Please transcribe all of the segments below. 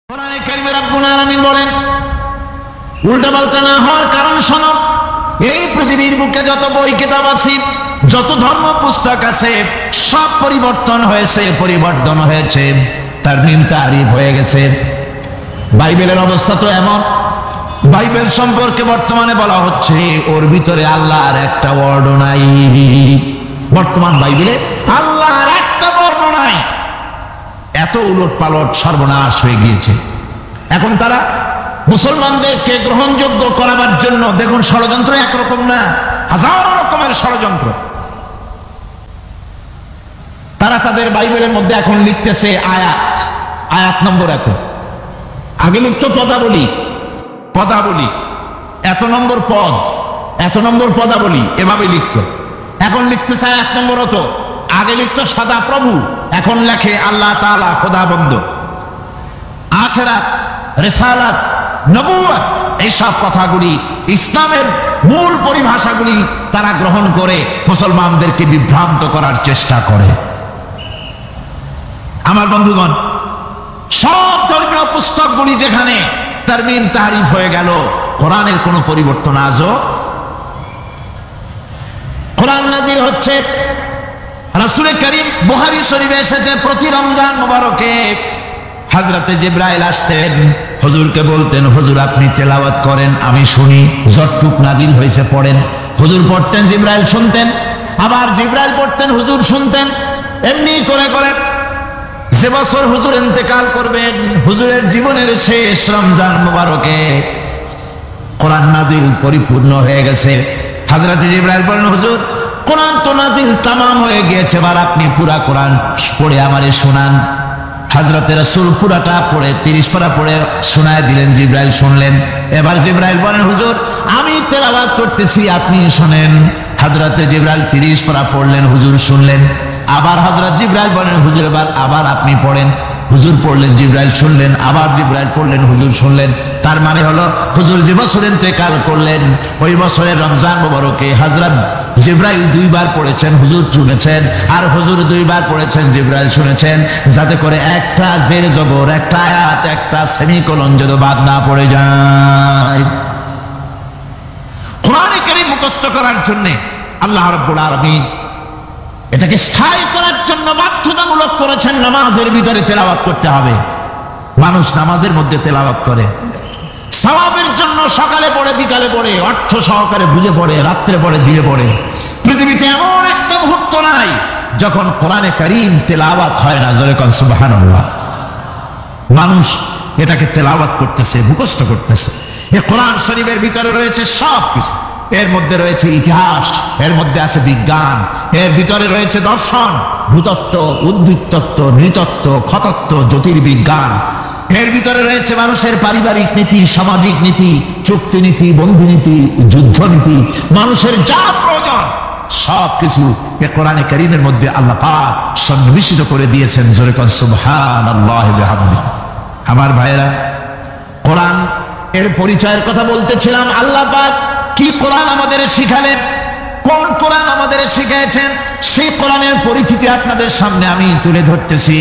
কোরআনে কারিমে রব্বুল আলামিন বলেন, উল্টাপাল্টা না হওয়ার কারণ শোনো, এই পৃথিবীর বুকে যত বই কিতাব আছে, যত ধর্ম পুস্তক আছে, সব পরিবর্তন হয়েছে, তারমিম তারিফ হয়ে গেছে। বাইবেলের অবস্থা তো এমন, বাইবেল সম্পর্কে বর্তমানে বলা হচ্ছে ওর ভিতরে আল্লাহর একটা ওয়ার্ড নাই। বর্তমান বাইবেলে আল্লাহর একটা ওয়ার্ড নাই। এত উলট পালট সর্বনাশ হয়ে গিয়েছে। এখন তারা মুসলমানদেরকে গ্রহণযোগ্য করাবার জন্য দেখুন, ষড়যন্ত্র একরকম না, হাজারো রকমের ষড়যন্ত্র। তারা তাদের বাইবেলের মধ্যে এখন লিখতেছে আয়াত নম্বর এত, আগে লিখতো পদাবলী, এত নম্বর পদ, এত নম্বর পদাবলী, এভাবে লিখতো। এখন লিখতেছে আয়াত নম্বর অত, আগে লিখতো সদা প্রভু, এখন লেখে আল্লাহ তাআলা খোদাবন্দ। আখিরাত, রিসালাত, নবুয়ত, এইসব কথাগুলি, ইসলামের মূল পরিভাষাগুলি তারা গ্রহণ করে মুসলমানদেরকে বিভ্রান্ত করার চেষ্টা করে। আমার বন্ধুগণ, সব ধর্মীয় পুস্তকগুলি যেখানে তারমিম তারিফ হয়ে গেল, কোরআনের কোনো পরিবর্তন আজও। কোরআন নাযিল হচ্ছে, রাসূল করিম বুখারী শরীফে এসেছে, প্রতি রমজান মোবারকে হযরতে জিবরাইল আসতেন, হুজুরকে বলতেন, হুজুর আপনি তেলাওয়াত করেন, আমি শুনি, যতটুক নাজিল হয়েছে পড়েন। হুজুর পড়তেন, জিবরাইল শুনতেন, আবার জিবরাইল পড়তেন, হুজুর শুনতেন। এমনি করে করে যে বছর হুজুর ইন্তেকাল করবেন, হুজুরের জীবনের শেষ রমজান মোবারকে কোরআন নাজিল পরিপূর্ণ হয়ে গেছে। হযরত জিবরাইল বলেন, হুজুর কোরআন তো নাজিল তামাম হয়ে গিয়েছে, এবার আপনি পুরা কোরআন পড়ে আমারে শোনান। হযরতে রাসূল পুরাটা পড়ে 30 পারা পড়ে শোনায় দিলেন, জিবরাইল শুনলেন। এবার জিবরাইল বলেন, হুজুর আমি তেলাওয়াত করতেছি, আপনি শুনেন। হযরতে জিবরাইল 30 পারা পড়লেন, হুজুর শুনলেন। আবার হযরত জিবরাইল বলেন, হুজুর আবার আপনি পড়েন। হুজুর পড়লেন, জিবরাইল শুনলেন, আবার জিবরাইল পড়লেন, হুজুর শুনলেন। তার মানে হলো হুজুর যে বছর ইন্তেকাল করলেন, ওই বছরের রমজান মোবারকে হযরত জিবরাইল 2 বার পড়েছেন, হুজুর শুনেছেন, আর হুজুর 2 বার পড়েছেন, জিবরাইল শুনেছেন, যাতে করে একটা জের জবর, একটা আয়াত, একটা সেমিকোলন যদি বাদ না পড়ে যায়। কোরআনে কারীম মুখস্থ করার জন্য আল্লাহ রাব্বুল আলামিন এটাকে স্থায়ী করার জন্য বাধ্যতামূলক করেছেন, নামাজের ভিতরে তেলাওয়াত করতে হবে। মানুষ নামাজের মধ্যে তেলাওয়াত করে সওয়াবের জন্য, সকালে পড়ে, বিকালে পড়ে, অর্থ সহকারে বুঝে পড়ে, রাত্রে পড়ে, দিনে পড়ে। পৃথিবীতে এমন একটা মুহূর্ত নাই যখন কোরআনে কারীম তেলাওয়াত হয় না। জোরে কোন সুবহানাল্লাহ। মানুষ এটাকে তেলাওয়াত করতেছে, মুখস্থ করতেছে। এই কোরআন শরীফের ভিতরে রয়েছে সব কিছু। এর মধ্যে রয়েছে ইতিহাস, এর মধ্যে আছে বিজ্ঞান, এর ভিতরে রয়েছে দর্শন, ভূতত্ত্ব, উদ্ভিদতত্ত্ব, নৃতত্ত্ব, খতত্ত্ব, জ্যোতির্বিজ্ঞান। এর ভিতরে রয়েছে মানুষের পারিবারিক নীতি, সামাজিক নীতি, চুক্তি নীতি, বন্ধু নীতি, যুদ্ধ নীতি, মানুষের যা প্রয়োজন সব কিছু এই কোরআনে কারীমের মধ্যে আল্লাহ পাক সন্নিবেশিত করে দিয়েছেন। জোরে কোন সুবহানাল্লাহি ওয়া বিহামদিহি। আমার ভাইরা, কোরআন এর পরিচয়ের কথা বলতেছিলাম। আল্লাহ পাক কি কোরআন আমাদের শিখালেন, কোন কোরআন আমাদের শিখিয়েছেন, সেই কোরআনের পরিচিতি আপনাদের সামনে আমি তুলে ধরতেছি।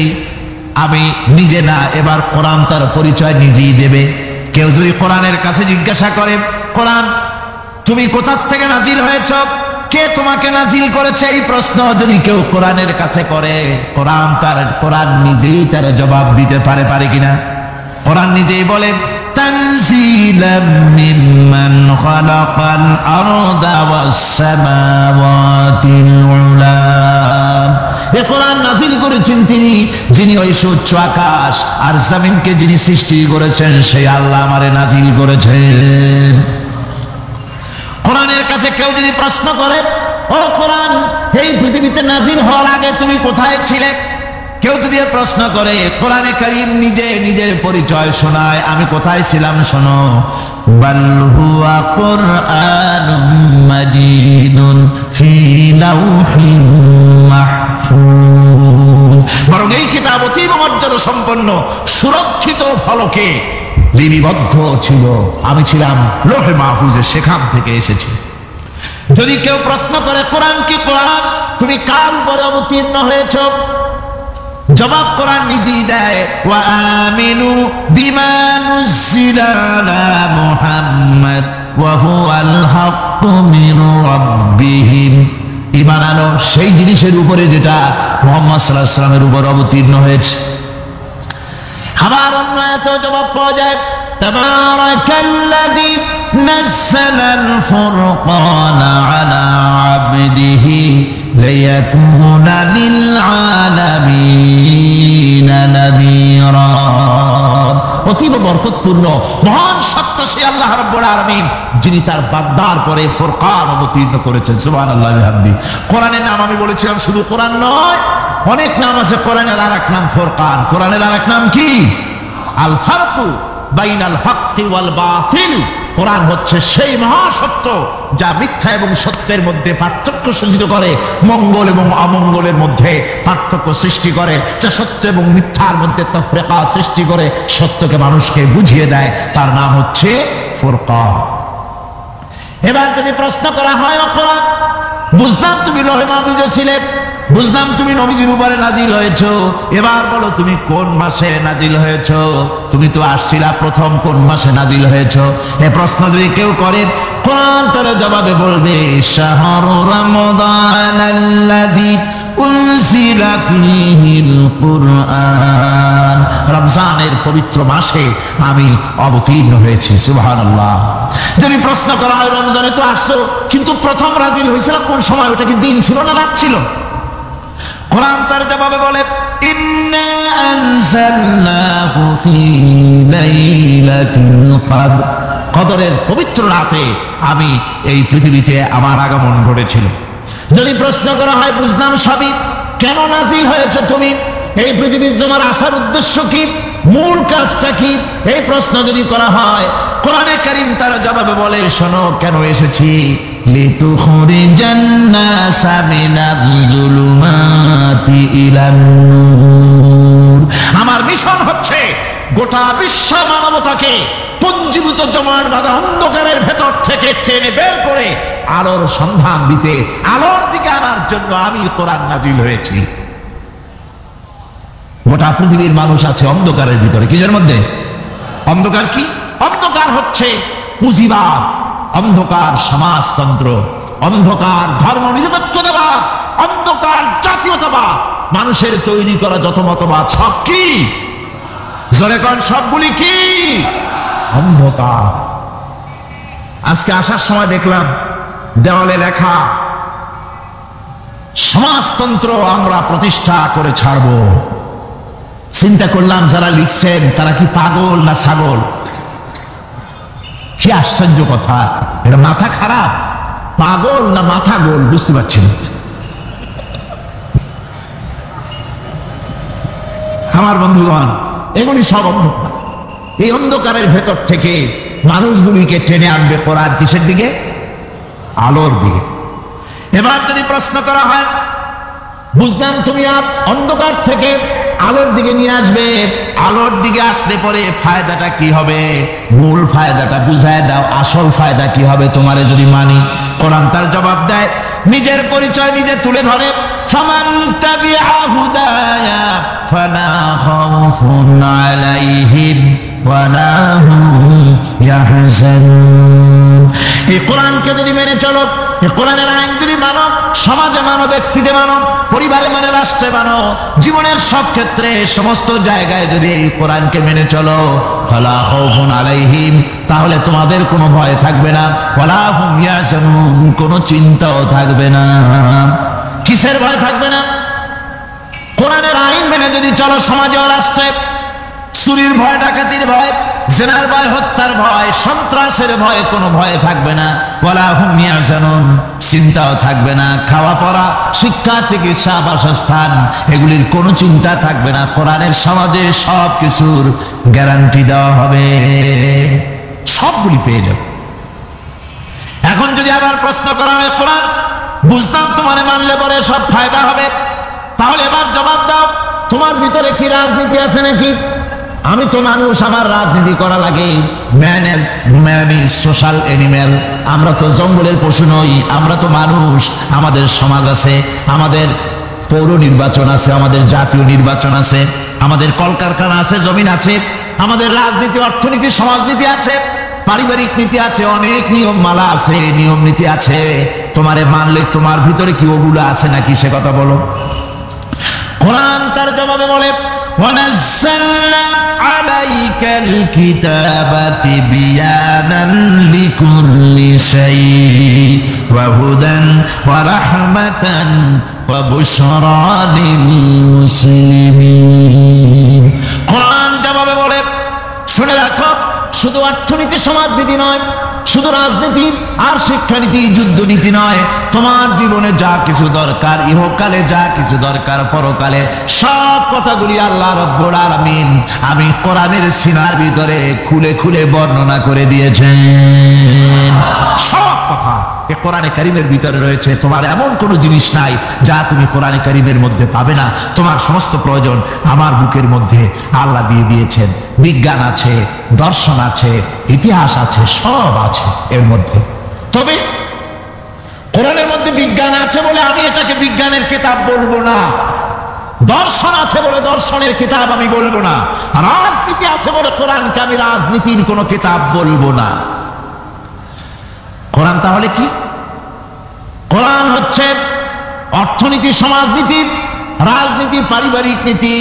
আমি নিজে না, এবার কোরআন তার পরিচয় নিজেই দেবে। কেউ যদি কোরআনের কাছে জিজ্ঞাসা করে, কোরআন তুমি কোথা থেকে নাজিল হয়েছ, কে তোমাকে নাজিল করেছে, এই প্রশ্ন যদি কেউ কোরআনের কাছে করে, কোরআন নিজেই তার জবাব দিতে পারে কিনা? কোরআন নিজেই বলেন, তানজিলাম মিম্মান খালাকাল আরদা ওয়াস সামাওয়াতিল উলা। এই কোরআন নাযিল করেছেন তিনি, যিনি ওই সুউচ্চ আকাশ আর জমিনকে যিনি সৃষ্টি করেছেন, সেই আল্লাহ আমারে নাযিল করেছেন। কোরআনের কাছে কেউ যদি প্রশ্ন করে, ও কোরআন এই পৃথিবীতে নাযিল হওয়ার আগে তুমি কোথায় ছিলে, কেউ যদি প্রশ্ন করে, কোরআনে কারীম নিজের পরিচয় শোনায়, আমি কোথায় ছিলাম শোনো। বাল হুয়া কুরআনুম মাজিদুন ফি লাউহিন মাহফুজ। বরং এই কিতাব অতীব মর্যাদা সম্পন্ন, সুরক্ষিত ফলকে লিপিবদ্ধ ছিল। আমি ছিলাম লৌহে মাহফুজে, সেখান থেকে এসেছি। যদি কেউ প্রশ্ন করে, কোরআন কি কোরআন তুমি কার উপরে অবতীর্ণ হয়েছ, জবাব কোরআন নিজেই দেয়, ওয়া আমিনু বিমা নুজিলা আলা মুহাম্মাদ ওয়া হুয়াল হাক্কু মির রাব্বিহিম। ঈমান আনো সেই জিনিসের উপরে যেটা মুহাম্মদ সাল্লাল্লাহু আলাইহি ওয়াসাল্লামের উপর অবতীর্ণ হয়েছে। আবার অন্য আয়াতেও জবাব পাওয়া যায়, তাবারাকাল্লাযী নাযালাল ফুরকানা আলা আবদিহি লিয়াকুনা লিল আলামিনা নাযীরা। অতীব বরকতপূর্ণ মহান সত্তা সেই আল্লাহ রাব্বুল আলামিন, যিনি তার বান্দার পরে ফুরকান অবতীর্ণ করেছেন। সুবহানাল্লাহি ওয়া বিহামদিহি। কোরআনের নাম আমি বলেছিলাম শুধু কোরআন নয়, অনেক নাম আছে। কোরআনের আরেক নাম ফুরকান। কোরআনের আরেক নাম কি? আল ফারকু বাইনাল হক্কি ওয়াল বাতিল। কোরআন হচ্ছে সেই মহাসত্য যা মিথ্যা এবং সত্যের মধ্যে পার্থক্য সৃষ্টি করে, মঙ্গল এবং অমঙ্গলের মধ্যে পার্থক্য সৃষ্টি করে, যা সত্য এবং মিথ্যার মধ্যে তাফরিকা সৃষ্টি করে, সত্যকে মানুষকে বুঝিয়ে দেয়। তার নাম হচ্ছে ফুরকান। এবার যদি প্রশ্ন করা হয়, কোরআন বুঝলাম তুমি লৌহে মাহফুজে ছিলে, বুঝলাম তুমি নবীজির উপরে নাজিল হয়েছো, এবার বলো তুমি কোন মাসে নাজিল হয়েছো? তুমি তো আসছিলা প্রথম কোন মাসে নাজিল হয়েছো? এই প্রশ্ন যদি কেউ করে, কোরআন তার জবাবে বলবে, শাহরু রমাদানাল্লাযী উনজিলা ফীহিল কুরআন। রমজানের পবিত্র মাসে আমি অবতীর্ণ হয়েছি। সুবহানাল্লাহ। যদি প্রশ্ন করা হয়, রমজানে তো আসছো, কিন্তু প্রথম নাজিল হয়েছিল কোন সময়? ওটা কি দিন ছিল না রাত ছিল? কোরআন তার জবাবে বলে, ইন্না আনজালনাহু ফী লাইলাতিল কদর। কদরের পবিত্র রাতে আমি এই পৃথিবীতে আমার আগমন ঘটেছিল। যদি প্রশ্ন করা হয়, বুঝলাম সবই, কেন নাজিল হয়েছে তুমি? এই পৃথিবীতে তোমার আসার উদ্দেশ্য কি? মূল কাজটা কি? এই প্রশ্ন যদি করা হয়, কোরআনে কারীম তার জবাবে বলে, শোনো কেন এসেছি। লিতুখরিজান নাসা মিনাজ যুলুমাতি ইলান নূর। আমার মিশন হচ্ছে গোটা বিশ্ব মানবতাকে পঞ্জীভূত জমাট বাঁধা অন্ধকারের ভেতর থেকে টেনে বের করে আলোর সন্ধান দিতে, আলোর দিকে আনার জন্য আমি কোরআন নাজিল হয়েছি। গোটা পৃথিবীর মানুষ আছে অন্ধকারের ভিতরে। কিসের মধ্যে? অন্ধকার কি? অন্ধকার হচ্ছে পুঁজিবাদ, অন্ধকার সমাজতন্ত্র, অন্ধকার ধর্ম নিরপেক্ষতাবাদ, অন্ধকার জাতীয়তাবাদ। মানুষের তৈরি করা যত মতবাদ সব কি? জোরে কোন সবগুলি কি? অন্ধকার। আজকে আসার সময় দেখলাম দেওয়ালে লেখা, সমাজতন্ত্র আমরা প্রতিষ্ঠা করে ছাড়বো। চিন্তা করলাম যারা লিখছেন তারা কি পাগল না ছাগল? কি আশ্চর্য কথা! এটা মাথা খারাপ, পাগল না মাথা গোল বুঝতে পারছি না। আমার বন্ধুগণ, এগুলি সব অন্ধকার। এই অন্ধকারের ভেতর থেকে মানুষগুলিকে টেনে আনবে কোরআন কিসের দিকে? আলোর দিকে। এবার যদি প্রশ্ন করা হয়, বুঝলাম তুমি অন্ধকার থেকে আলোর দিকে নিয়ে আসবে, আলোর দিকে আসলে পরে ফায়দাটা কি হবে? মূল ফায়দাটা বুঝায় দাও, আসল ফায়দা কি হবে তোমারে যদি মানি? কোরআন তার জবাব দেয়, নিজের পরিচয় নিজে তুলে ধরে, ফামান তাবিআ হুদায়া ফালা খাউফুন আলাইহিম ওয়ালা হুম ইয়াহজানুন। এই কোরআনকে যদি মেনে চলো, এই কোরআনের আইন যদি মানো, সমাজে মানো, ব্যক্তিতে মানো, পরিবারে মানে, রাষ্ট্রে মানো, জীবনের সব ক্ষেত্রে সমস্ত জায়গায় যদি এই কোরআনকে মেনে চলো, ফালা খাউফুন আলাইহিম, তাহলে তোমাদের কোনো ভয় থাকবে না, ওয়ালা হুম ইয়াহজানুন, কোনো চিন্তাও থাকবে না। কিসের ভয় থাকবে না? কোরআনের আইন মেনে যদি চলো, সমাজে ও রাষ্ট্রে চুরির ভয়, ডাকাতির ভয়, জিনার ভয়, হত্যার ভয়, সন্ত্রাসের ভয়, কোনো ভয় থাকবে না। ওয়ালা হুম ইয়াহজানুন, চিন্তাও থাকবে না। খাওয়া পড়া, শিক্ষা, চিকিৎসা, বাসস্থান, এগুলির কোনো চিন্তা থাকবে না। কোরআনের সমাজে সব কিছুর গ্যারান্টি দেওয়া হবে, সবগুলি পেয়ে যাবে। এখন যদি আবার প্রশ্ন করা হয়, কোরআন বুঝতাম তোমারে মানলে পরে সব ফায়দা হবে, তাহলে এবার জবাব দাও, তোমার ভিতরে কি রাজনীতি আছে নাকি? আমি তো মানুষ, আমার রাজনীতি করা লাগে। Man is social animal. আমরা তো জঙ্গলের পশু নই, আমরা তো মানুষ, আমাদের সমাজ আছে, আমাদের পৌর নির্বাচন আছে, আমাদের জাতীয় নির্বাচন আছে, আমাদের কলকারখানা আছে, জমিন আছে, আমাদের রাজনীতি, অর্থনীতি, সমাজনীতি আছে, পারিবারিক নীতি আছে, অনেক নিয়ম মালা আছে, নিয়ম নীতি আছে। তোমারে মানলে তোমার ভিতরে কি ওগুলো আছে নাকি সে কথা বলো। কোরআন তার জবাবে বলে وَنَزَّلْنَا عَلَيْكَ الْكِتَابَ تِبْيَانًا لِكُلِّ شَيْءٍ وَهُدًى وَرَحْمَةً وَبُشْرَى لِلْمُسْلِمِينَ। কোরআন জবাবে বলে শুনে রাখো, শুধু অর্থনীতি সমাজনীতি নয়, শুধু রাজনীতি আর শিক্ষানীতি যুদ্ধনীতি নয়, তোমার জীবনে যা কিছু দরকার, ইহকালে যা কিছু দরকার, পরকালে সব কথাগুলি আল্লাহ রাব্বুল আলামিন আমি কোরআনের সিনার ভিতরে খুলে খুলে বর্ণনা করে দিয়েছেন। সব কথা এ কোরআনে কারীমের ভিতরে রয়েছে। তোমার এমন কোনো জিনিস নাই যা তুমি কোরআনে কারীমের মধ্যে পাবে না। তোমার সমস্ত প্রয়োজন আমার বুকের মধ্যে আল্লাহ দিয়ে দিয়েছেন। বিজ্ঞান আছে, দর্শন আছে, ইতিহাস আছে, সব আছে এর মধ্যে। তবে কোরআনের মধ্যে বিজ্ঞান আছে বলে আমি এটাকে বিজ্ঞানের কিতাব বলবো না, দর্শন আছে বলে দর্শনের কিতাব আমি বলবো না, রাজনীতি আছে বলে কোরআনকে আমি রাজনীতির কোনো কিতাব বলবো না। কোরআন তাহলে কি? কোরআন হচ্ছে অর্থনীতি, সমাজনীতি, রাজনীতি, পারিবারিক নীতি,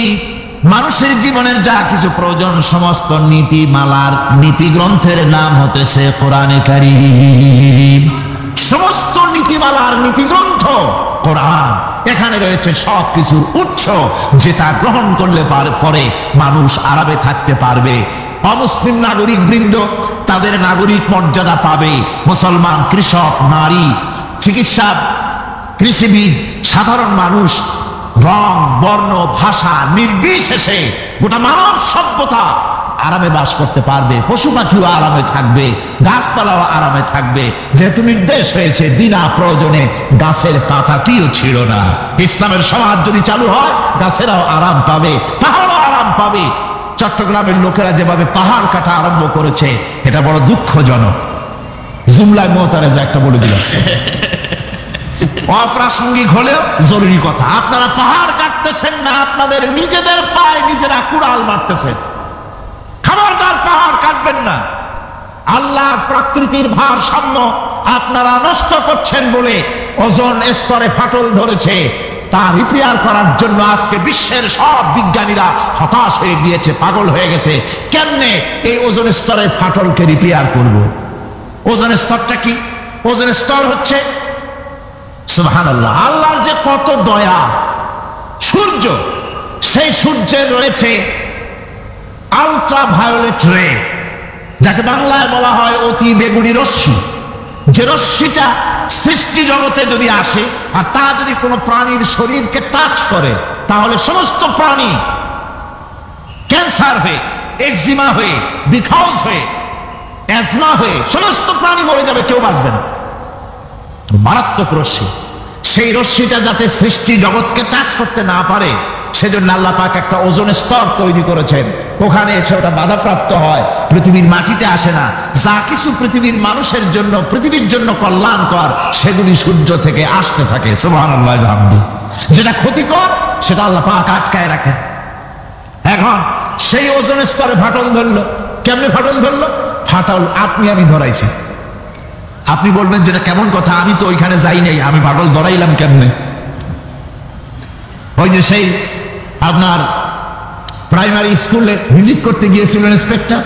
মানুষের জীবনের যা কিছু প্রয়োজন, সমস্ত নীতিমালার নীতি গ্রন্থের নাম হতেছে কোরআনে কারীম। সমস্ত নীতিমালার নীতি গ্রন্থ কোরআন। এখানে রয়েছে সব কিছুর উৎস, যেটা গ্রহণ করলে পরে মানুষ আরামে থাকতে পারবে। অমুসলিম নাগরিক বৃন্দ তাদের নাগরিক মর্যাদা পাবে। মুসলমান, কৃষক, নারী, চিকিৎসা, কৃষিবিদ, সাধারণ মানুষ, রং, বর্ণ, ভাষা নির্বিশেষে গোটা মানব সভ্যতা আরামে বাস করতে পারবে। পশু পাখিও আরামে থাকবে, গাছপালাও আরামে থাকবে। যেহেতু নির্দেশ হয়েছে বিনা প্রয়োজনে গাছের পাতাটিও ছিল না। ইসলামের সমাজ যদি চালু হয়, গাছেরাও আরাম পাবে, পাহাড়ও আরাম পাবে। চট্টগ্রামের লোকেরা যেভাবে পাহাড় কাটা আরম্ভ করেছে, এটা বড় দুঃখজনক। জুমলায় মোতারেজা একটা বলে দিল, অপ্রাসঙ্গিক হলেও জরুরি কথা। আপনারা পাহাড় কাটতেছেন না, আপনাদের নিজেদের পায়ে নিজেরা কুড়াল মারতেছেন। খবরদার পাহাড় কাটবেন না। আল্লাহ প্রকৃতির ভারসাম্য আপনারা নষ্ট করছেন বলে ওজোন স্তরে ফাটল ধরেছে। তা রিপেয়ার করার জন্য আজকে বিশ্বের সব বিজ্ঞানীরা হতাশ হয়ে গিয়েছে, পাগল হয়ে গেছে। কেমনে এই ওজোন স্তরের ফাটলকে রিপেয়ার করব? ওজোন স্তরটা কি? ওজোন স্তর হচ্ছে সুবহানাল্লাহ, আল্লাহর যে কত দয়া। সূর্য, সেই সূর্যের রয়েছে আলট্রা ভায়োলেট রে, যাকে বাংলায় বলা হয় অতি বেগুনি রশ্মি। যে রশ্মিটা সৃষ্টি জগতে যদি আসে আর তা যদি কোনো প্রাণীর শরীরকে টাচ করে, তাহলে সমস্ত প্রাণী ক্যান্সার হয়ে, এক্সিমা হয়ে, বিখাউজ হয়ে, অ্যাজমা হয়ে সমস্ত প্রাণী মরে যাবে, কেউ বাঁচবে না। মারাত্মক রশ্মি। সেই রশ্মিটা যাতে সৃষ্টি জগৎকে টাচ করতে না পারে, সেজন্য আল্লাহ পাক একটা ওজোন স্তর তৈরি করেছেন। ওখানে এসে ওটা বাধাপ্রাপ্ত হয়, পৃথিবীর মাটিতে আসে না। যা কিছু পৃথিবীর মানুষের জন্য, পৃথিবীর জন্য কল্যাণকর, সেগুলি সূর্য থেকে আসতে থাকে। সুবহানাল্লাহ। যেটা ক্ষতিকর সেটা আল্লাহ পাক আটকায় রাখেন। এখন সেই ওজোন স্তরে ফাটল ধরলো। কেমনে ফাটল ধরলো? ফাটল আপনি আমি ধরাইছি। আপনি বলবেন যেটা কেমন কথা, আমি তো ওইখানে যাই নাই, আমি ফাটল ধরাইলাম কেমনে? ওই যে সেই আপনার প্রাইমারি স্কুলে ভিজিট করতে গিয়েছিলেন ইন্সপেক্টর,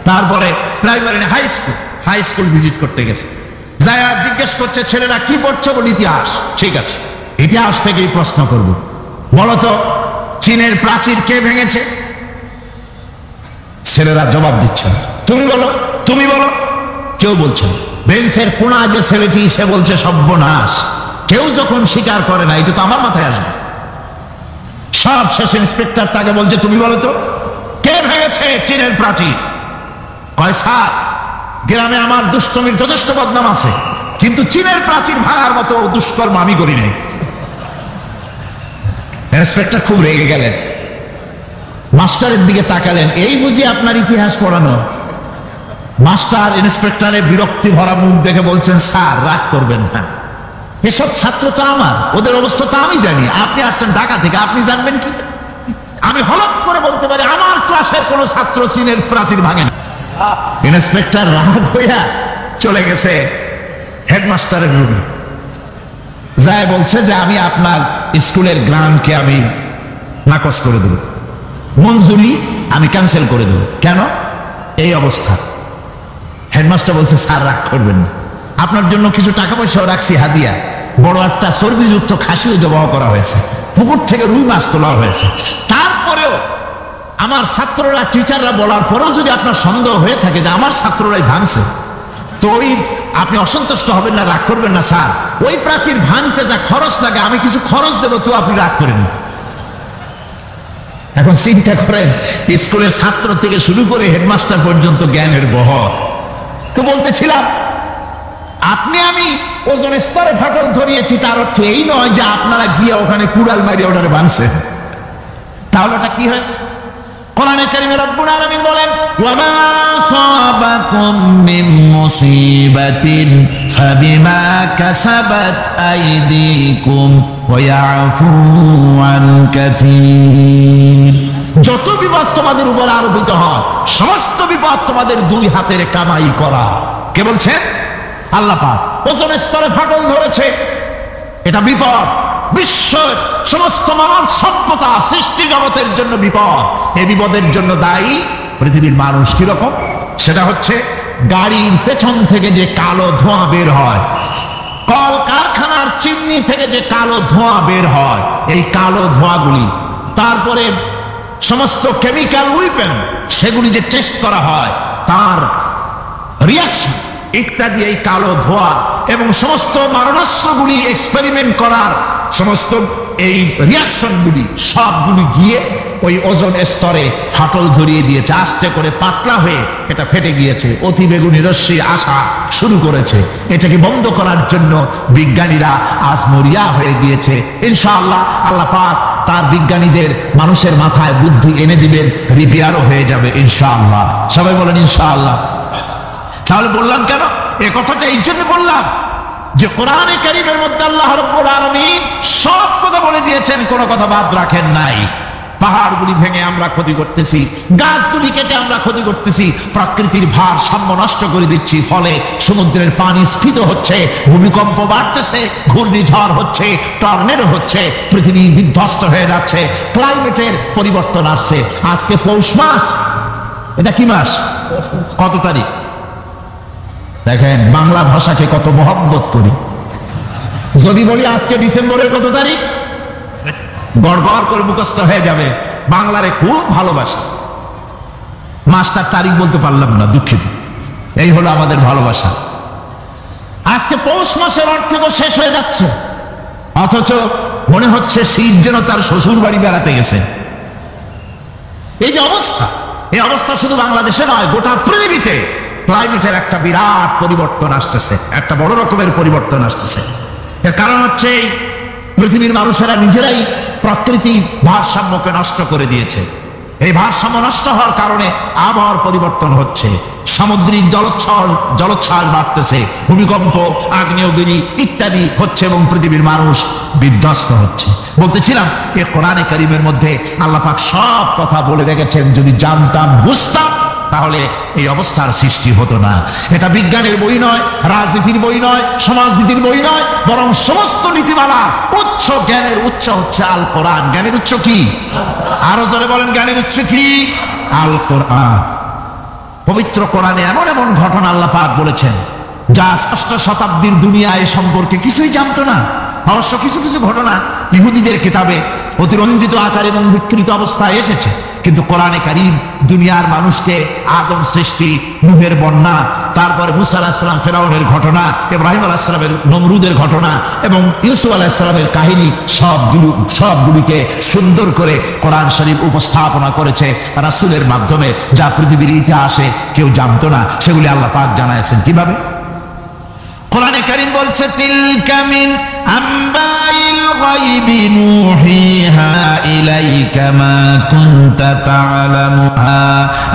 তারপরে প্রাইমারি হাই স্কুল ভিজিট করতে গেছে, যাই জিজ্ঞেস করছে ছেলেরা কি পড়ছে? বল ইতিহাস। ঠিক আছে, ইতিহাস থেকেই প্রশ্ন করব। বলতো চীনের প্রাচীর কে ভেঙেছে? ছেলেরা জবাব দিচ্ছে না। তুমি বলো, তুমি বলো। কেউ বলছে না। বেঞ্চের কোনা যে ছেলেটি, সে বলছে সর্বনাশ। কেউ যখন স্বীকার করে না, এটা তো আমার মাথায় আসবে। সব শেষ ইন্সপেক্টর তাকে বলছে তুমি বলো তো কে ভেঙেছে চীনের প্রাচীর? কয় স্যার, গ্রামে আমার দুষ্টমির যথেষ্ট বদনাম আছে, কিন্তু চীনের প্রাচীর ভাঙার মতো দুষ্কর্ম আমি করি নাই। ইন্সপেক্টর খুব রেগে গেলেন, মাস্টারের দিকে তাকালেন, এই বুঝি আপনার ইতিহাস পড়ানো? মাস্টার ইন্সপেক্টরের বিরক্তি ভরা মুখ দেখে বলছেন স্যার রাগ করবেন না, এসব ছাত্র তো আমার, ওদের অবস্থা তো আমি জানি। আপনি আসছেন ঢাকা থেকে, আপনি জানবেন কি? আমি হলপ করে বলতে পারি আমার ক্লাসের কোন ছাত্র চীনের প্রাচীর ভাঙে না। ইন্সপেক্টর রাগ হইয়া চলে গেছে হেডমাস্টারের রুমে, যায় বলছে যে আমি আপনার স্কুলের গ্রামকে আমি নাকচ করে দেব, মঞ্জুরি আমি ক্যান্সেল করে দেব। কেন? এই অবস্থা। হেডমাস্টার বলছে স্যার রাগ করবেন না, আপনার জন্য কিছু টাকা পয়সাও রাখছি হাদিয়া। বড় একটা চর্বিযুক্ত খাসিও জবাহ করা হয়েছে, পুকুর থেকে রুই মাছ তোলা হয়েছে। তারপরেও আমার ছাত্ররা, টিচাররা বলার পরেও যদি আপনার সন্দেহ হয়ে থাকে যে আমার ছাত্ররাই ভাঙছে, তো ওই আপনি অসন্তুষ্ট হবেন না, রাগ করবেন না। স্যার ওই প্রাচীর ভাঙতে যা খরচ লাগে আমি কিছু খরচ দেবো, তো আপনি রাগ করেন না। এখন চিন্তা করেন, স্কুলের ছাত্র থেকে শুরু করে হেডমাস্টার পর্যন্ত জ্ঞানের বহর। তো বলতেছিলাম আপনি আমি ওজন স্তরে ফাটল ধরিয়েছি, তার অর্থ এই নয় যে আপনারা গিয়ে ওখানে কুড়াল মারিয়ে ওটারে ভাঙছেন। তাহলে ওটা কি হয়েছে? কোরআনে কারিমে রব্বুল আলামিন বলেন ওয়ামা আসাবাকুম মিন মুসিবাতিন ফাবিমা কাসাবাত আইদিকুম ওয়া ইয়াফু আন কাসীর। যত বিপদ তোমাদের উপর আরোপিত হয়, সমস্ত বিপদ তোমাদের দুই হাতের কামাই করা। কে বলছেন? আল্লাহ পাক। ওজন স্তরে ফাটল ধরেছে, এটা বিপদ। বিশ্বের সমস্ত মানব সভ্যতা, সৃষ্টি জগতের জন্য বিপদ। এই বিপদের জন্য দায়ী পৃথিবীর মানুষ। কিরকম? সেটা হচ্ছে গাড়ির পেছন থেকে যে কালো ধোঁয়া বের হয়, কল কারখানার চিমনি থেকে যে কালো ধোঁয়া বের হয়, এই কালো ধোঁয়াগুলি, তারপরে সমস্ত কেমিক্যাল উইপেন সেগুলি যে টেস্ট করা হয়, তার রিয়াকশন ইত্যাদি, এই কালো ধোঁয়া এবং সমস্ত মারণাস্ত্রগুলি এক্সপেরিমেন্ট করার সমস্ত এই রিয়াকশনগুলি সবগুলি গিয়ে ওই ওজন স্তরে ফাটল ধরিয়ে দিয়েছে। আস্তে করে পাতলা হয়ে এটা ফেটে গিয়েছে, অতি বেগুনি রশ্মি আসা শুরু করেছে। এটাকে বন্ধ করার জন্য বিজ্ঞানীরা আজ মরিয়া হয়ে গিয়েছে। ইনশাআল্লাহ আল্লাহ পাক তার বিজ্ঞানীদের মানুষের মাথায় বুদ্ধি এনে দিবেন, রিপেয়ারও হয়ে যাবে ইনশাআল্লাহ। সবাই বলেন ইনশাআল্লাহ। তাহলে বললাম কেন এ কথাটা? এই জন্য বললাম যে কোরআনে কারীমের মধ্যে আল্লাহ রাব্বুল আলামিন সব কথা বলে দিয়েছেন, কোনো কথা বাদ রাখেন নাই। পাহাড়গুলি ভেঙে আমরা ক্ষতি করতেছি, গাছগুলি কেটে আমরা ক্ষতি করতেছি, প্রকৃতির ভারসাম্য নষ্ট করে দিচ্ছি, ফলে সমুদ্রের পানি স্ফীত হচ্ছে, ভূমিকম্প বাড়তেছে, ঘূর্ণিঝড় হচ্ছে, টর্নেডো হচ্ছে, পৃথিবী বিধ্বস্ত হয়ে যাচ্ছে, ক্লাইমেটের পরিবর্তন আসছে। আজকে পৌষ মাস, এটা কি মাস? কত তারিখ? দেখেন বাংলা ভাষাকে কত মহব্বত করি। যদি বলি আজকে ডিসেম্বরের কত তারিখ, গড় গড় করে মুখস্থ হয়ে যাবে। বাংলারে খুব ভালোবাসি, মাসটার তারিখ বলতে পারলাম না, দুঃখিত। এই হলো আমাদের ভালোবাসা। আজকে পৌষ মাসের অর্থেও শেষ হয়ে যাচ্ছে, অথচ মনে হচ্ছে শীত যেন তার শ্বশুর বাড়ি বেড়াতে গেছে। এই যে অবস্থা, এই অবস্থা শুধু বাংলাদেশে নয়, গোটা পৃথিবীতে ক্লাইমেটের একটা বিরাট পরিবর্তন আসতেছে, একটা বড় রকমের পরিবর্তন আসতেছে। এর কারণ হচ্ছে পৃথিবীর মানুষেরা নিজেরাই প্রকৃতির ভারসাম্যকে নষ্ট করে দিয়েছে। এই ভারসাম্য নষ্ট হওয়ার কারণে আবহাওয়ার পরিবর্তন হচ্ছে, সামুদ্রিক জলোচ্ছ্বাস বাড়তেছে, ভূমিকম্প, আগ্নেয়গিরি ইত্যাদি হচ্ছে এবং পৃথিবীর মানুষ বিধ্বস্ত হচ্ছে। বলতেছিলাম এ কোরআনে কারীমের মধ্যে আল্লাহ পাক সব কথা বলে রেখেছেন। যদি জানতাম, বুঝতাম, তাহলে এই অবস্থার সৃষ্টি হতো না। এটা বিজ্ঞানের বই নয়, রাজনীতির বই নয়, সমাজনীতির বই নয়, বরং সমস্ত নীতিমালা উচ্চ জ্ঞানের উচ্চ হচ্ছে আল কোরআন। জ্ঞানের উচ্চ কি? আরো জোরে বলেন, জ্ঞানের উচ্চ কি? আল কোরআন। পবিত্র কোরআনে এমন এমন ঘটনা আল্লাহ পাক বলেছেন যা ষষ্ঠ শতাব্দীর দুনিয়া এ সম্পর্কে কিছুই জানতো না। অবশ্য কিছু কিছু ঘটনা ইহুদিদের কিতাবে অতিরঞ্জিত আকার এবং বিকৃত অবস্থায় এসেছে, কিন্তু কোরআনে কারীম দুনিয়ার মানুষকে আদম সৃষ্টি, নূহের বন্যা, তারপরে মুসা আলাইহিস সালাম ফেরাউনের ঘটনা, ইব্রাহিম আলাইহিস সালামের নমরুদের ঘটনা এবং ইউসুফ আলাইহিস সালামের কাহিনী সবগুলিকে সুন্দর করে কোরআন শরীফ উপস্থাপনা করেছে রাসূলের মাধ্যমে, যা পৃথিবীর ইতিহাসে কেউ জানতো না। সেগুলি আল্লাহ পাক জানাচ্ছেন কিভাবে? কোরআনে কারীম বলছে তিলকা মিন আম্বাইল গায়বি নূহিহা ইলাইকা মা কুনতা তা'লামুহা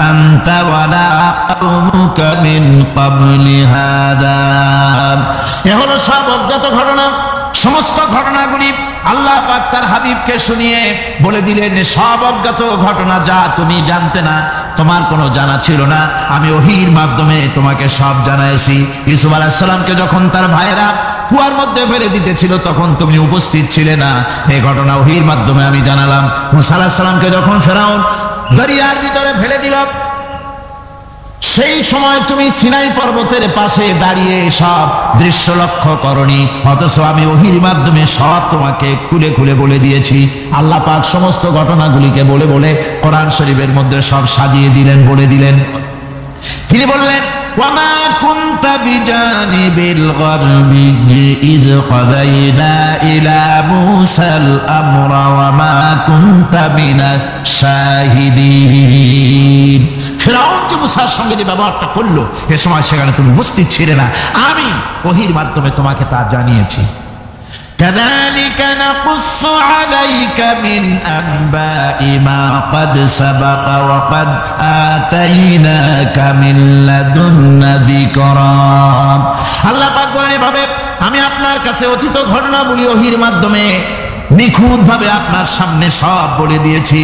আনতা ওয়ালা কওমুকা মিন ক্বাবলি হাযা। এ হলো সব অজ্ঞাত ঘটনা, সমস্ত ঘটনাগুলি আল্লাহ পাক তার হাবিবকে শুনিয়ে বলে দিলেন, সব অজ্ঞাত ঘটনা যা তুমি জানতে না, তোমার কোনো জানা ছিল না, আমি ওহীর মাধ্যমে তোমাকে সব জানাইছি। ইউসুফ আলাইহিস সালামকে যখন তার ভাইরা কুয়ার মধ্যে ফেলে দিতেছিল তখন তুমি উপস্থিত ছিলে না, এই ঘটনা ওহীর মাধ্যমে আমি জানালাম। মুসা আলাইহিস সালামকে যখন ফেরাউন দরিয়ার ভিতরে ফেলে দিল, সেই সময় তুমি সিনাই পর্বতের পাশে দাঁড়িয়ে সব দৃশ্য লক্ষ্য করনি, অথচ আমি ওহীর মাধ্যমে সব তোমাকে খুলে খুলে বলে দিয়েছি। আল্লাহ পাক সমস্ত ঘটনাগুলিকে বলে বলে কোরআন শরীফের মধ্যে সব সাজিয়ে দিলেন, বলে দিলেন। তিনি বললেন, ওয়ামা কুনতা বিজানিবিল গারবি ইয কাদাইনা ইলা মুসাল আমরা ওয়ামা কুনতা মিনাশ শাহিদিন। ফিরআউন যে মুসার সঙ্গে যে ব্যবহারটা করলো, এ সময় সেখানে তুমি উপস্থিত ছিলে না, আমি ওহীর মাধ্যমে তোমাকে তা জানিয়েছি। كذلك نقص عليك من أنباء ما قد سبق وقد آتيناك من لدنا ذكرا। আল্লাহ পাক বলেন, এভাবে আমি আপনার কাছে অতীত ঘটনাবলী ওহীর মাধ্যমে নিখুঁত ভাবে আপনার সামনে সব বলে দিয়েছি।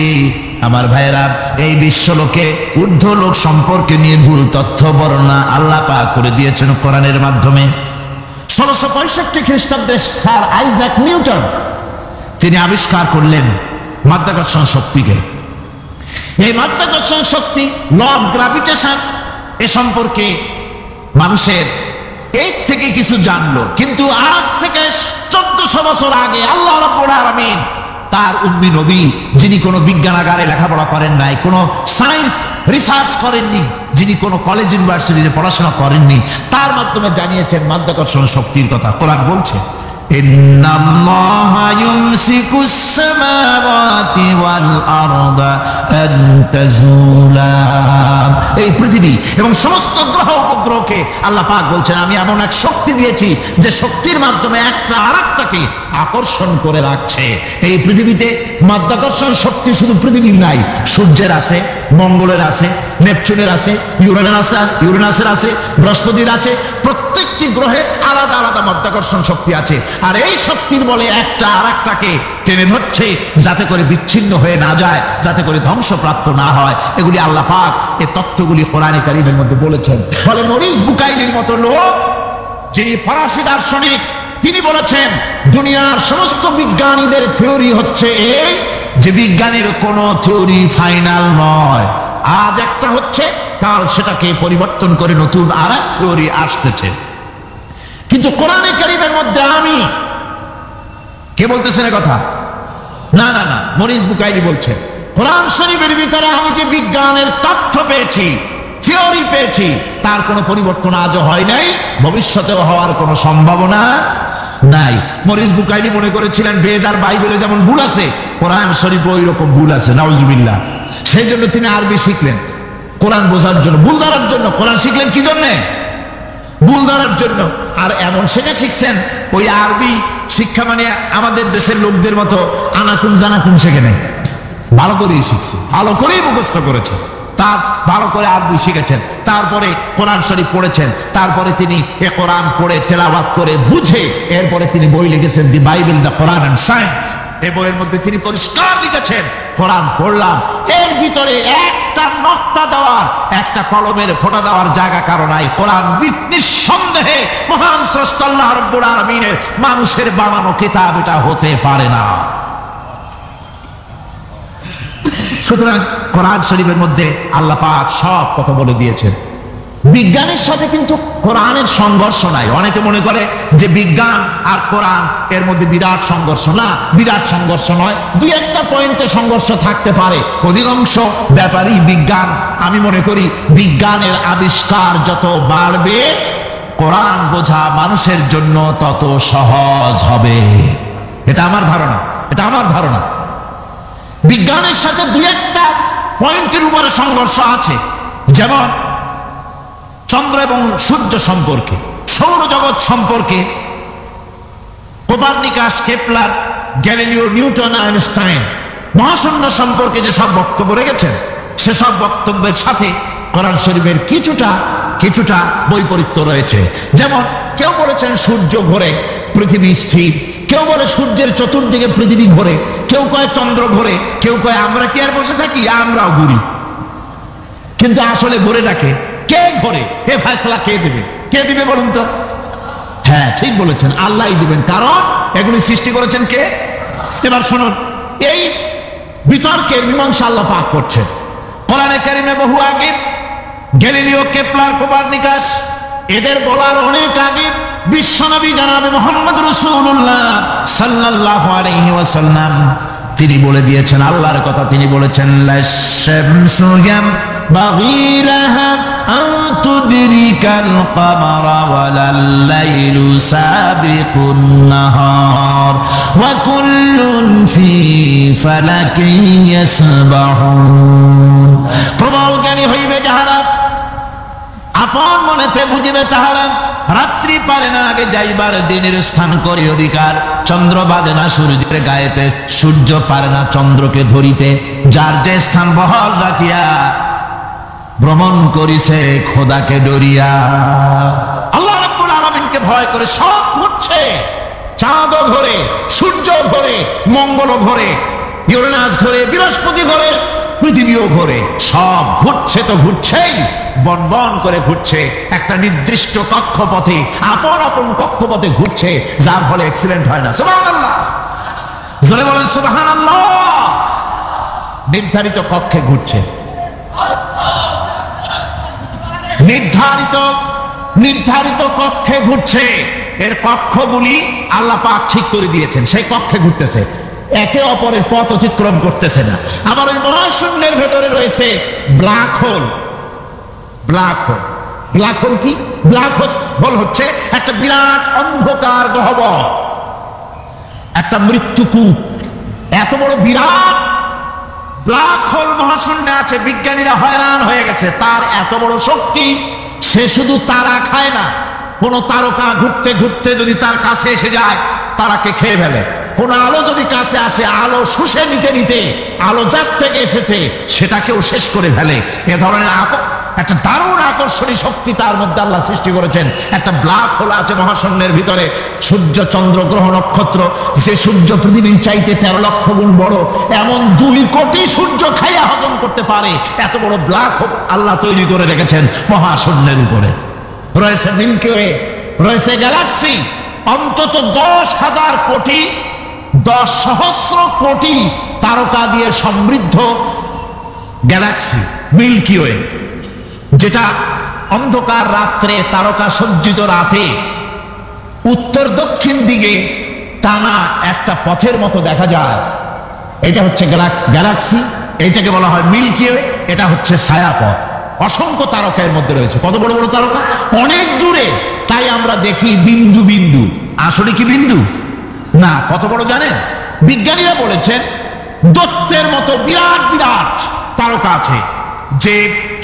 আমার ভাইয়েরা, এই বিশ্বলোকে ঊর্ধ্ব লোক সম্পর্কে নিয়ে ভুল তথ্য বর্ণনা আল্লাহ পাক করে দিয়েছেন কোরআনের মাধ্যমে। 1665 খ্রিস্টাব্দে স্যার আইজাক নিউটন তিনি আবিষ্কার করলেন মাধ্যাকর্ষণ শক্তিকে। এই মাধ্যাকর্ষণ শক্তি, ল অফ গ্রাভিটেশন, এ সম্পর্কে মানুষের এই থেকে কিছু জানলো, কিন্তু আজ থেকে 1400 বছর আগে আল্লাহ রাব্বুল আলামিন তার উম্মি নবী, যিনি কোনো বিজ্ঞানাগারে লেখাপড়া করেন নাই, কোনো সায়েন্স রিসার্চ করেননি, যিনি কোনো কলেজ ইউনিভার্সিটিতে পড়াশোনা করেননি, তার মাধ্যমে জানিয়েছেন মাধ্যাকর্ষণ শক্তির কথা। কোরআন বলছে, ইন্নাল্লাহা ইউমসিকুস সামাওয়াতি ওয়াল আরদা আন তাজুলা। এই পৃথিবী এবং সমস্ত গ্রহ উপগ্রহকে আল্লাহ পাক বলছেন, আমি এমন এক শক্তি দিয়েছি যে শক্তির মাধ্যমে একটা আরেকটাকে আকর্ষণ করে রাখছে। এই পৃথিবীতে মাধ্যাকর্ষণ শক্তি শুধু পৃথিবীর নাই, সূর্যের আছে, মঙ্গলের আছে, নেপচুনের আছে, ইউরেনাসের আছে, বৃহস্পতির আছে। প্রত্যেকটি গ্রহে আলাদা আলাদা মাধ্যাকর্ষণ শক্তি আছে, আর এই শক্তির বলে একটা আরেকটাকে টেনে ধরছে যাতে করে বিচ্ছিন্ন হয়ে না যায়, যাতে করে ধ্বংসপ্রাপ্ত না হয়। এগুলি আল্লাহ পাক এই তত্ত্বগুলি কোরআনে কারীমের মধ্যে বলেছেন। ফলে মরিস বুকাইলির মতো লোক, যিনি ফরাসি দার্শনিক, তিনি বলেছেন দুনিয়ার সমস্ত বিজ্ঞানীদের থিওরি হচ্ছে এই যে বিজ্ঞানের কোনো থিওরি ফাইনাল নয়, আজ একটা হচ্ছে, কাল সেটাকে পরিবর্তন করে নতুন আর এক থিওরি আসতেছে। কিন্তু কোরআনে কারীমের মধ্যে আমি, কে বলতেছেন কথা? না না না, মরিস বুকাইলি বলছেন, কোরআন শরীফের ভিতরে আমি যে বিজ্ঞানের তথ্য পেয়েছি, থিওরি পেয়েছি, তার কোনো পরিবর্তন আজও হয় নাই, ভবিষ্যতেও হওয়ার কোনো সম্ভাবনা নাই। মরিস বুকাইলি মনে করেছিলেন বেদ আর বাইবেলে যেমন ভুল আছে, কোরআন শরীফে ওই রকম ভুল আছে, নাউজুবিল্লাহ। সেই জন্য তিনি আরবি শিখলেন কোরআন বোঝার জন্য, ভুল ধরার জন্য। কোরআন শিখলেন কি জন্যে? ভুল ধরার জন্য। আর এমন শেখা শিখছেন, ওই আরবি শিক্ষা মানে আমাদের দেশের লোকদের মতো আনাকুম জানাকুম শেখে নেই, ভালো করেই শিখছে, ভালো করেই মুখস্থ করেছে, তার ভালো করে আরবি শিখেছেন, তারপরে কোরআন শরীফ পড়েছেন, তারপরে তিনি এ কোরআন পড়ে তেলাওয়াত করে বুঝে এরপরে তিনি বই লিখেছেন the Bible, the Quran and science. এই বইয়ের মধ্যে তিনি পরিষ্কার লিখেছেন, কোরআন পড়লাম, এর ভিতরে একটা নক্তা দেওয়ার, একটা কলমের ফোঁটা দেওয়ার জায়গা কারো নাই। কোরআন নিঃসন্দেহে মহান স্রষ্টা আল্লাহ রাব্বুল আলামিনের মানুষের বানানো কিতাব, এটা হতে পারে না। সুতরাং কোরআন শরীফের মধ্যে আল্লাহ পাক সব কথা বলে দিয়েছেন। বিজ্ঞানের সাথে কিন্তু কোরআনের সংঘর্ষ নাই। অনেকে মনে করে যে বিজ্ঞান আর কোরআন এর মধ্যে বিরাট সংঘর্ষ। না, বিরাট সংঘর্ষ নয়, দুই একটা পয়েন্টে সংঘর্ষ থাকতে পারে, অধিকাংশ ব্যাপারই বিজ্ঞান। আমি মনে করি বিজ্ঞানের আবিষ্কার যত বাড়বে, কোরআন বোঝা মানুষের জন্য তত সহজ হবে। এটা আমার ধারণা, এটা আমার ধারণা। বিজ্ঞানের সাথে দুই একটা পয়েন্টের উপরে সংঘর্ষ আছে, যেমন চন্দ্র এবং সূর্য সম্পর্কে, সৌরজগৎ সম্পর্কে Copernicus, Kepler, Galileo, Newton, Einstein মহাশূন্য সম্পর্কে যেসব বক্তব্য রেখেছেন, সেসব বক্তব্যের সাথে কোরআন শরীফের কিছুটা বৈপরীত্য রয়েছে। যেমন কেউ বলেছেন সূর্য ঘোরে, পৃথিবী স্থির, কেউ বলে সূর্যের চতুর্দিকে পৃথিবী ঘোরে, কেউ কয় চন্দ্র ঘোরে, কেউ কয় আমরা কি আর বসে থাকি, আমরাও ঘুরি। কিন্তু আসলে ঘোরে ডাকে কে? ঘোরে। এ ফয়সালা কে দিবে? কে দিবে বলুন তো? হ্যাঁ, ঠিক বলেছেন, আল্লাহই দিবেন। কারণ এগুলি সৃষ্টি করেছেন কে? এবার শুনুন, এই বিতর্কের মীমাংসা আল্লাহ পাক করছেন কোরআনে কারিমে। বহু আগে গ্যালিলিও, কেপলার, কোপারনিকাস এদের বলার অনেক আগে বিশ্বনবী জনাবে মুহাম্মদ রাসূলুল্লাহ সাল্লাল্লাহু আলাইহি ওয়াসাল্লাম তিনি বলে দিয়েছেন, আল্লাহর কথা তিনি বলেছেন, লাশ-শামসু ইয়ানবাগী লাহা আন তুদরিকাল কামারা ওয়ালাল-লাইলু সাবিকুন নাহার ওয়া কুল্লুন ফি ফালাকিন ইয়াসবাহুন। প্রবল জ্ঞানী হইবে যাহারা, আপন মনেতে বুঝিবে তাহারা, রাত্রি পারে না আগে যাইবার দিনের স্থান করে অধিকার। চন্দ্র বাঁধে না সূর্যের গায়েতে, সূর্য পারে না চন্দ্রকে ধরিতে। যার যে স্থান বহাল রাখিয়া ভ্রমণ করিছে খোদাকে ডরিয়া। আল্লাহ রাব্বুল আলামিনকে ভয় করে সব ঘুরছে। চাঁদও ঘোরে, সূর্য ঘোরে, মঙ্গল ঘোরে, ইউরেনাস ঘোরে, বৃহস্পতি ঘোরে, পৃথিবীও ঘোরে। সব ঘুরছে তো ঘুরছেই, বনবন করে ঘুরছে একটা নির্দিষ্ট কক্ষপথে, আপন আপন কক্ষপথে ঘুরছে, যার ফলে অ্যাক্সিডেন্ট হয় না। সুবহানাল্লাহ, জোরে বলেন সুবহানাল্লাহ। নির্ধারিত কক্ষে ঘুরছে, নির্ধারিত কক্ষে ঘুরছে। এর কক্ষগুলি আল্লাহ পাক ঠিক করে দিয়েছেন, সেই কক্ষে ঘুরতেছে, একে অপরের পথ অতিক্রম করতেছে না। আবার ওই মহাশূন্যের ভেতরে রয়েছে black hole. Black hole, black hole কি? ব্ল্যাক হোল হচ্ছে একটা বিরাট অন্ধকার গহ্বর, একটা মৃত্যুকূপ। এত বড় বিরাট ব্ল্যাক হোল মহাশূন্যে আছে, বিজ্ঞানীরা হয়রান হয়ে গেছে। তার এত বড় শক্তি, সে শুধু তারা খায় না, কোন তারকা ঘুরতে ঘুরতে যদি তার কাছে এসে যায় তারাকে খেয়ে ফেলে। কোন আলো যদি কাছে আসে, আলো শুষে নিতে নিতে আলো যার থেকে এসেছে সেটাকেও শেষ করে ফেলে। এ ধরনের একটা দারুণ আকর্ষণী শক্তি তার মধ্যে আল্লাহ সৃষ্টি করেছেন। একটা ব্ল্যাক হোল আছে মহাশূন্যের ভিতরে। সূর্য, চন্দ্র, গ্রহ, নক্ষত্র, যে সূর্য পৃথিবীর চাইতে 13 লক্ষ গুণ বড়, এমন 2 কোটি সূর্য খাইয়া হজম করতে পারে এত বড় ব্ল্যাক হোল আল্লাহ তৈরি করে রেখেছেন মহাশূন্যের উপরে। রয়েছে মিল্কি ওয়ে, রয়েছে গ্যালাক্সি, অন্তত 10,000 কোটি, 10 সহস্র কোটি তারকা দিয়ে সমৃদ্ধ গ্যালাক্সি মিল্কি ওয়ে, যেটা অন্ধকার রাত্রে, তারকা সজ্জিত রাতে উত্তর দক্ষিণ দিকে টানা একটা পথের মতো দেখা যায়। এটা হচ্ছে গ্যালাক্সি, এটাকে বলা হয় মিল্কি ওয়ে। এটা হচ্ছে ছায়াপথ। অসংখ্য তারকা এর মধ্যে রয়েছে। কত বড় বড় তারকা, অনেক দূরে। তাই আমরা দেখি বিন্দু বিন্দু, আসলে কি বিন্দু না। কত বড় জানেন? বিজ্ঞানীরা বলেছেন দৈত্যের মতো বিরাট বিরাট তারকা আছে, যে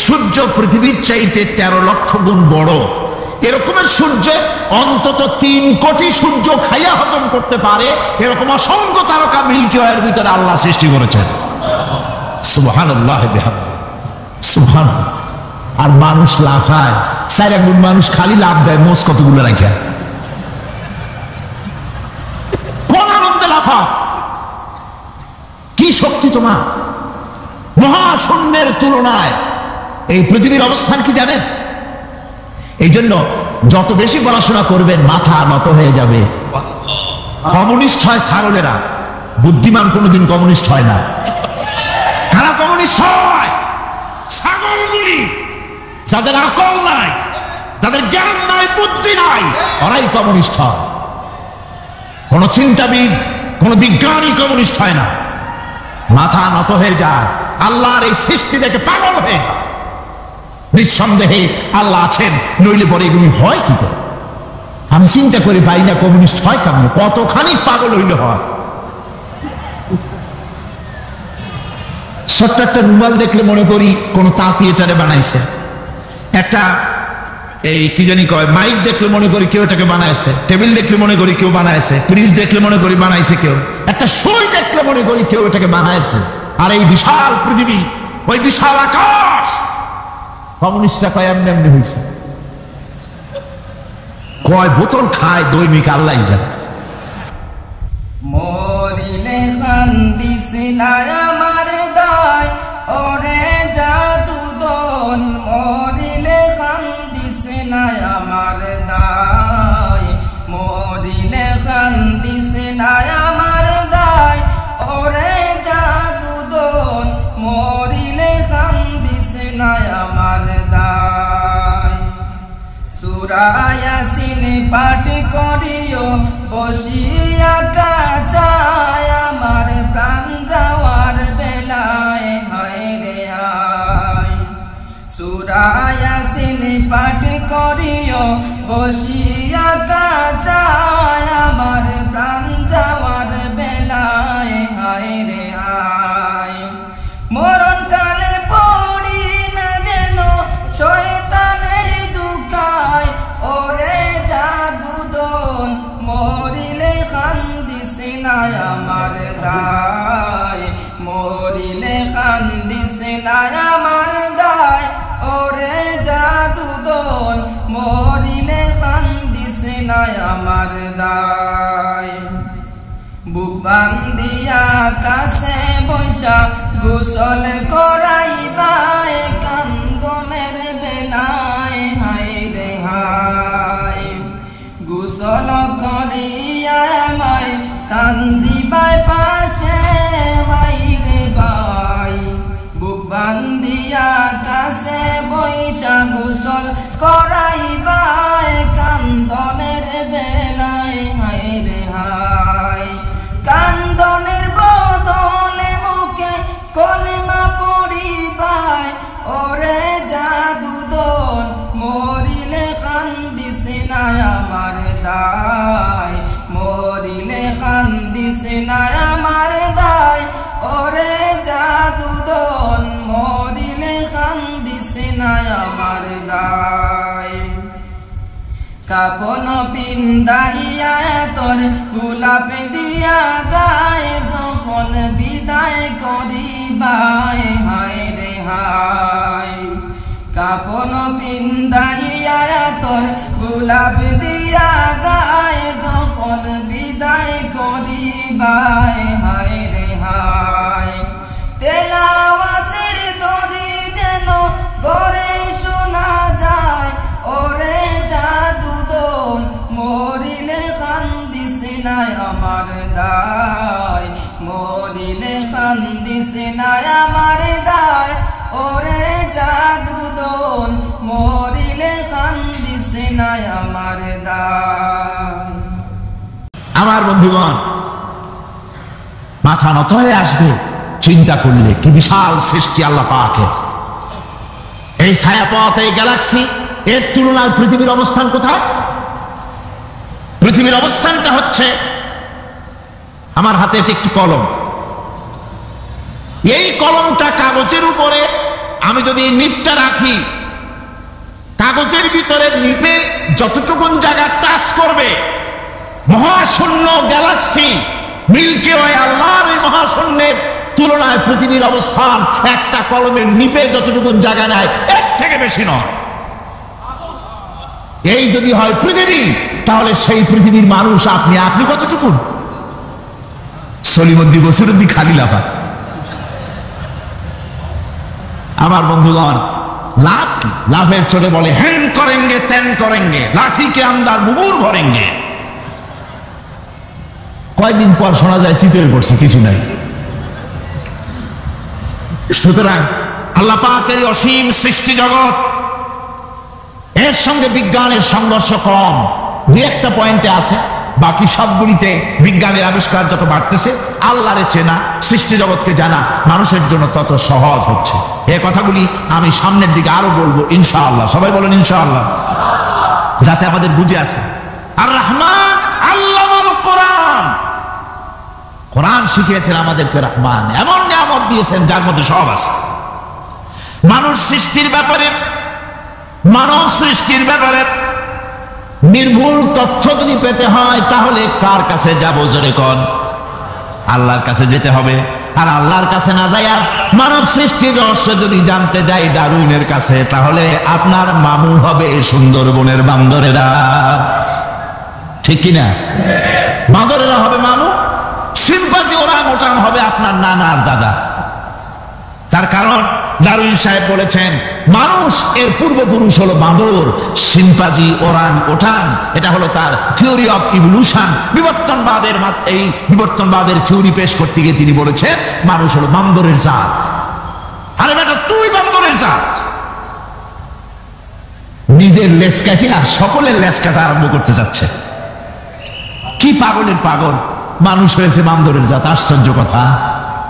সূর্য পৃথিবীর চাইতে 13 লক্ষ গুণ বড়। এরকমের সূর্য অন্তত 3 কোটি সূর্য খাইয়া হজম করতে পারে, এরকম অসংখ্য তারকা মিল্কি ওয়ের ভিতরে আল্লাহ সৃষ্টি করেছেন। সুবহানাল্লাহ বিহামদিহি, সুবহানাল্লাহ। আর মানুষ লাফায়, 4 গুণ মানুষ খালি লাভ দেয়, মোষ কতগুলো রাখা, কোন আনন্দে লাফা। কি শক্তি তোমার! মহাশূন্যের তুলনায় এই পৃথিবীর অবস্থান কি জানেন? এই জন্য যত বেশি পড়াশোনা করবেন মাথা নত হয়ে যাবে। কমিউনিস্ট হয় ছাগলেরা, বুদ্ধিমান কোনোদিন কমিউনিস্ট হয় না। কারা কমিউনিস্ট হয়? ছাগলগুলি, যাদের আকল নাই, যাদের জ্ঞান নাই, বুদ্ধি নাই, ওরাই কমিউনিস্ট হয়। কোন চিন্তাবিদ, কোন বিজ্ঞানী কমিউনিস্ট হয় না। মাথা নত হয়ে যায়, আল্লাহর এই সৃষ্টি দেখে পাগল হয়ে যায়। নিঃসন্দেহে আল্লাহ আছেন, নইলে পরে এগুলি হয় কি করে? আমি চিন্তা করি পাই না কমিউনিস্ট হয় কেমন, কতখানি পাগল হইলে হয়। ছোট্ট একটা রুমাল দেখলে মনে করি কোন তাঁতি এটারে বানাইছে। একটা এই কি জানি কয় মাইক দেখলে মনে করি কেউ এটাকে বানাইছে। টেবিল দেখলে মনে করি কেউ বানাইছে। ফ্রিজ দেখলে মনে করি বানাইছে কেউ। একটা সুই দেখলে মনে করি কেউ এটাকে বানাইছে। আর এই বিশাল পৃথিবী, ওই বিশাল আকাশ, কমিউনিস্টরা কয় এমনি এমনি হয়েছে। কয় বোতল খায় দৈনিক আল্লাহ জানে। দিছে না আমার দায় ওরে জাদুদন মরিলে খান দিছে না আমার দায় মরিলে খান দিছে না আমার দায় ওরে জাদুদন মরিলে খান দিছে না আমার দায় সূরা ইয়াসিন পাঠ করিও বসিয়া কাঁচায় আমার প্রাণ যাওয়ার বেলায় হায় রে হায় সূরা ইয়াসিন পাঠ করিও বসিয়া কাঁচায় আমার প্রাণ যাওয়ার বেলায় হায় রে হায় মরণ কালে পড়ি না যেন শয়তানের দুকায় ওরে জাদুদন মরিলে খান দিছে না আমার দায় মরিলে খান দিছে না আমার দায় ওরে জাদুদন মরিলে খান দিছে না আমার দায় বুক বান্ধিয়া কাছে বৈশা গোসল করাইবাই কান্দনের বেলায় হায় রে হায় গোসল করিয়া আমায় কান্দিবাই পাশে ভাই রে ভাই বুক বান্ধিয়া কাছে বৈশা গোসল করাইবাই কান্দনের বেলায় হায় রে হায় কান্দনের বদলে মুখে কলেমা পড়িবাই ওরে জাদুদন মরিলে খান দিছে না আমার দায় মরিলে খান দিছে না আমার দায় ওরে জাদুদন মরিলে খান দিছে না আমার দায় কাপন পিন্দাইয়া তোর গোলাপ দিয়া গায়ে যখন বিদায় করিবাই হায় রে হায় কাপন পিন্দাইয়া তোর গোলাপ দিয়া গায়ে যখন বিদায় করিবাই হায় রে হায় তেলাওয়াতের দড়ি যেন গড়ে শোনা যায় ওরে জাদুদন মরিলে খান দিছে না আমার দায় মরিলে খান দিছে না আমার দায় ওরে জাদুদন মরিলে খান দিছে না আমার দায় আমার বন্ধুগণ মাথা নত হয়ে আসবে চিন্তা করলে কি বিশাল সৃষ্টি আল্লাহ পাকের এই ছায়াপথ এই গ্যালাক্সি এর তুলনায় পৃথিবীর অবস্থান কোথায় পৃথিবীর অবস্থানটা হচ্ছে আমার হাতে একটি কলম এই কলমটা কাগজের উপরে আমি যদি নিপটা রাখি কাগজের ভিতরে নিপে যতটুকুন জায়গা টাচ করবে মহাশূন্য গ্যালাক্সি মিল্কি ওয়ে আল্লাহর এই মহাশূন্যের তুলনায় পৃথিবীর অবস্থান একটা কলমের নিপে যতটুকুন জায়গা নেয় এর থেকে বেশি নয় এই যদি হয় পৃথিবী তাহলে সেই পৃথিবীর মানুষ আপনি কতটুকুন সলিমুদ্দি বসিরুদ্দি খালি লাফা আমার বন্ধুগণ লাভের চোটে বলে হ্যান করেঙ্গে ত্যান করেঙ্গে লাঠি কে আমদার মুগুর ভরেঙ্গে কয়দিন পর শোনা যায় শীতের পড়ছে কিছু নাই সুতরাং আল্লাহ পাকের অসীম সৃষ্টি জগৎ এর সঙ্গে বিজ্ঞানের সংঘর্ষ কম দুই একটা পয়েন্টে আছে বাকি সবগুলিতে বিজ্ঞানের আবিষ্কার যত বাড়তেছে আল্লাহরে চেনা সৃষ্টি জগৎকে জানা মানুষের জন্য তত সহজ হচ্ছে এই কথাগুলি আমি সামনের দিকে আরো বলবো ইনশাআল্লাহ সবাই বলেন ইনশাআল্লাহ যাতে আমাদের বুঝে আসে আর রহমান আল্লামাল কোরআন কোরআন শিখিয়েছেন আমাদেরকে রহমান এমন নিয়ামত দিয়েছেন যার মধ্যে সব আছে মানব সৃষ্টির ব্যাপারে নির্ভুল তথ্য যদি পেতে হয় তাহলে কার কাছে যাব জোরে কোন আল্লাহর কাছে যেতে হবে আর আল্লাহর কাছে না যাইয়া মানব সৃষ্টির রহস্য যদি জানতে যাই ডারউইনের কাছে তাহলে আপনার মামু হবে সুন্দরবনের বান্দরেরা ঠিক কিনা বান্দরেরা হবে মামু সিম্পাজি ওরাং ওটাং হবে আপনার নানার দাদা। তার কারণ দারুইন সাহেব বলেছেন মানুষ এর পূর্বপুরুষ হলো বাঁদর, সিম্পাজি ওরাং ওটাং এটা হলো তার থিওরি অফ ইভলিউশন। এই বিবর্তনবাদের থিওরি পেশ করতে গিয়ে তিনি বলেছেন মানুষ হলো বান্দরের জাত। আরে বেটা তুই বান্দরের জাত। নিজের লেজ কাটিয়া সকলের লেজ কাটা আরম্ভ করতে যাচ্ছে। কি পাগলের পাগল, মানুষ হয়েছে বান্দরের জাত। আশ্চর্য কথা।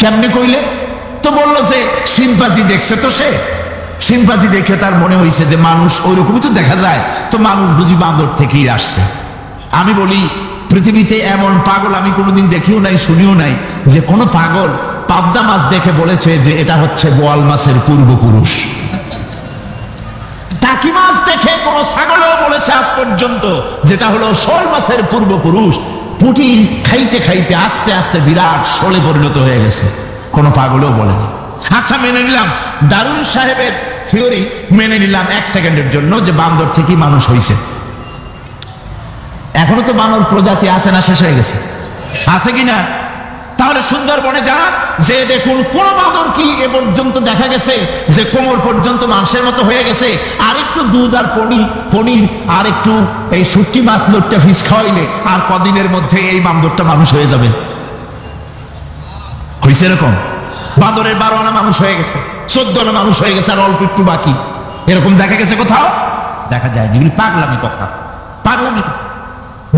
কেমনে কইলে? তো বললো যে সিম্পাজি দেখছে, তো সে সিম্পাজি দেখে তার মনে হয়েছে যে মানুষ ওইরকমই তো দেখা যায়, তো মানুষ বুঝি বান্দর থেকেই আসছে। আমি বলি পৃথিবীতে এমন পাগল আমি কোনোদিন দেখিও নাই, শুনিও নাই যে কোনো পাগল পাবদা মাছ দেখে বলেছে যে এটা হচ্ছে বোয়াল মাছের পূর্বপুরুষ। টাকি মাছ দেখে কোন ছাগলও বলেছে আজ পর্যন্ত যেটা হলো শোল মাছের পূর্বপুরুষ। পুঁটি খাইতে খাইতে আস্তে আস্তে বিরাট শোলে পরিণত হয়ে গেছে, কোনো পাগলও বলেনি। আচ্ছা মেনে নিলাম দারুইন সাহেবের থিওরি, মেনে নিলাম এক সেকেন্ডের জন্য যে বান্দর থেকেই মানুষ হয়েছে। এখনো তো বানর প্রজাতি আছে না শেষ হয়ে গেছে? আছে কিনা? তাহলে সুন্দরবনে যান, যে দেখুন কোন বাঁদর কি এ পর্যন্ত দেখা গেছে যে কোমর পর্যন্ত মানুষের মতো হয়ে গেছে? আর একটু দুধ আর পনির আর একটু এই শুটকি মাছ লোটটা ফিস খাওয়াইলে আর কদিনের মধ্যে এই বান্দরটা মানুষ হয়ে যাবে। হয়েছে এরকম? বাঁদরের 12 আনা মানুষ হয়ে গেছে, 14 আনা মানুষ হয়ে গেছে, আর অল্প একটু বাকি। এরকম দেখা গেছে কোথাও? দেখা যায়। এগুলি পাগলামি কথা, পাগলামি।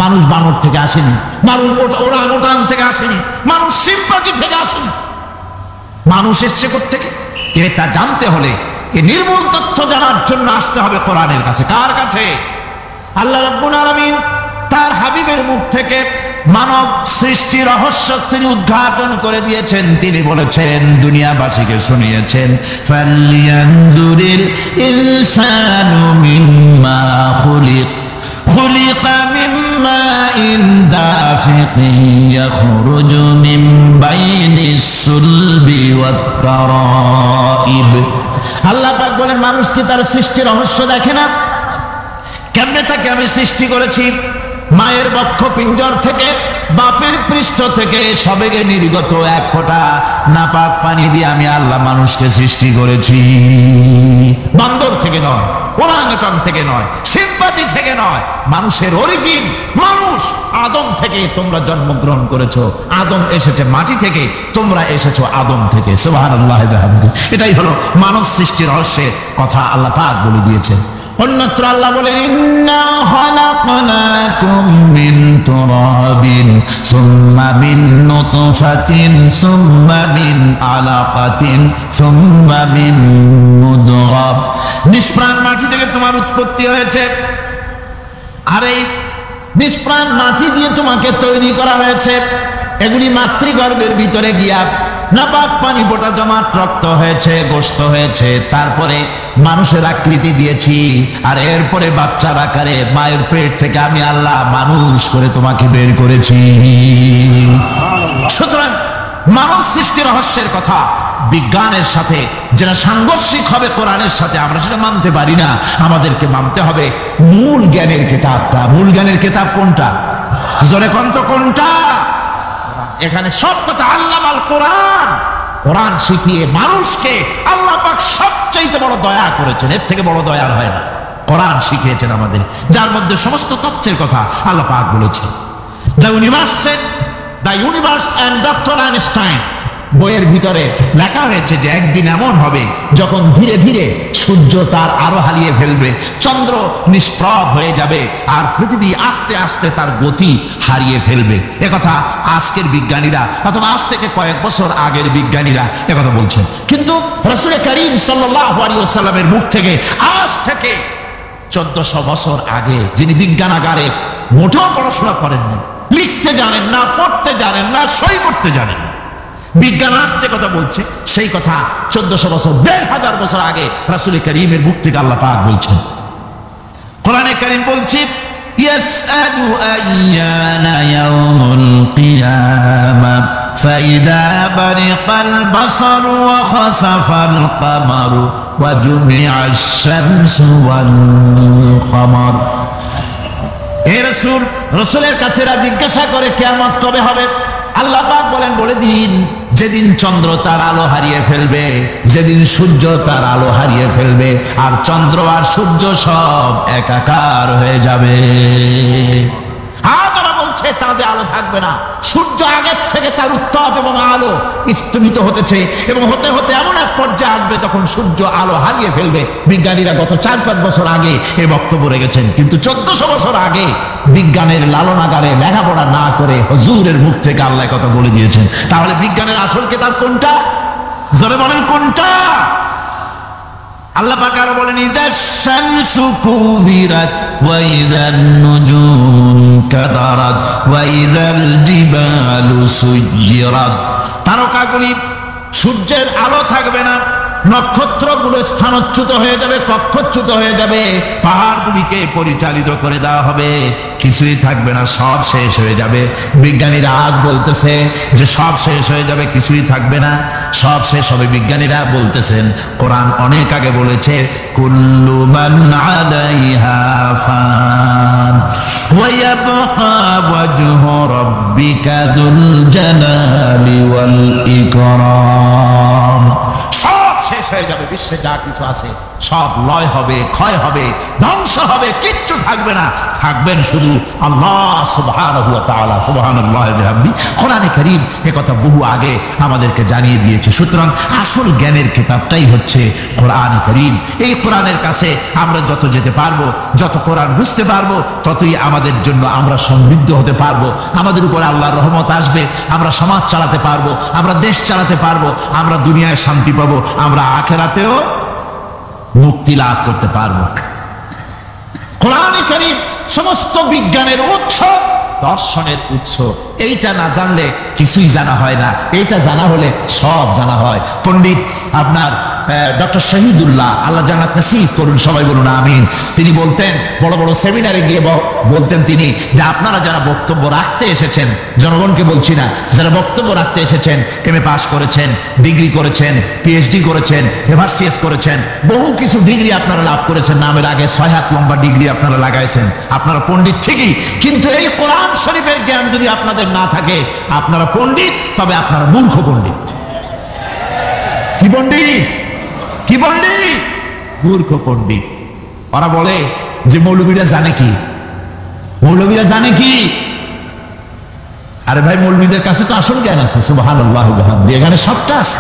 মানুষ বানর থেকে আসেনি, মানুষ ওরাং ওটাং থেকে আসেনি, মানুষ সিম্পাজি থেকে আসেনি। মানুষ এসছে কোত্থেকে? এটা জানতে হলে এই নির্মূল তথ্য জানার জন্য আসতে হবে কোরআনের কাছে। কার কাছে? আল্লাহ রাব্বুল আলামিন তার হাবিবের মুখ থেকে মানব সৃষ্টি রহস্য তিনি উদ্ঘাটন করে দিয়েছেন। তিনি বলেছেন, দুনিয়াবাসীকে শুনিয়েছেন, ফালইয়ানজুরিল ইনসানু মিম্মা খুলিক খুলিকা মিন মাইন দাফিকিন ইয়াখরুজু মিন বাইনিস সুলবি ওয়াত তারাইব। আল্লাহ পাক বলেন মানুষ কি তার সৃষ্টি রহস্য দেখে না? কেমনে তাকে আমি সৃষ্টি করেছি? মায়ের বক্ষ পিঞ্জর থেকে, বাপের পৃষ্ঠ থেকে সবেগে নির্গত এক ফোঁটা নাপাক পানি দিয়ে আমি আল্লাহ মানুষকে সৃষ্টি করেছি। বান্দর থেকে নয়, ওরাংওটাং থেকে নয়, সিম্পাজি থেকে নয়। মানুষের অরিজিন মানুষ আদম থেকে তোমরা জন্মগ্রহণ করেছো। আদম এসেছে মাটি থেকে, তোমরা এসেছো আদম থেকে। সুবহানাল্লাহ ওয়া বিহামদিহি। এটাই হলো মানব সৃষ্টির রহস্যের কথা আল্লাহ পাক বলে দিয়েছেন। অন্যত্র আল্লাহ বলেন, ইন্না খালাকনাকুম মিন তুরাবিন সুম্মা মিন নুতফাতিন সুম্মা মিন আলাকাতিন সুম্মা মিন মুদগাহ। নিষ্প্রাণ মাটি থেকে তোমার উৎপত্তি হয়েছে, আর এই নিষ্প্রাণ মাটি দিয়ে তোমাকে তৈরি করা হয়েছে। এগুলি মাতৃগর্ভের ভিতরে গিয়া নাপাক পানি ফোঁটা জমাট রক্ত হয়েছে, গোশত হয়েছে, তারপরে মানুষের আকৃতি দিয়েছি, আর এরপরে বাচ্চার আকারে মায়ের পেট থেকে আমি আল্লাহ মানুষ করে তোমাকে বের করেছি। সুতরাং মানব সৃষ্টি রহস্যের কথা বিজ্ঞানের সাথে যেটা সাংঘর্ষিক হবে কোরআনের সাথে, আমরা সেটা মানতে পারি না। আমাদেরকে মানতে হবে মূল জ্ঞানের কিতাবটা। মূল জ্ঞানের কিতাব কোনটা? জোরে কন্ত কোনটা? এখানে সব কথা আল্লাহ আল কোরআন। কোরআন শিখিয়ে মানুষকে আল্লাহ পাক সবচাইতে বড় দয়া করেছেন, এর থেকে বড় দয়ার হয় না। কোরআন শিখিয়েছেন আমাদের, যার মধ্যে সমস্ত তথ্যের কথা আল্লাহ পাক বলেছেন। The universe and doctor Einstein বইয়ের ভিতরে লেখা হয়েছে যে একদিন এমন হবে যখন ধীরে ধীরে সূর্য তার আলো হারিয়ে ফেলবে, চন্দ্র নিষ্প্রভ হয়ে যাবে, আর পৃথিবী আস্তে আস্তে তার গতি হারিয়ে ফেলবে। একথা আজকের বিজ্ঞানীরা অথবা আজ থেকে কয়েক বছর আগের বিজ্ঞানীরা একথা বলছেন। কিন্তু রাসূল করিম সাল্লাল্লাহু আলাইহি ওয়াসাল্লামের মুখ থেকে আজ থেকে 1400 বছর আগে, যিনি বিজ্ঞানাগারে মোটেও পড়াশোনা করেননি, লিখতে জানেন না, পড়তে জানেন না, সই করতে জানেন না, বিজ্ঞান আসছে কথা বলছে, সেই কথা 1400 বছর 1500 বছর আগে রাসূল করিমের মুখ থেকে আল্লাহ পাক বলছেন। কোরআনে কারীম বলছে, ইয়াসআলু আইয়ানা ইয়াউমুল কিয়ামা ফাইদা বারিকাল বাসারু ওয়া খাসাফাল কামারু ওয়া জুমিআশ শামসু ওয়াল কামার। হে রাসূল, রাসূলের কাছে জিজ্ঞাসা করে কিয়ামত কবে হবে? আল্লাহ পাক বলেন বলে দিন, যেদিন চন্দ্র তার আলো হারিয়ে ফেলবে, যেদিন সূর্য তার আলো হারিয়ে ফেলবে, আর চন্দ্র আর সূর্য সব একাকার হয়ে যাবে। আবার বলছে চাঁদে আলো থাকবে না, সূর্য আগের থেকে তার উত্তাপ এবং আলো স্তমিত হতেছে, এবং হতে হতে এমন এক পর্যায়ে আসবে তখন সূর্য আলো হারিয়ে ফেলবে। বিজ্ঞানীরা গত 4-5 বছর আগে এই বক্তব্য রেখেছেন, কিন্তু 1400 বছর আগে বিজ্ঞানের লালনাগারে লেখাপড়া না করে হুজুরের মুখ থেকে আল্লাহ কথা বলে দিয়েছেন। তাহলে বিজ্ঞানের আসল কিতাব কোনটা? জোরে বলেন কোনটা? আল্লাহ পাক আরো বলেন, ইযাশ শামসু কুবিরাত ওয়া ইযান নুজুমু কাদারাত ওয়া ইযাল জিবালু সুজ্জিরাত। তারকাগুলি, সূর্যের আলো থাকবে না, নক্ষত্রগুলো স্থানচ্যুত হয়ে যাবে, কক্ষচ্যুত হয়ে যাবে, পাহাড়গুলিকে পরিচালিত করে দেওয়া হবে, কিছুই থাকবে না, সব শেষ হয়ে যাবে। বিজ্ঞানীরা আজ বলতেছে যে সব শেষ হয়ে যাবে, কিছুই থাকবে না, সব শেষ হবে। বিজ্ঞানীরা বলতেছেন, কোরআন অনেক আগে বলেছে, কুল্লু মান আলাইহা ফান ওয়া ইয়াবকা ওয়াজহু রাব্বিকা যুল জালালি ওয়াল ইকরাম। সব শেষ হয়ে যাবে, বিশ্বে যা কিছু আছে সব লয় হবে, ক্ষয় হবে, ধ্বংস হবে, কিচ্ছু থাকবে না, থাকবেন শুধু আল্লাহ সুবহানাহু ওয়া তাআলা। সুবহানাল্লাহি ওয়া বিহামদিহি। কোরআনে কারীম এ কথা বহু আগে আমাদেরকে জানিয়ে দিয়েছে। সুতরাং আসল জ্ঞানের কিতাবটাই হচ্ছে কোরআনে কারীম। এই কোরআনের কাছে আমরা যত যেতে পারবো, যত কোরআন বুঝতে পারবো, ততই আমাদের জন্য আমরা সমৃদ্ধ হতে পারবো, আমাদের উপর আল্লাহর রহমত আসবে, আমরা সমাজ চালাতে পারবো, আমরা দেশ চালাতে পারবো, আমরা দুনিয়ায় শান্তি পাবো, আমরা আখিরাতেও মুক্তি লাভ করতে পারবো। কোরআনে কারীম সমস্ত বিজ্ঞানের উৎস, দর্শনের উৎস। এইটা না জানলে কিছুই জানা হয় না, এইটা জানা হলে সব জানা হয়। পণ্ডিত আপনার ডক্টর শহীদুল্লাহ, আল্লাহ জান্নাত নসিব করুন, সবাই বলুন আমিন। তিনি বলতেন, বড় বড় সেমিনারে গিয়ে বলতেন তিনি, যে আপনারা যারা বক্তব্য রাখতে এসেছেন, জনগণকে বলছি না, যারা বক্তব্য রাখতে এসেছেন, এমএ পাস করেছেন, ডিগ্রি করেছেন, পিএইচডি করেছেন, এভারসিএস করেছেন, বহু কিছু ডিগ্রি আপনারা লাভ করেছেন, নামের আগে 6 হাত লম্বা ডিগ্রি আপনারা লাগাইছেন, আপনারা পণ্ডিত ঠিকই, কিন্তু এই কোরআন শরীফের জ্ঞান যদি আপনাদের না থাকে, আপনারা পণ্ডিত, তবে আপনারা মূর্খ পণ্ডিত। কি পণ্ডিত? কি পণ্ডিত? মূর্খ পণ্ডিত। ওরা বলে যে মৌলবীরা জানে কি, মৌলবীরা জানে কি? আরে ভাই, মৌলবীদের কাছে তো আসল জ্ঞান আছে। সুবহানাল্লাহ ওয়া বিহামদিহি। এখানে সবটা আছে।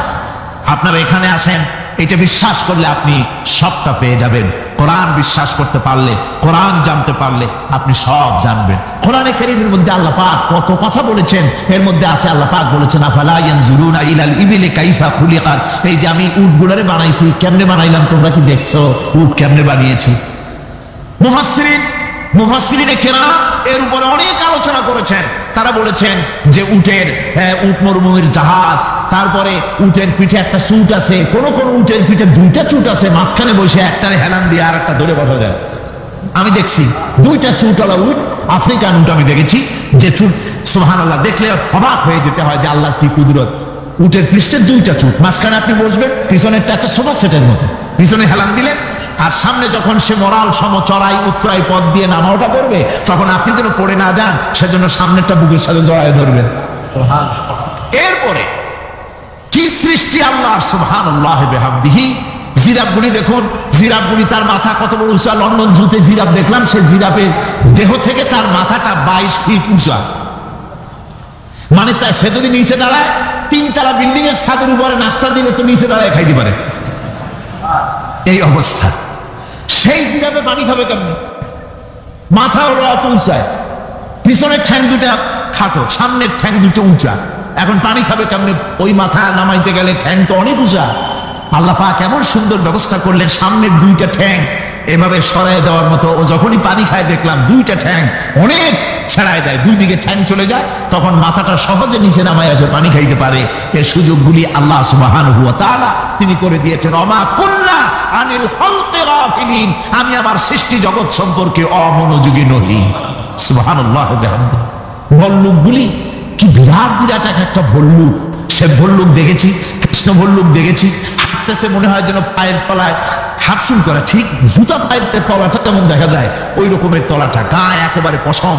আপনারা এখানে আসেন, এটা বিশ্বাস করলে আপনি সবটা পেয়ে যাবেন। কোরআন বিশ্বাস করতে পারলে, কোরআন জানতে পারলে আপনি সব জানবেন। কোরআনে কারীমের মধ্যে আল্লাহ পাক কত কথা বলেছেন, এর মধ্যে আছে আল্লাহ পাক বলেছেন, আফালা ইয়ানজুরুনা ইলাল ইবিলি কাইফা খুলিকাত। এই যে আমি উটগুলারে বানাইছি, কেমনে বানাইলাম তোমরা কি দেখছো? উট কেমনে বানিয়েছি? মুফাসসিরিনে কেরাম এর উপরে অনেক আলোচনা করেছেন। তারা বলেছেন যে উট মরুভূমির জাহাজ, তারপরে উটের পিঠে একটা চুট আছে, কোন কোন উটের পিঠে 2টা চুট আছে, মাঝখানে বসে একটারে হেলান দিয়ে আর একটা ধরে বসা যায়। আমি দেখছি 2টা চুটওয়ালা উট, আফ্রিকান উট আমি দেখেছি, যে চুট সুবহানাল্লাহ, দেখলে অবাক হয়ে যেতে হয় যে আল্লাহর কি কুদরত। উটের পৃষ্ঠে 2টা চুট, মাঝখানে আপনি বসবেন, পিছনেরটা একটা সোফা সেটের মতো, পিছনে হেলান দিলেন, আর সামনে যখন সে মরাল সম চড়াই উত্তরাই পথ দিয়ে নামা ওঠা করবে, তখন আপনি যেন পড়ে না যান, সেজন্য সামনেরটা বুকের সাথে জড়ায় ধরবেন। এরপরে কি সৃষ্টি আল্লাহর, সুবহানাল্লাহ ওয়া বিহামদিহি। জিরাফগুলি দেখুন, জিরাফগুলি তার মাথা কত বড় উঁচা। লন্ডন জুতে জিরাফ দেখলাম, সে জিরাফের দেহ থেকে তার মাথাটা 22 ফিট উঁচা। মানে সে যদি নিচে দাঁড়ায়, 3 তলা বিল্ডিং এর ছাদের উপরে নাস্তা দিলে তো নিচে দাঁড়ায় খাইতে পারে, এই অবস্থা। সেই জিরাফে পানি খাবে কেমনি? মাথা হলো অত উঁচায়, পিছনের ঠ্যাং 2টা খাটো, সামনের ঠ্যাং 2টো উঁচা, এখন পানি খাবে কেমনে? ওই মাথা নামাইতে গেলে ঠ্যাং তো অনেক উঁচা। আল্লাহ পাক এমন সুন্দর ব্যবস্থা করলেন, সামনের 2টা ঠ্যাং এভাবে সরায় দেওয়ার মতো। ও যখনই পানি খায় দেখলাম 2টা ঠ্যাং অনেক ছেড়ায় দেয়, 2 দিকে ঠ্যাং চলে যায়, তখন মাথাটা সহজে নিচে নামায় আসে, পানি খাইতে পারে। এই সুযোগগুলি আল্লাহ সুবহানাহু ওয়া তাআলা তিনি করে দিয়েছেন। ওমা কুল্লা আনিল খালকি গাফিলিন, আমি আমার সৃষ্টি জগৎ সম্পর্কে অমনোযোগী নই। সুবহানাল্লাহ ওয়া বিহামদিহি। ভল্লুকগুলি কি বিরাট বিরাট একটা ভল্লুক, সে ভল্লুক দেখেছি, কৃষ্ণ ভল্লুক দেখেছি, হাঁটতেছে মনে হয় যেন পায়ের তলায় হাফসুল করা, ঠিক জুতা পায়ের তলাটা যেমন দেখা যায় ওই রকমের তলাটা, গায়ে একেবারে পশম,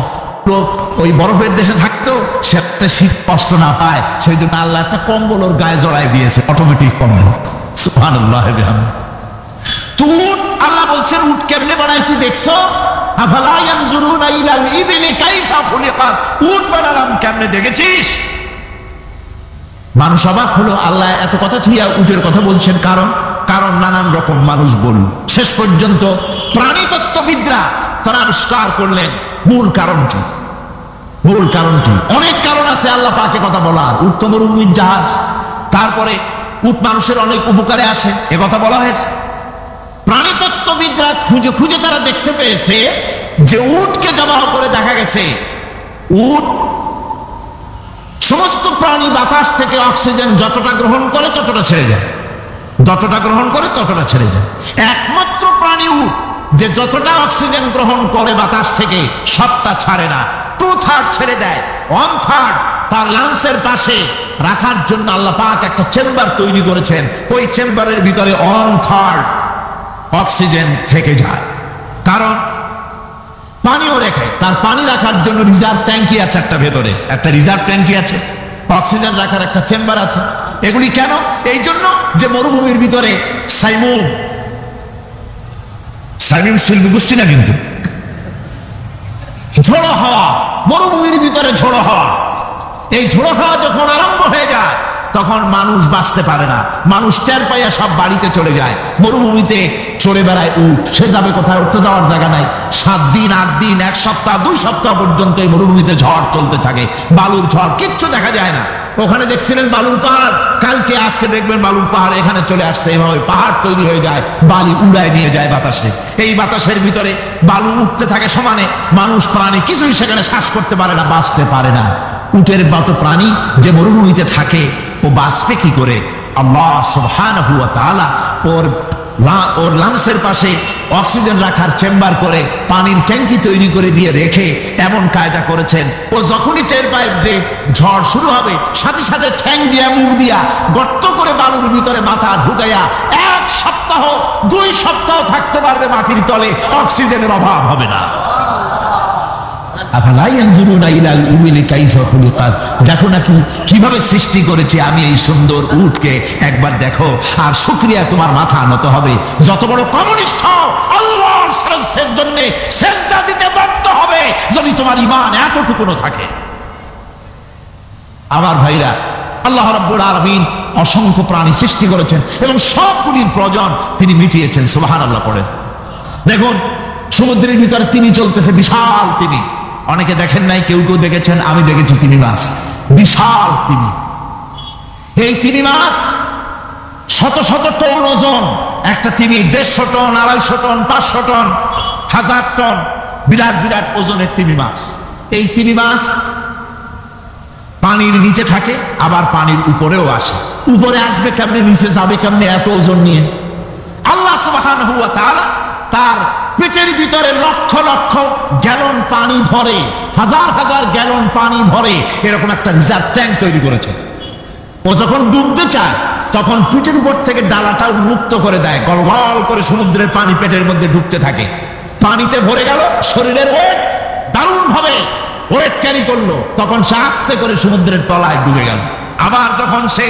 লোক ওই বরফের দেশে থাকতো, সে শীত কষ্ট না পায় সেই জন্য আল্লাহ একটা কম্বল ওর গায়ে জড়াই দিয়েছে, অটোমেটিক কম্বল। সুবহানাল্লাহ। তো উট, আল্লাহ বলছেন উট কেমনে বানাইছি দেখছো? আফালা ইয়ানজুরুনা ইলাল ইবিলি কাইফা খুলিকাত, উট বানালাম কেমনে দেখেছিস? মানুষ অবাক হলো, আল্লাহ এত কথা থুইয়া উটের কথা বলছেন, কারণ নানান রকম মানুষ বলল। শেষ পর্যন্ত প্রাণীতত্ত্ববিদরা তারা আবিষ্কার করলেন মূল কারণটি। অনেক কারণ আছে আল্লাহ পাকে কথা বলার। উট তো মরুভূমির জাহাজ, তারপরে উট মানুষের অনেক উপকারে আসে, এ কথা বলা হয়েছে। প্রাণীতত্ত্ববিদরা খুঁজে খুঁজে তারা দেখতে পেয়েছে যে উটকে জবাহ করে দেখা গেছে উট সমস্ত প্রাণী বাতাস থেকে অক্সিজেন যতটা গ্রহণ করে ততটা ছেড়ে যায়, একমাত্র প্রাণী উট যে যতটা অক্সিজেন গ্রহণ করে বাতাস থেকে সবটা ছাড়ে না, 2/3 ছেড়ে দেয়, 1/3 তার লাংসের পাশে রাখার জন্য আল্লাহ পাক একটা চেম্বার তৈরি করেছেন। ওই চেম্বারের ভিতরে 1/3 অক্সিজেন থেকে যায়, কারণ পানিও রেখে। তার পানি রাখার জন্য রিজার্ভ ট্যাঙ্কি আছে, একটা রিজার্ভ ট্যাঙ্কি আছে, অক্সিজেন রাখার একটা চেম্বার আছে। এগুলি কেন? এই জন্য যে মরুভূমির ভিতরে সাইমুম শিল্পী গোষ্ঠী না, কিন্তু ঝোড়ো হাওয়া, মরুভূমির ভিতরে ঝোড়ো হাওয়া, এই ঝোড়ো হাওয়া যখন আরম্ভ হয়ে যায় তখন মানুষ বাঁচতে পারে না, মানুষ টের পাইয়া সব বাড়িতে চলে যায়। মরুভূমিতে চড়ে বেড়ায় উট, সে যাবে কোথায়? উঠতে যাওয়ার জায়গা নাই। 7 দিন 8 দিন 1 সপ্তাহ 2 সপ্তাহ পর্যন্ত এই মরুভূমিতে ঝড় চলতে থাকে, বালুর ঝড়, কিচ্ছু দেখা যায় না। ওখানে দেখছিলেন বালুর পাহাড়, কালকে আজকে দেখবেন বালুর পাহাড় এখানে চলে আসছে, এভাবে পাহাড় তৈরি হয়ে যায়, বালি উড়ায় নিয়ে যায় বাতাসে। এই বাতাসের ভিতরে বালু উঠতে থাকে সমানে, মানুষ প্রাণী কিছুই সেখানে শ্বাস করতে পারে না, বাঁচতে পারে না। উটের মতো প্রাণী যে মরুভূমিতে থাকে ও বাঁচবে কি করে? আল্লাহ সুবহানাহু ওয়া তাআলা ওর লাংসের পাশে অক্সিজেন রাখার চেম্বার করে পানির ট্যাঙ্কি তৈরি করে দিয়ে রেখে এমন কায়দা করেছেন, ও যখনই টের পায় যে ঝড় শুরু হবে, সাথে সাথে ঠ্যাং দিয়া মুখ দিয়া গর্ত করে বালুর ভিতরে মাথা ঢুকাইয়া 1 সপ্তাহ 2 সপ্তাহ থাকতে পারবে মাটির তলে, অক্সিজেনের অভাব হবে না। দেখো নাকি কিভাবে সৃষ্টি করেছি আমি এই সুন্দর উটকে, একবার দেখো, আর শুকরিয়া তোমার মাথা নত হবে। যত বড় কমিউনিস্ট হও, আল্লাহর জন্য সেজদা দিতে বাধ্য হবে যদি তোমার ঈমান এতটুকুনো থাকে। আমার ভাইরা, আল্লাহ রাব্বুল আলামিন অসংখ্য প্রাণী সৃষ্টি করেছেন এবং সবগুলির প্রয়োজন তিনি মিটিয়েছেন। সুবহানাল্লাহ পড়েন। দেখুন সমুদ্রের ভিতরে তিমি চলতেছে, বিশাল তিমি। অনেকে দেখেন নাই, কেউ কেউ দেখেছেন, আমি দেখেছি তিমি মাছ, বিশাল তিমি। এই তিমি মাছ শত শত টন ওজন, একটা তিমি 150 টন, 250 টন, 500 টন, 1000 টন, বিরাট বিরাট ওজনের তিমি মাছ। এই তিমি মাছ পানির নিচে থাকে, আবার পানির উপরেও আসে। উপরে আসবে কেমনে, নিচে যাবে কেমনে এত ওজন নিয়ে? আল্লাহ সুবহানাহু ওয়া তাআলা তার পেটের ভিতরে লক্ষ লক্ষ গ্যালন পানি ভরে, হাজার হাজার গ্যালন পানি ভরে এরকম একটা রিজার্ভ ট্যাঙ্ক তৈরি করেছে। ও যখন ডুবতে চায় তখন পিঠের উপর থেকে ডালাটা উন্মুক্ত করে দেয়, গল গল করে সমুদ্রের পানি পেটের মধ্যে ঢুকতে থাকে। পানিতে ভরে গেল, শরীরের ওয়েট দারুণ ভাবে ওয়েট ক্যারি করলো, তখন সে আস্তে করে সমুদ্রের তলায় ডুবে গেল। আবার যখন সে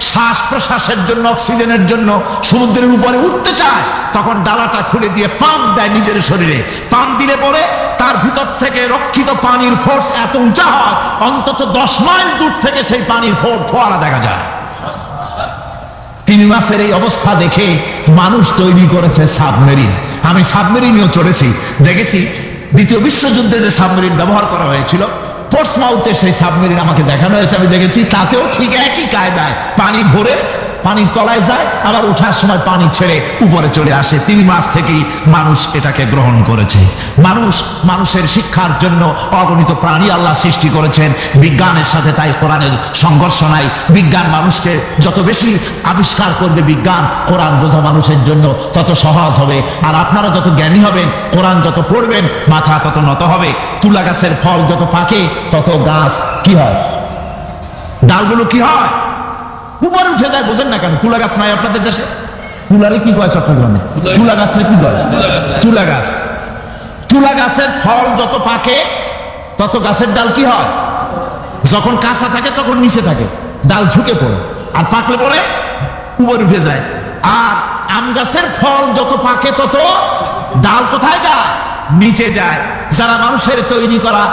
শ্বাস প্রশ্বাসের জন্য, অক্সিজেনের জন্য সমুদ্রের উপরে উঠতে চায়, তখন ডালাটা খুলে দিয়ে পাম্প দেয় নিজের শরীরে। পাম্প দিলে পরে তার ভিতর থেকে রক্ষিত পানির ফোর্স এত উঁচা হয়, অন্তত 10 মাইল দূর থেকে সেই পানির ফোয়ারা দেখা যায়। তিমি মাছের এই অবস্থা দেখে মানুষ তৈরি করেছে সাবমেরিন। আমি সাবমেরিনেও চড়েছি, দেখেছি দ্বিতীয় বিশ্বযুদ্ধে যে সাবমেরিন ব্যবহার করা হয়েছিল, পোর্টসমাউথে সেই সাবমেরিন আমাকে দেখানো হয়েছে, আমি দেখেছি। তাতেও ঠিক একই কায়দায় পানি ভরে পানির তলায় যায়, আবার ওঠার সময় পানি ছেড়ে উপরে চলে আসে। তিমি মাছ থেকেই মানুষ এটাকে গ্রহণ করেছে। মানুষের শিক্ষার জন্য অগণিত প্রাণী আল্লাহ সৃষ্টি করেছেন। বিজ্ঞানের সাথে তাই কোরআনের সংঘর্ষ নাই। বিজ্ঞান মানুষকে যত বেশি আবিষ্কার করবে, বিজ্ঞান কোরআন বোঝা মানুষের জন্য তত সহজ হবে। আর আপনারা যত জ্ঞানী হবেন, কোরআন যত পড়বেন, মাথা তত নত হবে। তুলা গাছের ফল যত পাকে তত গাছ কি হয়, ডালগুলো কি হয়, উপরে উঠে যায়। বোঝেন না কেন? তুলা গাছ নাই আপনাদের দেশে? তুলারে কি কয় চট্টগ্রামে? তুলা গাছে কি কয়? তুলা গাছ। তুলা গাছের ফল যত পাকে তত গাছের ডাল কি হয়? যখন কাঁচা থাকে তখন নিচে থাকে, ডাল ঝুঁকে পড়ে, আর পাকলে পরে উপরে উঠে যায়। আর আম গাছের ফল যত পাকে তত ডাল কোথায় যায়? নিচে যায়। যারা মানুষের তৈরি করা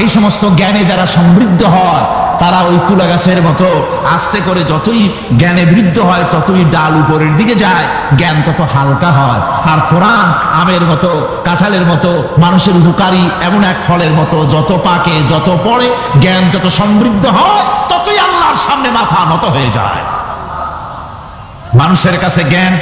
এই সমস্ত জ্ঞানে যারা সমৃদ্ধ হয়, তারা ওই তুলা গাছের মতো আস্তে করে যতই জ্ঞানে বৃদ্ধ হয় ততই ডাল উপরের দিকে যায়, জ্ঞান তত হালকা হয়। আর কোরআন আমের মতো, কাঁঠালের মতো, মানুষের উপকারী এমন এক ফলের মতো, যত পাকে যত পড়ে জ্ঞান যত সমৃদ্ধ হয় ততই আল্লাহর সামনে মাথা নত হয়ে যায়। মানুষের কাছে জ্ঞান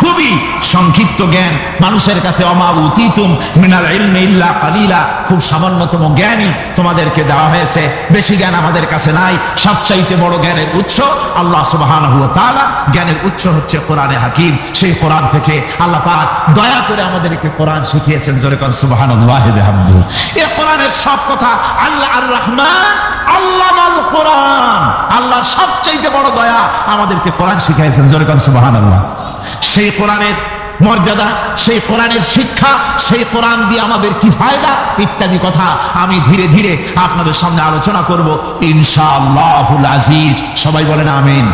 খুবই সংক্ষিপ্ত জ্ঞান, মানুষের কাছে অমা উতিতুম মিনাল ইলমি ইল্লা কালিলা, খুব সামান্যতম জ্ঞানই তোমাদেরকে দেওয়া হয়েছে, বেশি জ্ঞান আমাদের কাছে নাই। সবচাইতে বড় জ্ঞানের উৎস আল্লাহ সুবহানাহু ওয়া তাআলা, জ্ঞানের উৎস হচ্ছে কোরআনে হাকিম। সেই কোরআন থেকে আল্লাহ পাক দয়া করে আমাদেরকে কোরআন শিখিয়েছেন। জোরে কোন সুবহানাল্লাহি ওয়া বিহামদিহি। এই কোরআনের সব কথা আল্লাহ আর রহমান আল্লামাল কোরআন, আল্লাহর সবচাইতে বড় দয়া আমাদেরকে কোরআন শিখিয়েছেন। জোরে কোন সুবহানাল্লাহ। সেই কোরআনের মর্যাদা, সেই কোরআনের শিক্ষা, সেই কোরআন দিয়ে আমাদের কি ফায়দা ইত্যাদি কথা আমি ধীরে ধীরে আপনাদের সামনে আলোচনা করব ইনশাআল্লাহুল আজিজ। সবাই বলেন আমিন।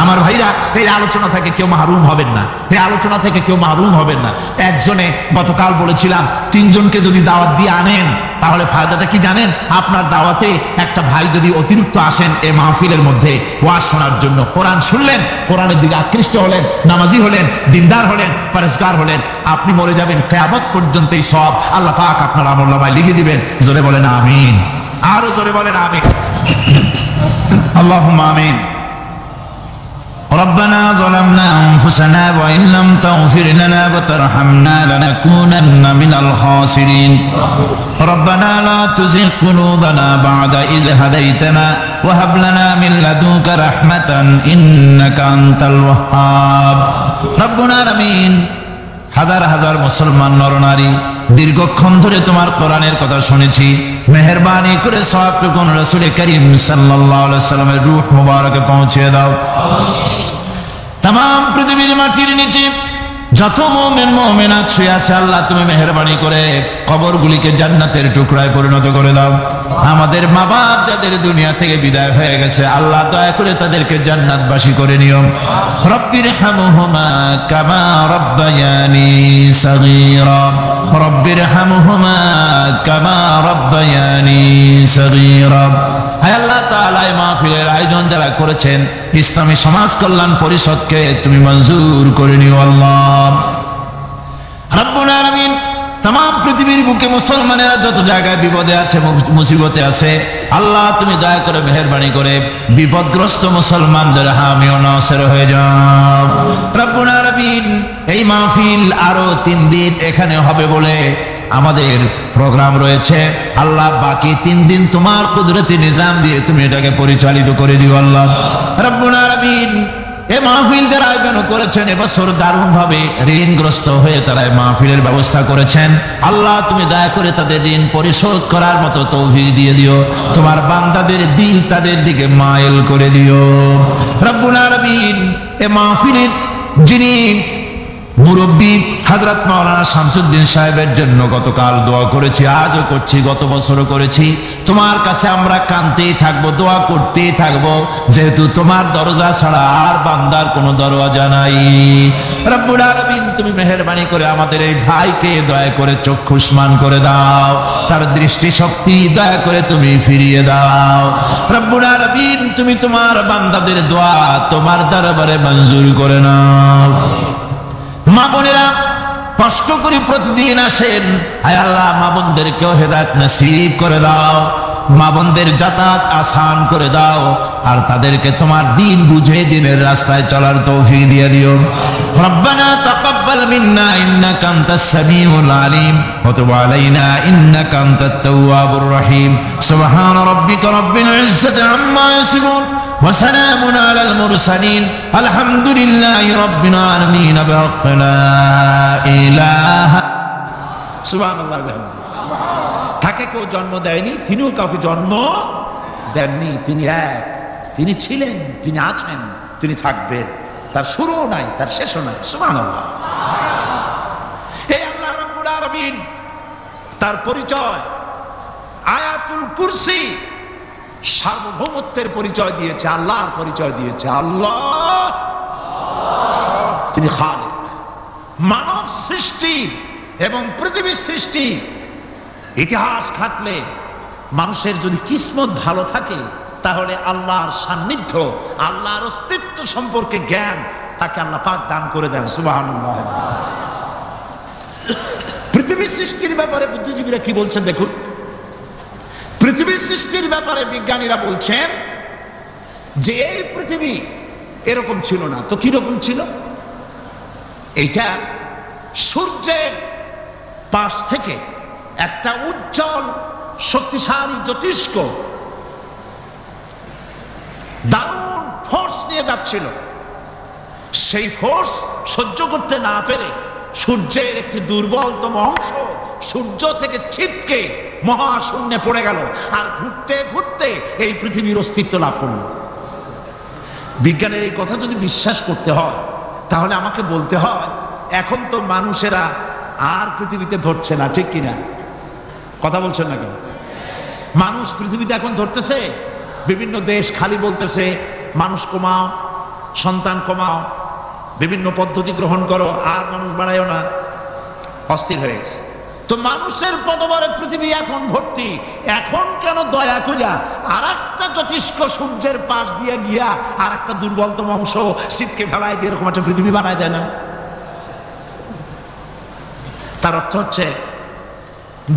আমার ভাইরা, এই আলোচনা থেকে কেউ মাহরুম হবেন না, এই আলোচনা থেকে কেউ মাহরুম হবেন না। একজনে গতকাল বলেছিলাম, 3 জনকে যদি দাওয়াত দিয়ে আনেন তাহলে ফায়দাটা কি জানেন? আপনার দাওয়াতে একটা ভাই যদি অতিরিক্ত আসেন এই মাহফিলের মধ্যে ওয়াজ শোনার জন্য, কোরআন শুনলেন, কোরআনের দিকে আকৃষ্ট হলেন, নামাজি হলেন, দিনদার হলেন, পরেজগার হলেন, আপনি মরে যাবেন, কিয়ামত পর্যন্ত এই সব আল্লাহ পাক আপনার আমলনামায় লিখে দিবেন। জোরে বলেন আমিন। আরো জোরে বলেন আমিন। আল্লাহুম্মা আমিন। ربنا ظلمنا أنفسنا وإن لم تغفر لنا وترحمنا لنكونن من الخاسرين ربنا لا تزغ قلوبنا بعد إذ هديتنا وهب لنا من لدنك رحمة إنك أنت الوهاب ربنا العالمين। হাজার হাজার মুসলমান নরনারী দীর্ঘক্ষণ ধরে তোমার কোরআনের কথা শুনেছি, মেহেরবানি করে সওয়াবটুকু রাসূল করিম সাল্লাল্লাহু আলাইহি ওয়াসাল্লামের রূহ মুবারকে পৌঁছে দাও। তাম পৃথিবীর মাটির নিচে যত মুমিন মুমিনাত শুয়ে আছে, আল্লাহ তুমি মেহেরবানি করে কবরগুলিকে জান্নাতের টুকরায় পরিণত করে দাও। আমাদের মা বাপ যাদের দুনিয়া থেকে বিদায় হয়ে গেছে, আল্লাহ দয়া করে তাদেরকে জান্নাতবাসী করে নিও। রব্বিরহামহুমা কামা রব্বায়ানি সগীরা রব্বিরহামহুমা কামা রব্বায়ানি সগীরা। হে আল্লাহ তাআলা, এই মাহফিলের আয়োজন যারা করেছেন ইসলামী সমাজ কল্যাণ পরিষদকে তুমি মঞ্জুর করে নিও আল্লাহ রাব্বুল আলামিন। तमाम পৃথিবীর বুকে মুসলমানেরা যত জায়গায় বিপদে আছে, মুসিবতে আছে, আল্লাহ তুমি দয়া করে মেহেরবানি করে বিপদগ্রস্ত মুসলমানদের হামি ও নাসির হয়ে যাও রব্বুল আলামিন। এই মাহফিল আরো 3 দিন এখানে হবে বলে আমাদের প্রোগ্রাম রয়েছে, আল্লাহ বাকি 3 দিন তোমার কুদরতি নিজাম দিয়ে তুমি এটাকে পরিচালিত করে দিও আল্লাহ রব্বুল আলামিন। এই মাহফিল যারা আয়োজন করেছেন এবছর দারুণ ভাবে ঋণগ্রস্ত হয়ে তারা এই মাহফিলের ব্যবস্থা করেছেন, আল্লাহ তুমি দয়া করে তাদের ঋণ পরিশোধ করার মতো তৌফিক দিয়ে দিও। তোমার বান্দাদের দিল তাদের দিকে মাইল করে দিও রব্বুল আলামিন। এই মাহফিলের যিনি মুরব্বী হযরত মাওলানা শামসুদ্দিন সাহেবের জন্য গতকাল দোয়া করেছি, আজও করছি, গত বছরও করেছি। তোমার কাছে আমরা কাঁদতেই থাকবো, দোয়া করতেই থাকবো, যেহেতু তোমার দরজা ছাড়া আর বান্দার কোনো দরওয়াজা নাই রব্বুল আলামিন। তুমি মেহেরবানি করে আমাদের এই ভাইকে দয়া করে চক্ষুষ্মান করে দাও, তার দৃষ্টি শক্তি দয়া করে তুমি ফিরিয়ে দাও রব্বুল আলামিন। তুমি তোমার বান্দাদের দোয়া তোমার দরবারে মঞ্জুর করে নাও। মা বোনেরা কষ্ট করে প্রতিদিন আসেন, আয় আল্লাহ মা বোনদেরকেও হেদায়েত নসিব করে দাও, মা বোনদের যাতায়াত আসান করে দাও, আর তাদেরকে তোমার দিন বুঝে দিনের রাস্তায় চলার তৌফিক দিয়ে দিও। রব্বানা তাকাব্বাল মিন্না ইন্নাকা আনতাস সামিউল আলিম ওয়া তুব আলাইনা ইন্নাকা আনতাত তাওয়াবুর রহিম। সুবহান রাব্বিকা রাব্বিল ইজ্জাতি আম্মা ইয়াসিফুন ওয়া সালামুন আলাল মুরসালিন আলহামদুলিল্লাহি রাব্বিল আলামিন। বিহাক্কি লা ইলাহা সুবহানাল্লাহ। তাকে কেউ জন্ম দেয়নি, তিনিও কাউকে জন্ম দেননি। তিনি এক, তিনি ছিলেন, তিনি আছেন, তিনি থাকবেন। তার শুরুও নাই, তার শেষও নাই। সুবহানাল্লাহ। এই আল্লাহ রাব্বুল আলামিন, তার পরিচয় আয়াতুল কুরসি সার্বভৌমত্বের পরিচয় দিয়েছে, আল্লাহর পরিচয় দিয়েছে। আল্লাহ তিনি খালিক। মানব সৃষ্টির এবং পৃথিবীর সৃষ্টির ইতিহাস ঘাটলে মানুষের যদি কিসমত ভালো থাকে তাহলে আল্লাহর সান্নিধ্য, আল্লাহর অস্তিত্ব সম্পর্কে জ্ঞান তাকে আল্লাহ পাক দান করে দেন। সুবহানাল্লাহ। পৃথিবীর সৃষ্টির ব্যাপারে বুদ্ধিজীবীরা কি বলছেন দেখুন। পৃথিবীর সৃষ্টির ব্যাপারে বিজ্ঞানীরা বলছেন যে এই পৃথিবী এরকম ছিল না। তো কি রকম ছিল? এইটা সূর্যের পাশ থেকে একটা উজ্জ্বল শক্তিশালী জ্যোতিষ্ক দারুণ ফোর্স নিয়ে যাচ্ছিল। সেই ফোর্স সহ্য করতে না পেরে সূর্যের একটি দুর্বলতম অংশ সূর্য থেকে ছিটকে মহাশূন্যে পড়ে গেল, আর ঘুরতে ঘুরতে এই পৃথিবীর অস্তিত্ব লাভ করল। বিজ্ঞানের এই কথা যদি বিশ্বাস করতে হয় তাহলে আমাকে বলতে হয় এখন তো মানুষেরা আর পৃথিবীতে ধরছে না, ঠিক কিনা? কথা বলছেন না কেন? মানুষ পৃথিবীতে এখন ধরতেছে। বিভিন্ন দেশ খালি বলতেছে মানুষ কমাও, সন্তান কমাও, বিভিন্ন পদ্ধতি গ্রহণ করো, আর মানুষ বাড়ায়ও না, অস্থির হয়ে গেছে। তো মানুষের পদবরে পৃথিবী এখন ভর্তি। এখন কেন দয়া করিয়া আর একটা জ্যোতিষ্ক সূর্যের পাশ দিয়ে গিয়া আর একটা দুর্বলতম অংশ শীতকে ফেলায় দিয়ে এরকম একটা পৃথিবী বানায় দেয় না? তার অর্থ হচ্ছে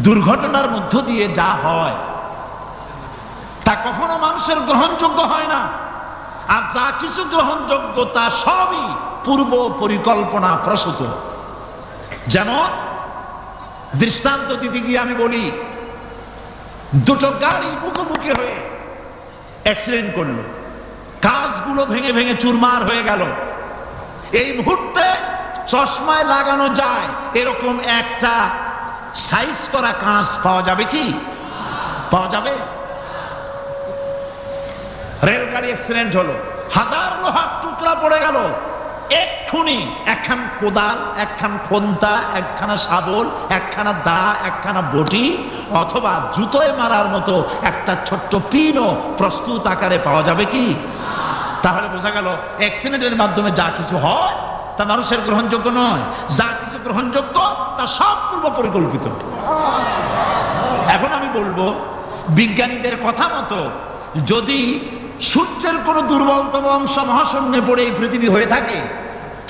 দুর্ঘটনার মধ্য দিয়ে যা হয় তা কখনো মানুষের গ্রহণযোগ্য হয় না, আর যা কিছু গ্রহণযোগ্য তা সবই পূর্ব পরিকল্পনা প্রসূত। যেমন দৃষ্টান্ত দিতে গিয়ে আমি বলি, দুটো গাড়ি মুখোমুখি হয়ে অ্যাক্সিডেন্ট করলো, কাঁচগুলো ভেঙে ভেঙে চুরমার হয়ে গেল। এই মুহূর্তে চশমায় লাগানো যায় এরকম একটা সাইজ করা কাঁচ পাওয়া যাবে কি? পাওয়া যাবে? রেলগাড়ি অ্যাক্সিডেন্ট হলো, হাজার লোহার টুকরা পড়ে গেল, এক্ষুনি একখান কোদাল, একখান খন্তা, একখানা শাবল, একখানা দা, একখানা বটি অথবা জুতোয় মারার মতো একটা ছোট্ট পিনও প্রস্তুত আকারে পাওয়া যাবে কি? তাহলে বোঝা গেল অ্যাক্সিডেন্টের মাধ্যমে যা কিছু হয় তা মানুষের গ্রহণযোগ্য নয়, যা কিছু গ্রহণযোগ্য তা সব পূর্ব পরিকল্পিত। এখন আমি বলবো বিজ্ঞানীদের কথা মতো যদি সূর্যের কোনো দুর্বলতম অংশ মহাশূন্যে পড়ে এই পৃথিবী হয়ে থাকে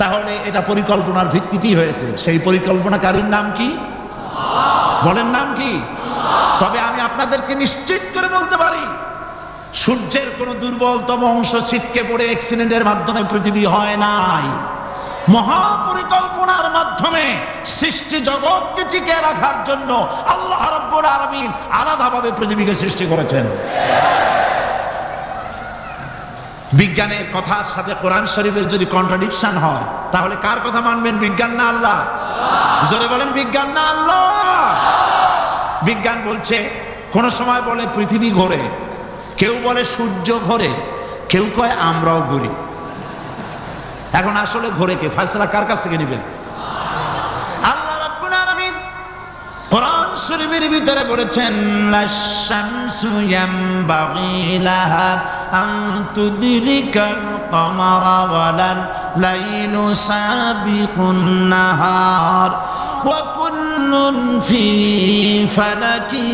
তাহলে এটা পরিকল্পনার ভিত্তিতেই হয়েছে। সেই পরিকল্পনাকারীর নাম কি? বলেন নাম কি? তবে আমি আপনাদেরকে নিশ্চিত করে বলতে পারি সূর্যের কোনো দুর্বলতম অংশ ছিটকে পড়ে অ্যাক্সিডেন্টের মাধ্যমে পৃথিবী হয় নাই। মহাপরিকল্পনার মাধ্যমে সৃষ্টি জগৎকে টিকে রাখার জন্য আল্লাহ রাব্বুল আলামিন আলাদাভাবে পৃথিবীকে সৃষ্টি করেছেন। বিজ্ঞানের কথার সাথে কোরআন শরীফের যদি কন্ট্রাডিকশন হয় তাহলে কার কথা মানবেন? বিজ্ঞান না আল্লাহ? জোরে বলেন বিজ্ঞান না আল্লাহ? বিজ্ঞান বলছে, কোন সময় বলে পৃথিবী ঘোরে, কেউ বলে সূর্য ঘোরে, কেউ কয় আমরাও ঘুরি। এখন আসলে ঘোরে কে? ফয়সালা কার কাছ থেকে নেবেন? আল্লাহ রাব্বুল আলামিন কোরআন শরীফের ভিতরে বলেছেন, লাশ-শামসু ইয়ামবাগি লাহা আন তুদরিকাল কমারা ওয়ালাল লাইলু সাবিকুন নাহার ওয়া কুল্লুন ফি ফালাকি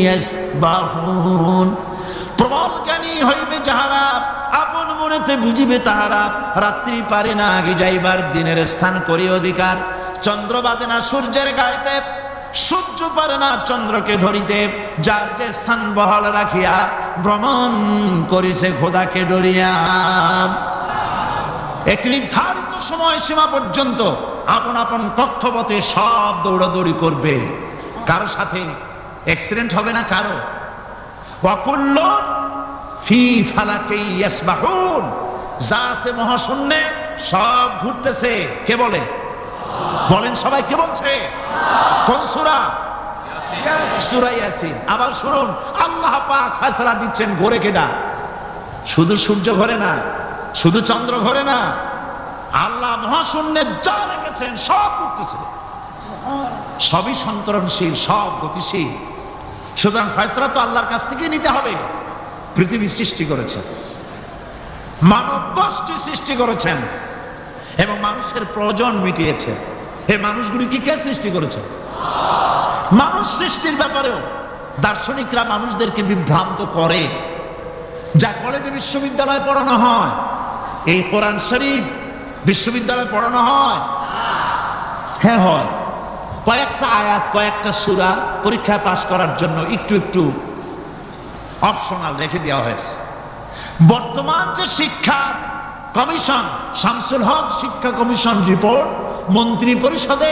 ইয়াসবাহুন। প্রবল জ্ঞানী হইবে যাহারা, আপন মনেতে বুঝিবে তাহারা, রাত্রি পারে না আগে যাইবার, দিনের স্থান করি অধিকার। চন্দ্র বাদে না সূর্যের গায়েতে, সূর্য পারে না চন্দ্রকে ধরিতে, যার যে স্থান বহাল রাখিয়া ভ্রমণ করিছে খোদাকে ডরিয়া। একটি নির্ধারিত সময় সীমা পর্যন্ত আপন আপন কক্ষপথে সব দৌড়াদৌড়ি করবে, কারো সাথে অ্যাক্সিডেন্ট হবে না কারো। ওয়াকুল্লুন ফি ফালাকি ইয়াসবাহুন, যা আছে মহাশূন্যে সব ঘুরতেছে। কে বলে? বলেন সবাই, কে বলছে? কোন সূরা? সূরা ইয়াসিন। আবার শুনুন, আল্লাহ পাক ফয়সালা দিচ্ছেন ঘোরে কেডা? শুধু সূর্য ঘোরে না, শুধু চন্দ্র ঘোরে না, আল্লাহ মহাশূন্যে যা রেখেছেন সব ঘুরতেছে, সবই সন্তরণশীল, সব গতিশীল। সুতরাং ফয়সালা তো আল্লাহর কাছ থেকে নিতে হবে। পৃথিবী সৃষ্টি করেছেন, মানব গোষ্ঠী সৃষ্টি করেছেন এবং মানুষের প্রয়োজন মিটিয়েছেন। এই মানুষগুলি কি কে সৃষ্টি করেছে? মানুষ সৃষ্টির ব্যাপারেও দার্শনিকরা মানুষদেরকে বিভ্রান্ত করে। যা কলেজে বিশ্ববিদ্যালয়ে পড়ানো হয়, এই কোরআন শরীফ বিশ্ববিদ্যালয়ে পড়ানো হয়? হ্যাঁ হয়। কয়েকটা আয়াত, কয়েকটা সূরা পরীক্ষায় পাশ করার জন্য একটু একটু অপশনাল রেখে দেওয়া হয়েছে। বর্তমান যে শিক্ষা কমিশন, শামসুল হক শিক্ষা কমিশন রিপোর্ট মন্ত্রী পরিষদে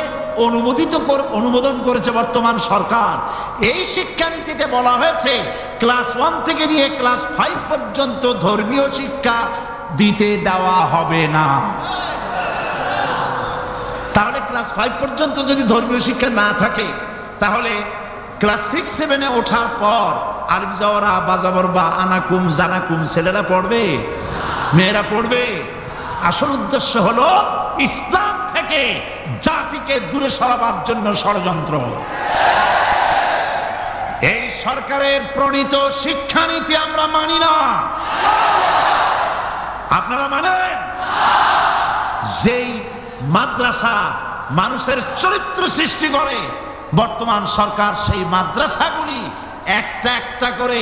অনুমোদন করেছে বর্তমান সরকার। এই শিক্ষানীতিতে বলা হয়েছে ক্লাস 1 থেকে নিয়ে ক্লাস 5 পর্যন্ত ধর্মীয় শিক্ষা দিতে দেওয়া হবে না। তাহলে ক্লাস 5 পর্যন্ত যদি ধর্মীয় শিক্ষা না থাকে, তাহলে ক্লাস 6-7-এ ওঠার পর আলিফ জাওরা বাজাবর বা আনাকুম জানাকুম ছেলেরা পড়বে? মেয়েরা পড়বে? আসল উদ্দেশ্য হলো ইসলাম থেকে জাতিকে দূরে সরাবার জন্য ষড়যন্ত্র। এই সরকারের প্রণীত শিক্ষানীতি আমরা মানি না। আপনারা মানেন? যেই মাদ্রাসা মানুষের চরিত্র সৃষ্টি করে, বর্তমান সরকার সেই মাদ্রাসাগুলি একটা একটা করে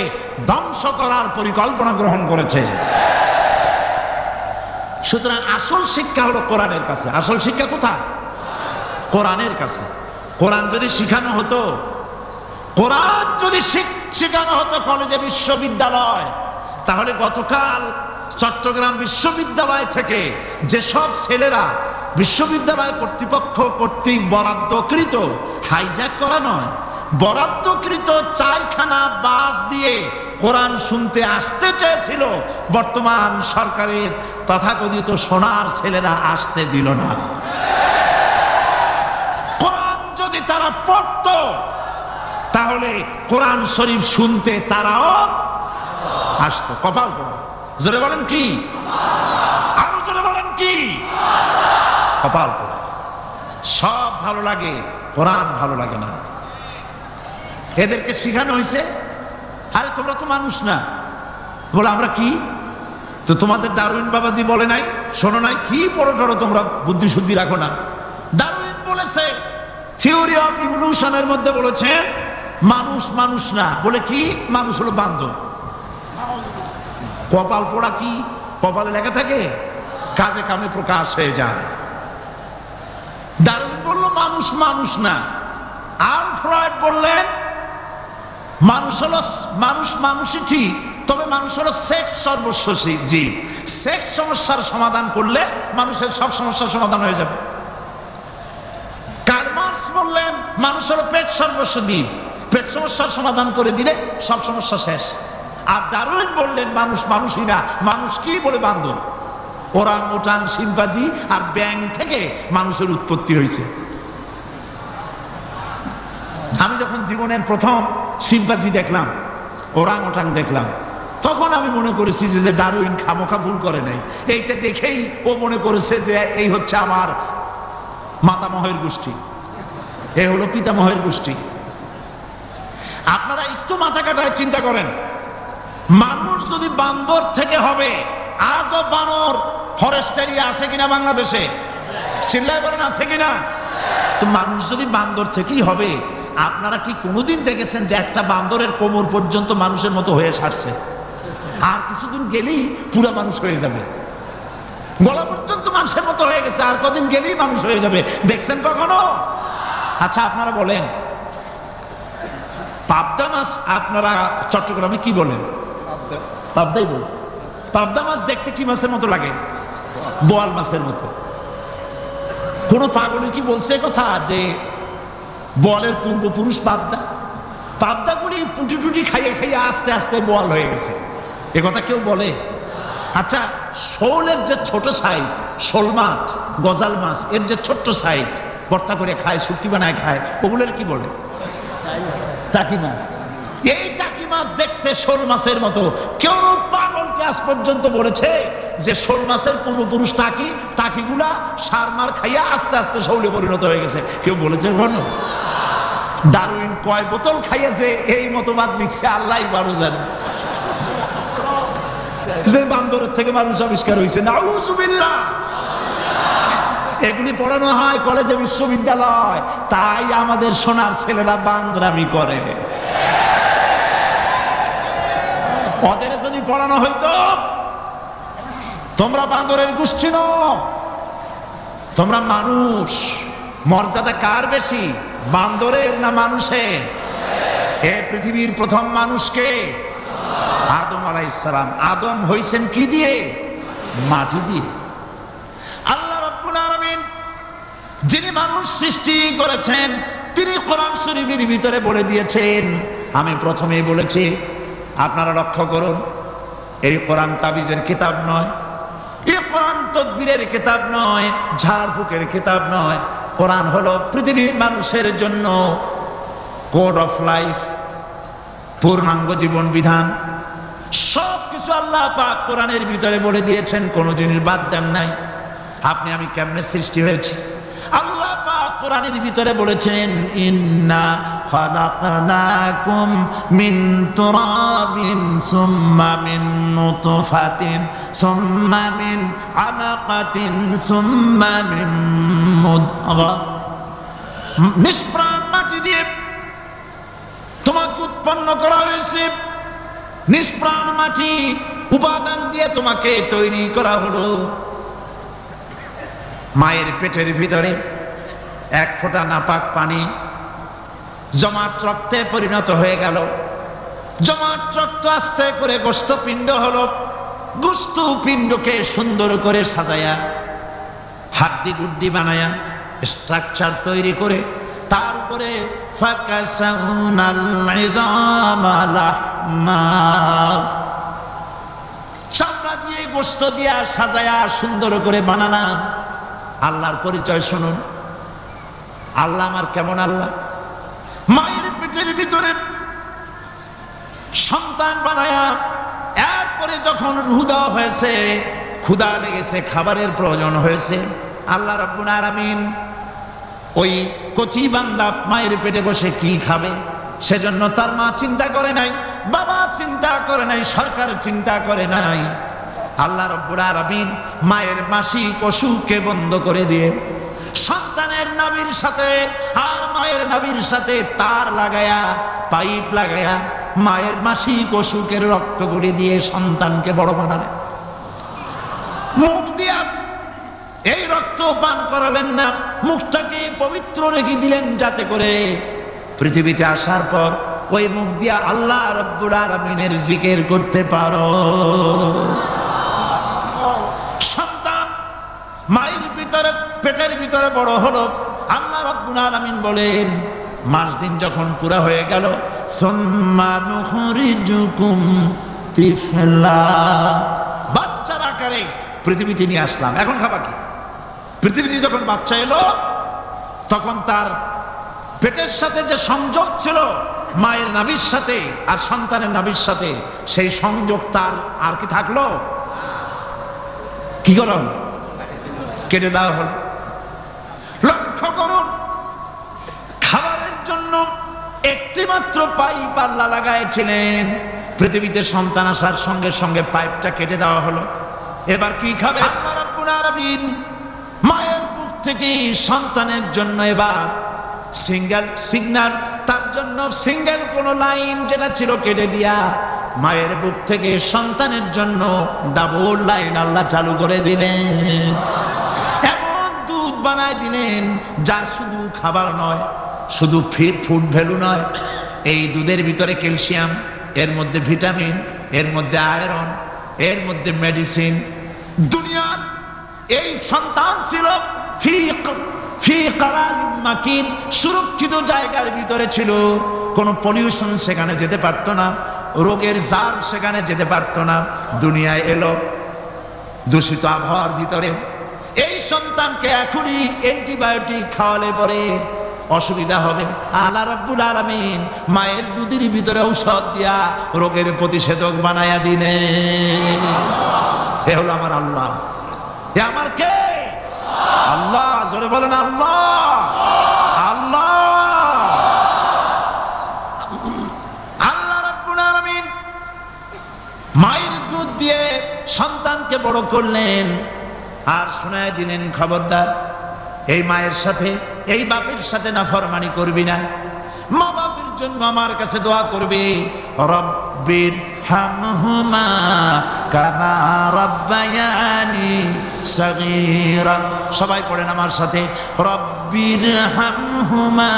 ধ্বংস করার পরিকল্পনা গ্রহণ করেছে। সুতরাং আসল শিক্ষা হলো কোরআনের কাছে। আসল শিক্ষা কোথায়? কোরআনের কাছে। কোরআন যদি শিখানো হতো, কোরআন যদি শেখানো হতো কলেজে বিশ্ববিদ্যালয়, তাহলে গতকাল চট্টগ্রাম বিশ্ববিদ্যালয় থেকে যেসব ছেলেরা বিশ্ববিদ্যালয় কর্তৃপক্ষ কর্তৃক বরাদ্দকৃত, হাইজ্যাক করা নয়, বরাদ্দকৃত 4খানা বাস দিয়ে কোরআন শুনতে আসতে চেয়েছিল, বর্তমান সরকারের তথাকথিত সোনার ছেলেরা আসতে দিল না। কোরআন যদি তারা পড়ত, তাহলে কোরআন শরীফ শুনতে তারাও আসতো। কপাল পোড়া। জোরে বলেন কি? আরো জোরে বলেন কি? কপাল পোড়া। সব ভালো লাগে, কোরআন ভালো লাগে না। এদেরকে শিখানো হয়েছে, আরে তোমরা তো মানুষ না। বলে আমরা কি? তো তোমাদের ডারউইন বাবাজি বলে নাই, শোনো নাই? কি পড়ো টড়ো তোমরা, বুদ্ধি শুদ্ধি রাখো না। ডারউইন বলেছে, থিওরি অফ ইভলিউশনের মধ্যে বলেছেন মানুষ মানুষ না। বলে কি? মানুষ হলো বান্দর। কপাল পোড়া। কি কপালে লেখা থাকে? কাজে কামে প্রকাশ হয়ে যায়। ডারউইন বলল মানুষ মানুষ না। আর ফ্রয়েড বললেন মানুষ হলো মানুষ মানুষই ঠিক, তবে মানুষ হলো সেক্স সর্বস্ব জীব। সেক্স সমস্যার সমাধান করলে মানুষের সব সমস্যার সমাধান হয়ে যাবে। কার্ল মার্কস বললেন মানুষ হলো পেট সর্বস্ব জীব, পেট সমস্যার সমাধান করে দিলে সব সমস্যা শেষ। আর ডারউইন বললেন মানুষ মানুষই না, মানুষ কি? বলে বান্দর। ওরাং ওটাং শিম্পাঞ্জি আর ব্যাং থেকে মানুষের উৎপত্তি হয়েছে। আমি যখন জীবনের প্রথম শিম্পাঞ্জি দেখলাম, ওরাং ওটাং দেখলাম, তখন আমি মনে করেছি যে ডারউইন খামোখা ভুল করে নাই। এইটা দেখেই ও মনে করেছে যে এই হচ্ছে আমার মাতামহের গোষ্ঠী, এ হলো পিতামহের গোষ্ঠী। আপনারা একটু মাথা কাটায় চিন্তা করেন, মানুষ যদি বান্দর থেকে হবে, আজও বানর ফরেস্ট এরিয়া আছে কিনা বাংলাদেশে? চিল্লায় বলেন আছে কিনা? তো মানুষ যদি বান্দর থেকেই হবে, আপনারা কি কোনোদিন দেখেছেন যে একটা বান্দরের কোমর পর্যন্ত মানুষের মতো হয়ে ছাড়ছে? আর কিছুদিন গেলেই পুরা মানুষ হয়ে যাবে। গলা পর্যন্ত মানুষের মতো হয়ে গেছে, আর কদিন গেলেই মানুষ হয়ে যাবে। দেখছেন কখনো? আচ্ছা আপনারা বলেন, পাবদা মাছ আপনারা চট্টগ্রামে কি বলেন? পাবদাই বল। পাবদা মাছ দেখতে কি মাছের মতো লাগে? বোয়াল মাছের মতো। কোন পাগলে কি বলছে কথা যে বোয়ালের পূর্বপুরুষ পাবদা? পাবদাগুলি পুটি টুটি খাইয়ে খাইয়ে আস্তে আস্তে বোয়াল হয়ে গেছে, এ কথা কেউ বলে? আচ্ছা শোলের যে ছোট সাইজ, শোল মাছ, গজাল মাছ, এর যে ছোট্ট সাইজ ভর্তা করে খায়, শুটকি বানায় খায়, ওগুলোর কি বলে? টাকি মাছ। এই টাকি মাছ দেখতে শোল মাছের মতো। কেউ পাগলকে আজ পর্যন্ত বলেছে যে শোল মাছের পূর্বপুরুষ টাকি, টাকিগুলা সার মার খাইয়া আস্তে আস্তে শৌলে পরিণত হয়ে গেছে? কেউ বলেছে? ডারউইন কয় বোতল খাইয়েছে এই মতবাদ লিখছে আল্লাহ ভালো জানে। যে বান্দরের থেকে মানুষ আবিষ্কার হয়েছে, নাউজুবিল্লাহ। এগুলি পড়ানো হয় কলেজে, বিশ্ববিদ্যালয়, তাই আমাদের সোনার ছেলেরা বান্দরামি করে। ওদের যদি পড়ানো হইতো তোমরা বান্দরের গোষ্ঠী নও, তোমরা মানুষ, মর্যাদা কার বেশি, বান্দরের না মানুষের? এ পৃথিবীর প্রথম মানুষকে আদম আলাইহিস সালাম। আদম হইছেন কি দিয়ে? মাটি দিয়ে। আল্লাহ রাব্বুল আলামিন যিনি মানুষ সৃষ্টি করেছেন তিনি কোরআন শরীফের ভিতরে বলে দিয়েছেন, আমি প্রথমেই বলেছি আপনারা লক্ষ্য করুন, এই কোরআন তাবিজের কিতাব নয়, এই কোরআন তদবিরের কিতাব নয়, ঝাড়ফুঁকের কিতাব নয়। কোরআন হলো পৃথিবীর মানুষের জন্য কোড অফ লাইফ, পূর্ণাঙ্গ জীবন বিধান। সব কিছু আল্লাহ পাক কোরআনের ভিতরে বলে দিয়েছেন, কোনো জিনিস বাদ দেন নাই। আপনি আমি কেমনে সৃষ্টি হয়েছে আল্লাহ পাক কোরআনের ভিতরে বলেছেন, ইন্না খালাকনাকুম মিন তুরাবিন সুম্মা মিন নুতফাতিন সুম্মা মিন আলাকাতিন সুম্মা মিন মুদগা। নিষ্প্রাণ মাটি দিয়ে তোমাকে উৎপন্ন করা হয়েছে, নিষ্প্রাণ মাটি উপাদান দিয়ে তোমাকে তৈরি করা হলো। মায়ের পেটের ভিতরে এক ফোঁটা নাপাক পানি জমাট রক্তে পরিণত হয়ে গেল, জমাট রক্ত আস্তে করে গোশতপিণ্ড হলো, গোশতপিণ্ডকে সুন্দর করে সাজায়া হাড্ডি গুড্ডি বানায়া স্ট্রাকচার তৈরি করে তার উপরে চামড়া দিয়ে গোশত দিয়া সাজায়া সুন্দর করে বানানা। আল্লাহর পরিচয় শুনুন, আল্লাহ আমার কেমন আল্লাহ। মায়ের পেটের ভিতরে সন্তান বানায়া এরপরে যখন রূহ দেওয়া হয়েছে, ক্ষুধা লেগেছে, খাবারের প্রয়োজন হয়েছে, আল্লাহ রাব্বুল আলামিন ওই কচি বান্দা মায়ের পেটে বসে কি খাবে সেজন্য তার মা চিন্তা করে নাই, বাবা চিন্তা করে নাই, সরকার চিন্তা করে নাই। আল্লাহ রাব্বুল আলামিন মায়ের মাসিক অসুখকে বন্ধ করে দিয়ে সন্তানের নাভির সাথে আর মায়ের নাভির সাথে তার লাগায়া, পাইপ লাগায়া মায়ের মাসিক অসুখের রক্তগুলি দিয়ে সন্তানকে বড় বানালেন। মুখ দিয়া এই রক্ত পান করালেন না, মুখটাকে পবিত্র রেখে দিলেন যাতে করে পৃথিবীতে আসার পর ওই মুখ দিয়া আল্লাহ রাব্বুল আলামিনের জিকির করতে পারো। সন্তান মায়ের ভিতরে পেটের ভিতরে বড় হলো, আল্লাহ রাব্বুল আলামিন বলেন মাস দিন যখন পুরা হয়ে গেল, সুম্মা নুখরিজুকুম তিফলা, বাচ্চার আকারে পৃথিবীতে নিয়ে আসলাম। এখন খাবা কি? পৃথিবীতে যখন বাচ্চা এলো তখন তার পেটের সাথে যে সংযোগ ছিল মায়ের নাভির সাথে আর সন্তানের নাভির সাথে, সেই সংযোগ তার আর কি থাকলো? কি করুন, কেটে দেওয়া হলো। লক্ষ্য করুন, খাবারের জন্য একটি মাত্র পাইপ আল্লাহ লাগাইছিলেন, পৃথিবীতে সন্তান আসার সঙ্গে সঙ্গে পাইপটা কেটে দেওয়া হলো। এবার কি খাবে? আল্লাহ রাব্বুল আলামিন মায়ের বুক থেকে সন্তানের জন্য এবার সিঙ্গেল সিগন্যাল, তার জন্য সিঙ্গেল কোন লাইন যেটা ছিল কেটে দিয়া মায়ের বুক থেকে সন্তানের জন্য ডাবল লাইন আল্লাহ চালু করে দিলেন। এমন দুধ বানায় দিলেন যা শুধু খাবার নয়, শুধু ফুড ভ্যালু নয়, এই দুধের ভিতরে ক্যালসিয়াম, এর মধ্যে ভিটামিন, এর মধ্যে আয়রন, এর মধ্যে মেডিসিন। দুনিয়ার এই সন্তান ছিল ফি কারারিন মাকিন, সুরক্ষিত জায়গার ভিতরে ছিল, কোনো পলিউশন সেখানে যেতে পারতো না, রোগের জার্ম সেখানে যেতে পারতো না। দুনিয়ায় এলো দূষিত আবহাওয়ার ভিতরে, এই সন্তানকে এখনই অ্যান্টিবায়োটিক খাওয়ালে পরে অসুবিধা হবে। আল্লাহ রাব্বুল আলামিন মায়ের দুধের ভিতরে ঔষধ দিয়া রোগের প্রতিষেধক বানায়া দিলেন। এ হলো আমার আল্লাহ। এ আমার কে? আল্লাহ। জোরে বলেন আল্লাহ। আল্লাহ মায়ের দুধ দিয়ে সন্তানকে বড় করলেন আর শোনায় দিলেন, খবরদার এই মায়ের সাথে এই বাপের সাথে নাফরমানি করবি না। মা বাপের জন্য আমার কাছে দোয়া করবি, রব্বির হামহুমা কামা রাব্বায়ানি সগীরা। সবাই পড়েন আমার সাথে, রব্বির হামহুমা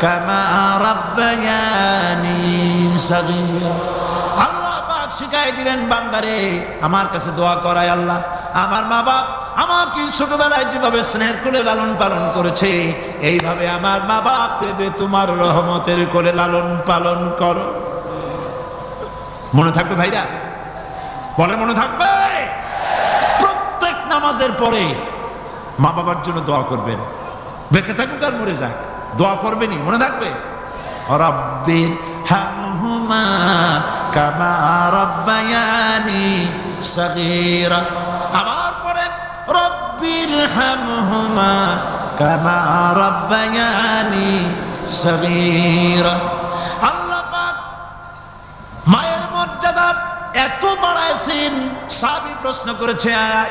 কামা রাব্বায়ানি সগীরা। আল্লাহ পাক শিখাই দিলেন, বান্দারে আমার কাছে দোয়া করায় আল্লাহ, আমার মা বাপ আমাকে ছোটবেলায় যেভাবে স্নেহের কোলে লালন পালন করেছে, এইভাবে আমার মা বাপকে তোমার রহমতের কোলে লালন পালন করো। মনে থাকবে ভাইরা? বলে মনে থাকবে? প্রত্যেক নামাজের পরে মা বাবার জন্য দোয়া করবেন, বেঁচে থাকুক আর মরে যাক, দোয়া করবেনই, মনে থাকবে। রব্বির হামহুমা কামা রাব্বায়ানি সগীরা। আবার পড়েন, রব্বির হামহুমা কামা রাব্বায়ানি সগীরা। আল্লাহ পাক মায়ের মর্যাদা এত বাড়াইছেন, সাহাবী প্রশ্ন করেছে,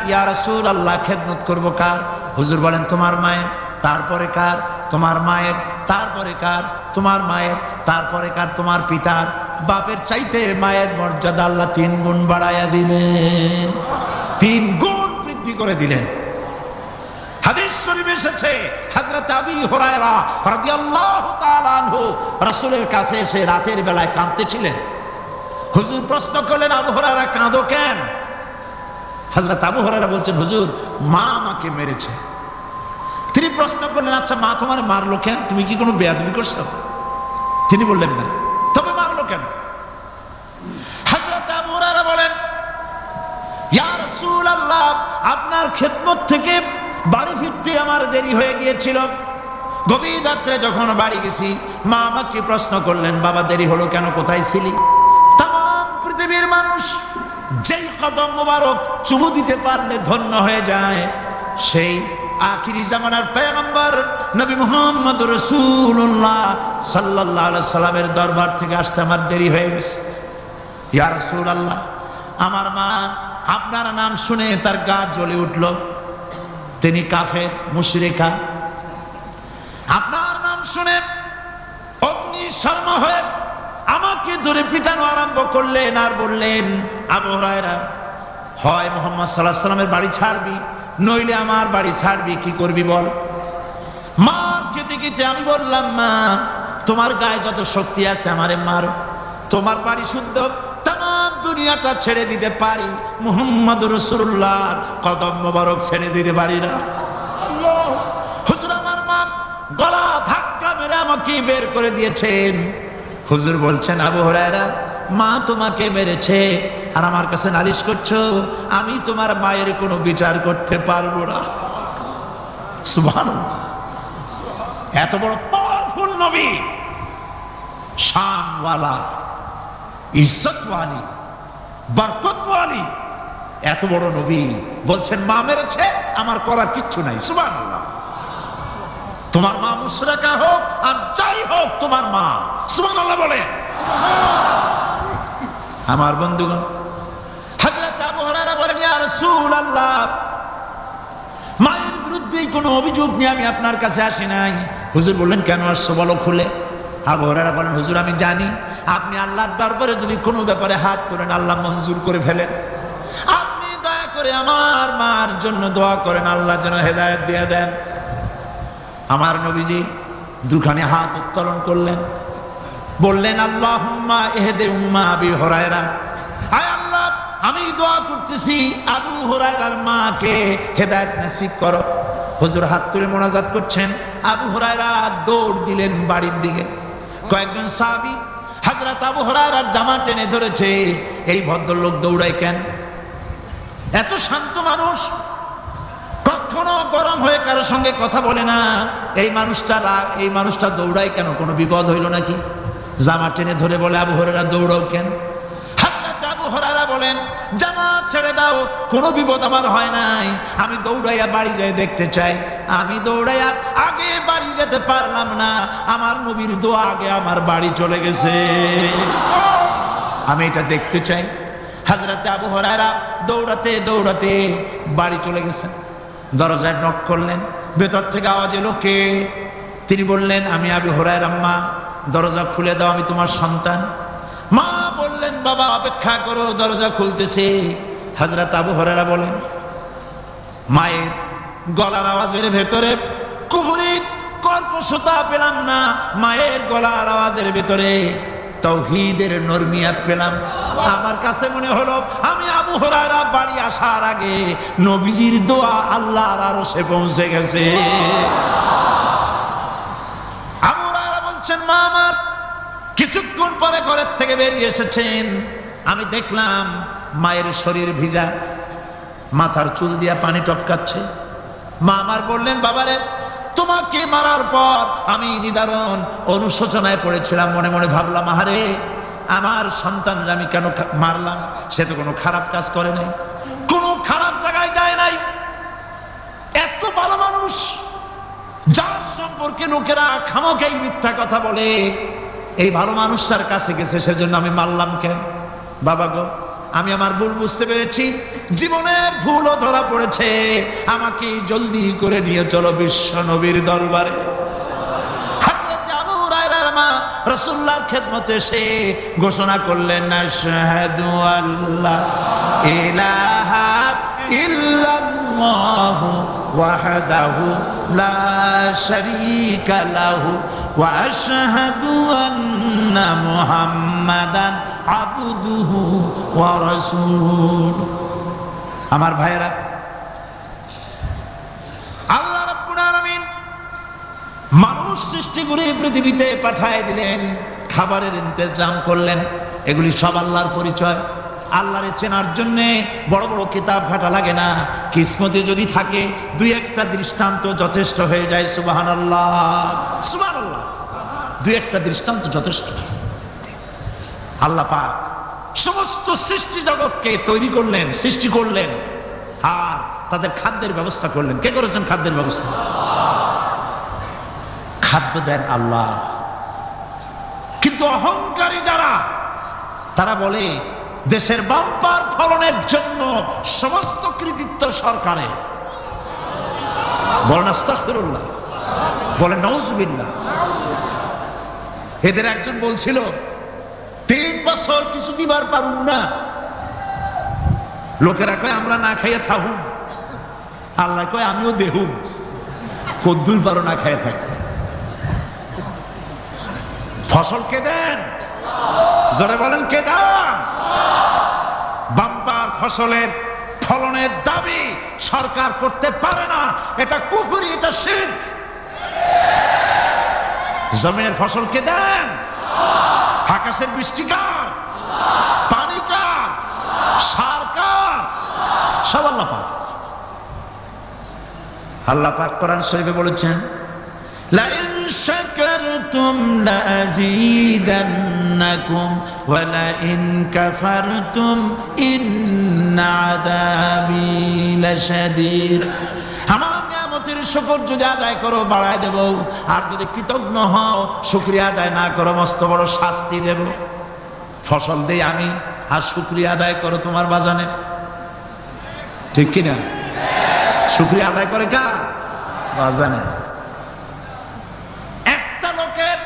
ইয়া রাসূলুল্লাহ খেদমত করব কার? হুজুর বলেন, তোমার মায়ের, তারপরে কার? তোমার মায়ের, তারপরে কার? তোমার মায়ের, তারপরে কার? তোমার পিতার। বাপের চাইতে মায়ের মর্যাদা আল্লাহ 3 গুণ বাড়াইয়া দিলেন, 3 গুণ বৃদ্ধি করে দিলেন। হাদিস শরীফে এসেছে, হযরত আবু হুরায়রা রাদিয়াল্লাহু তাআলা আনহু রাসূলের কাছে এসে রাতের বেলায় কাঁদতেছিলেন। হুজুর প্রশ্ন করলেন, আবু হুরায়রা কাঁদো কেন? হযরত আবু হুরায়রা বলছেন, হুজুর মা আমাকে মেরেছে। তিনি প্রশ্ন করলেন, আচ্ছা মা তোমার মারলো কেন? তুমি কি কোনো বেয়াদবি করছো? তিনি বললেন, না। তবে মারলো কেন? হযরত আবু হুরায়রা বলেন, ইয়া রাসূলুল্লাহ আপনার খেদমত থেকে বাড়ি ফিরতে আমার দেরি হয়ে গিয়েছিল। গভীর রাত্রে যখন বাড়ি গেছি, মা আমাকে প্রশ্ন করলেন, বাবা দেরি হলো কেন, কোথায় ছিলি? তাম পৃথিবীর মানুষ যেই কদম মোবারক চুমু দিতে পারলে ধন্য হয়ে যায়, সেই আখিরি জামানার পয়গম্বর নবী মুহাম্মদ রাসূলুল্লাহ সাল্লাল্লাহু আলাইহি সাল্লামের দরবার থেকে আসতে আমার দেরি হয়ে গেছে। ইয়া রাসূলুল্লাহ আমার মা আপনার নাম শুনে তার গা জ্বলে উঠল, তিনি কাফের মুশরিকা। আপনার নাম শুনে অগ্নি শর্মা হয়ে আমাকে ধরে পিটানো আরম্ভ করলেন আর বললেন, আবু হুরায়রা হয় মুহাম্মদ সাল্লাল্লাহু আলাইহি সাল্লামের বাড়ি ছাড়বি, নইলে আমার বাড়ি ছাড়বি, কি করবি বল? মার খেতে খেতে আমি বললাম, মা তোমার গায়ে যত শক্তি আছে আমারে মারো, তোমার বাড়ি শুদ্ধ, তাম দুনিয়াটা ছেড়ে দিতে পারি, মুহাম্মদ রাসূলুল্লাহর কদম মোবারক ছেড়ে দিতে পারি না। হুজুর আমার মা গলা ধাক্কা মেরে আমাকে বের করে দিয়েছেন। হুজুর বলছেন, আবু হুরায়রা মা তোমাকে মেরেছে আর আমার কাছে নালিশ করছো, আমি তোমার মায়ের কোনো বিচার করতে পারবো না। সুবহানাল্লাহ, এত বড় পাওয়ারফুল নবী, শানওয়ালা, ইজ্জতওয়ালি, বরকতওয়ালি, এত বড় নবী বলছেন মা মেরেছে, আমার করার কিচ্ছু নাই। সুবহানাল্লাহ, তোমার মা মুশরিকা হোক আর যাই হোক তোমার মা। সুবহানাল্লাহ বলে। আমার বন্ধুগণ, হযরত আবু হুরায়রা বলেন, ইয়া রাসূলুল্লাহ মায়ের বিরুদ্ধে কোনো অভিযোগ নিয়ে আমি আপনার কাছে আসি নাই। হুজুর বললেন, কেন আসছো বলো খুলে। আবু হুরায়রা বলেন, হুজুর আমি জানি আপনি আল্লাহর দরবারে যদি কোনো ব্যাপারে হাত তোলেন আল্লাহ মঞ্জুর করে ফেলেন। আপনি দয়া করে আমার মার জন্য দোয়া করেন, আল্লাহ যেন হেদায়েত দিয়ে দেন। আমার নবীজি দুখানে হাত উত্তোলন করলেন, বললেন, আল্লাহুম্মা ইহদি উম্মা আবি হুরায়রা, আয় আল্লাহ আমি দোয়া করতেছি আবু হুরায়রার মাকে হেদায়েত নসিব করো। হুজুর হাত তুলে মোনাজাত করছেন, আবু হুরায়রা দৌড় দিলেন বাড়ির দিকে। কয়েকজন সাহাবী হযরত আবু হুরায়রার জামা টেনে ধরেছে, এই ভদ্রলোক দৌড়ায় কেন? এত শান্ত মানুষ, কখনো গরম হয়ে কারোর সঙ্গে কথা বলে না, এই মানুষটা দৌড়ায় কেন? কোনো বিপদ হইল নাকি? জামা টেনে ধরে বলে, আবু হুরায়রা দৌড়াও কেন? হযরত আবু হুরায়রা বলেন, জামা ছেড়ে দাও, কোনো বিপদ আমার হয় নাই, আমি দৌড়াইয়া বাড়ি যাই দেখতে চাই। আমি দৌড়াইয়া আগে বাড়ি যেতে পারলাম না, আমার নবীর দোয়া আগে আমার বাড়ি চলে গেছে, আমি এটা দেখতে চাই। হযরত আবু হুরায়রা দৌড়াতে দৌড়াতে বাড়ি চলে গেছেন। দরজায় নক করলেন, ভেতর থেকে আওয়াজ এলো, কে? তিনি বললেন, আমি আবু হুরায়রা। আম্মা, দরজা খুলে দাও, আমি তোমার সন্তান। মা বললেন, বাবা অপেক্ষা করো, দরজা খুলতেছে। হযরত আবু হুরায়রা বলেন, মায়ের গলার আওয়াজের ভেতরে কুফরি কর্কশতা পেলাম না, মায়ের গলার আওয়াজের ভেতরে তাওহীদের নরমিয়াত পেলাম। আমার কাছে মনে হলো আমি আবু হুরায়রা বাড়ি আসার আগে নবীজির দোয়া আল্লাহর আরশে পৌঁছে গেছে। আবু হুরায়রা বলছেন, মা আমার কিছুক্ষণ পরে ঘরের থেকে বেরিয়ে এসেছেন, আমি দেখলাম মায়ের শরীর ভিজা, মাথার চুল দিয়া পানি টপকাচ্ছে। মা আমার বললেন, বাবারে তোমাকে মারার পর আমি নিদারুণ অনুশোচনায় পড়েছিলাম, মনে মনে ভাবলাম, আহারে আমার সন্তানরা আমি কেন মারলাম? সে তো কোনো খারাপ কাজ করে নাই, কোনো খারাপ জায়গায় যায় নাই, এত ভালো মানুষ যার সম্পর্কে লোকেরা খামোখাই মিথ্যা কথা বলে, এই ভালো মানুষটার কাছে গেছে, সেজন্য আমি মারলাম কেন? বাবা গো, আমি আমার ভুল বুঝতে পেরেছি, জীবনের ভুলও ধরা পড়েছে, আমাকে জলদি করে নিয়ে চলো বিশ্ব নবীর দরবারে। হযরত আবু হুরায়রার মা রাসূলুল্লাহর খেদমতে এসে ঘোষণা করলেন, আশহাদু আল্লা ইলাহা ইল্লাল্লাহু ওয়াহদাহু লা শারীকা লাহু ওয়া আশহাদু আন্না মুহাম্মাদান আবদুহু ওয়া রাসূলুহু। আমার ভাইরা, আল্লাহ রাব্বুল আলামিন মানুষ সৃষ্টি করে পৃথিবীতে পাঠিয়ে দিলেন, খাবারের ইন্তজাম করলেন, এগুলি সব আল্লাহর পরিচয়। আল্লাহরে চেনার জন্য বড় বড় কিতাব ঘাটা লাগে না, কিসমতে যদি থাকে দুই একটা দৃষ্টান্ত যথেষ্ট হয়ে যায়। সুবহানাল্লাহ, সুবহানাল্লাহ, দুই একটা দৃষ্টান্ত যথেষ্ট। আল্লাহ পাক সমস্ত সৃষ্টি জগৎকে তৈরি করলেন, সৃষ্টি করলেন, আর তাদের খাদ্যের ব্যবস্থা করলেন। কে করেছেন খাদ্যের ব্যবস্থা? খাদ্য দেন আল্লাহ। কিন্তু অহংকারী যারা, তারা বলে দেশের বাম্পার ফলনের জন্য সমস্ত কৃতিত্ব সরকারের। বলেন আস্তাগফিরুল্লাহ, বলেন নাউজুবিল্লাহ। এদের একজন বলছিল, 3 বছর কিছু দিবার পারুন না, লোকেরা কয় আমরা না খাইয়ে থাকুন, আল্লাহ কয় আমিও দেহুম, কদ্দুর পারো না খাইয়ে থাকতে। ফসল কে দেন? জোরে বলেন, কে দেন? বাম্পার ফসলের ফলনের দাবি সরকার করতে পারে না, এটা কুফরি, এটা শিরক। জমিনের ফসল কে দেন? আকাশের বৃষ্টি কার? পানি কার? সার কার? সব আল্লাহ পাক। আল্লাহ পাক কোরআন শরীফে বলেছেন, লা ইন শাকারতুম লাযীদান্নাকুম ওয়া লা ইন কাফারতুম ইন্না আযাবী লাশাদীদ। আমার নিয়ামতের শুকর যদি আদায় করো বাড়ায় দেব, আর যদি কৃতজ্ঞ হও, শুকরিয়া আদায় না করো, মস্ত বড় শাস্তি দেব। ফসল দেই আমি, আর শুকরিয়া আদায় করো তোমার বাজানে, ঠিক কিনা? শুকরিয়া আদায় করে কার? বাজানে। একটা লোকের,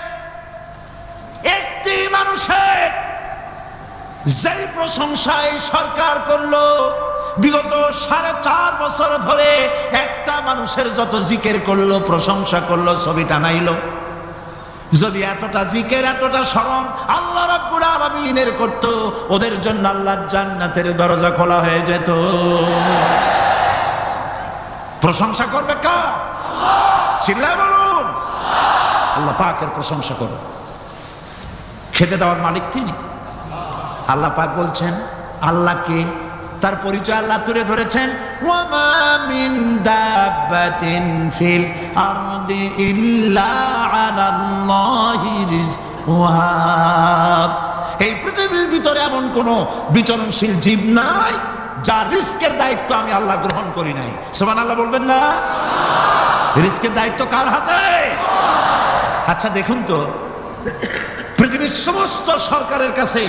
একটি মানুষের যেই প্রশংসায় সরকার করলো, বিগত 4.5 বছর ধরে একটা মানুষের যত জিকির করলো, প্রশংসা করলো, ছবি টানাইলো, যদি এতটা জিকির, এতটা স্মরণ আল্লাহ রাব্বুল আলামিনের করত, ওদের জন্য আল্লাহর জান্নাতের দরজা খোলা হয়ে যেত। প্রশংসা করবে কার? চিল্লায় বলুন, আল্লাহ পাকের প্রশংসা করো। খেতে দেওয়ার মালিক তিনি। আল্লাহ পাক বলছেন, আল্লাহকে, তার পরিচয় আল্লাহ তুলে ধরেছেন, ওয়ামা মিন দাব্বাতিন ফিল আরদি ইল্লা আলাল্লাহি রিজকুহা। এই পৃথিবীর ভিতরে এমন কোন বিচরণশীল জীব নাই যার রিস্কের দায়িত্ব আমি আল্লাহ গ্রহণ করি নাই। সুবহানাল্লাহ বলবেন না? রিস্কের দায়িত্ব কার হাতে? আচ্ছা দেখুন তো, পৃথিবীর সমস্ত সরকারের কাছে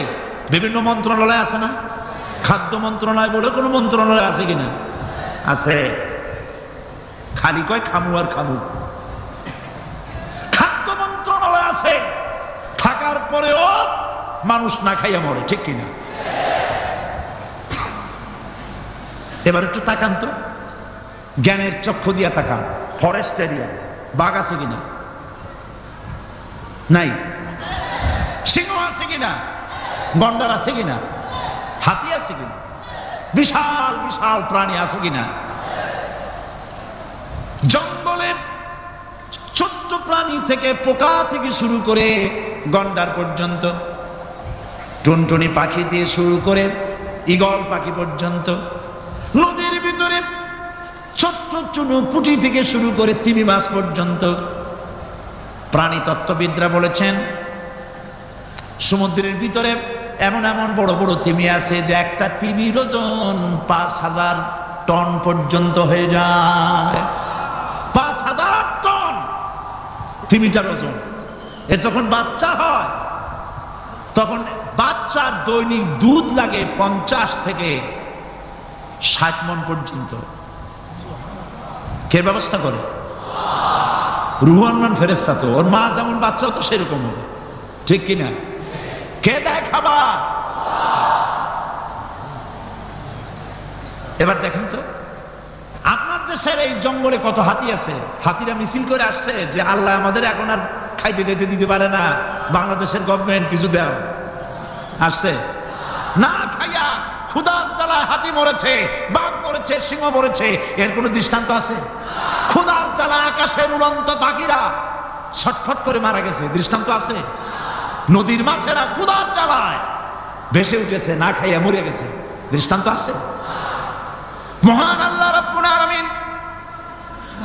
বিভিন্ন মন্ত্রণালয় আছে না? খাদ্য মন্ত্রণালয় বলে কোনো মন্ত্রণালয় আছে কিনা? আছে। খালি কয় খামু আর খামু। খাদ্য মন্ত্রণালয় আছে, থাকার পরেও মানুষ না খাইয়া মরে, ঠিক কিনা? এবার একটু তাকান তো, জ্ঞানের চক্ষু দিয়া তাকান। ফরেস্ট এরিয়া, বাঘ আছে কিনা? নাই। সিংহ আছে কিনা? গন্ডার আছে কিনা? হাতি আছে কিনা? বিশাল বিশাল প্রাণী আছে কিনা? জঙ্গলে ছোট্ট প্রাণী থেকে, পোকা থেকে শুরু করে গন্ডার পর্যন্ত, টুনটুনি পাখি দিয়ে শুরু করে ঈগল পাখি পর্যন্ত, নদীর ভিতরে ছোট্ট চুনো পুঁটি থেকে শুরু করে তিমি মাছ পর্যন্ত। প্রাণী তত্ত্ববিদরা বলেছেন সমুদ্রের ভিতরে এমন এমন বড় বড় তিমি আছে যে একটা তিমির ওজন 5000 টন পর্যন্ত হয়ে যায়। 5000 টন তিমিটার ওজন। এর যখন বাচ্চা হয় তখন বাচ্চার দৈনিক দুধ লাগে 50 থেকে 60 মণ পর্যন্ত। কে ব্যবস্থা করে? রুহান ফেরেশতা। তো ওর মা যেমন, বাচ্চা তো সেরকম হবে, ঠিক কিনা? কে দেয় খাবার? এবার দেখেন তো, আপনার দেশের এই জঙ্গলে কত হাতি আছে। হাতিরা মিছিল করে আসছে যে আল্লাহ আমাদের এখন আর খাইতে টাইতে দিতে পারে না, বাংলাদেশের গভর্নমেন্ট কিছু দেও। আসছে না, খাইয়া ক্ষুধার জ্বালায় হাতি মরেছে, বাঘ মরেছে, সিংহ মরেছে। এর কোনো দৃষ্টান্ত আছে? ক্ষুধার জ্বালায় আকাশের উড়ন্ত পাখিরা ছটফট করে মারা গেছে, দৃষ্টান্ত আছে? নদীর মাছেরা ক্ষুধার জ্বালায় ভেসে উঠেছে, না খাইয়া মরে গেছে, দৃষ্টান্ত আছে? মহান আল্লাহ রাব্বুল আলামিন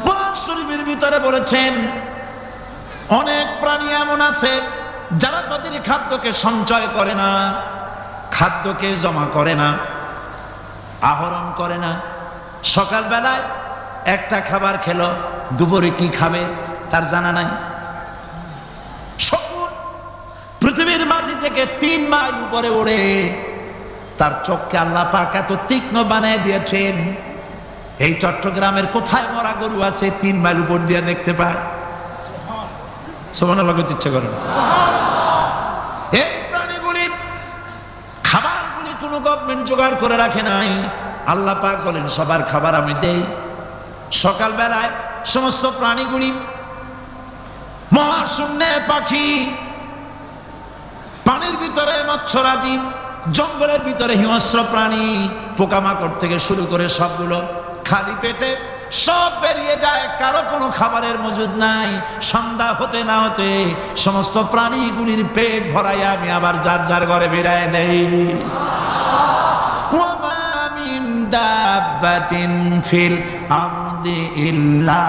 কোরআন শরীফের ভিতরে বলেছেন অনেক প্রাণী এমন আছে যারা তাদের খাদ্যকে সঞ্চয় করে না, খাদ্যকে জমা করে না, আহরণ করে না। সকালবেলায় একটা খাবার খেলো, দুপুরে কি খাবে তার জানা নাই। শকুন পৃথিবীর মাটি থেকে 3 মাইল উপরে ওড়ে, তার চোখকে আল্লাহ পাক এত তীক্ষ্ণ বানিয়ে দিয়েছেন, এই চট্টগ্রামের কোথায় মরা গরু আছে 3 মাইল উপর দিয়ে দেখতে পায়? সুবহানাল্লাহ করতে ইচ্ছা করে। এই প্রাণীগুলি খাবারগুলি কোনো গভর্নমেন্ট জোগাড় করে রাখে নাই। আল্লাহ পাক বলেন সবার খাবার আমি দেই। সকালবেলায় সমস্ত প্রাণীগুলি, মহাশূন্যে পাখি, পানির ভিতরে মৎস্যরাজি, জঙ্গলের ভিতরে হিংস্র প্রাণী, পোকামাকড় থেকে শুরু করে সবগুলো খালি পেটে সব বেরিয়ে যায়, কারো কোনো খাবারের মজুদ নাই। সন্ধ্যা হতে না হতে সমস্ত প্রাণীগুলির পেট ভরাইয়া আমি আবার যার যার ঘরে বেড়ায় দেই। ওয়া মিন দাব্বাতিন ফিল আরদি ইল্লা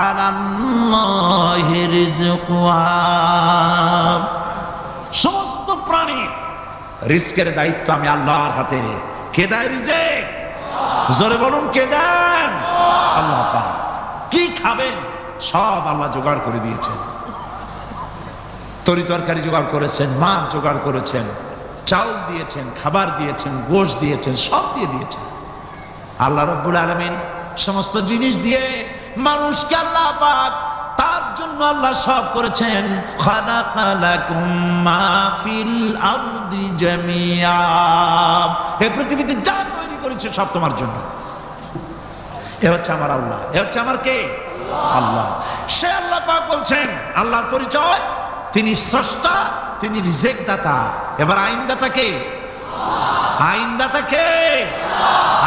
আলাল্লাহি রিজকুহা। সমস্ত প্রাণী রিজকের দায়িত্ব আমি আল্লাহর হাতে। কে দেয় রিজেক? জোরে বলুন, কে দেন? আল্লাহ পাক। কি খাবেন সব আল্লাহ জোগাড় করে দিয়েছেন। তরি তরকারি জোগাড় করেছেন, মাছ জোগাড় করেছেন, চাউল দিয়েছেন, খাবার দিয়েছেন, গোশত দিয়েছেন, সব দিয়ে দিয়েছেন। আল্লাহ রাব্বুল আলামিন সমস্ত জিনিস দিয়ে মানুষকে আল্লাহ পাক তার জন্য আল্লাহ সব করেছেন। খালাকা লাকুম মা ফিল আরদি জামিআ। এই পৃথিবীতে যা তৈরি করেছে সব তোমার জন্য। এ হচ্ছে আমার আল্লাহ, এ হচ্ছে আমার কে? আল্লাহ। সে আল্লাহ পাক বলছেন, আল্লাহর পরিচয় তিনি স্রষ্টা, তিনি রিজেক দাতা। এবার আইনদাতা কে? আইনদাতা কে?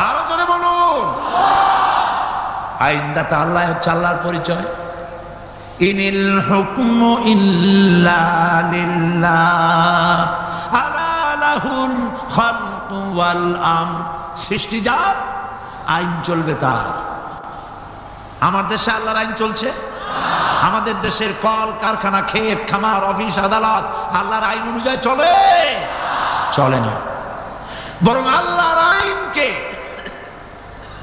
আরো জোরে বলুন। আইনদাতা আল্লাহ হচ্ছে আল্লাহর পরিচয়। ইনিল হুকমু ইল্লা লিল্লাহ আলা লাহুল খালকু ওয়াল আমর। সৃষ্টি যার, আইন চলবে তার। আমার দেশে আল্লাহর আইন চলছে? আমাদের দেশের কল কারখানা, ক্ষেত খামার, অফিস আদালত আল্লাহর আইন অনুযায়ী চলে? চলে না। বরং আল্লাহর আইনকে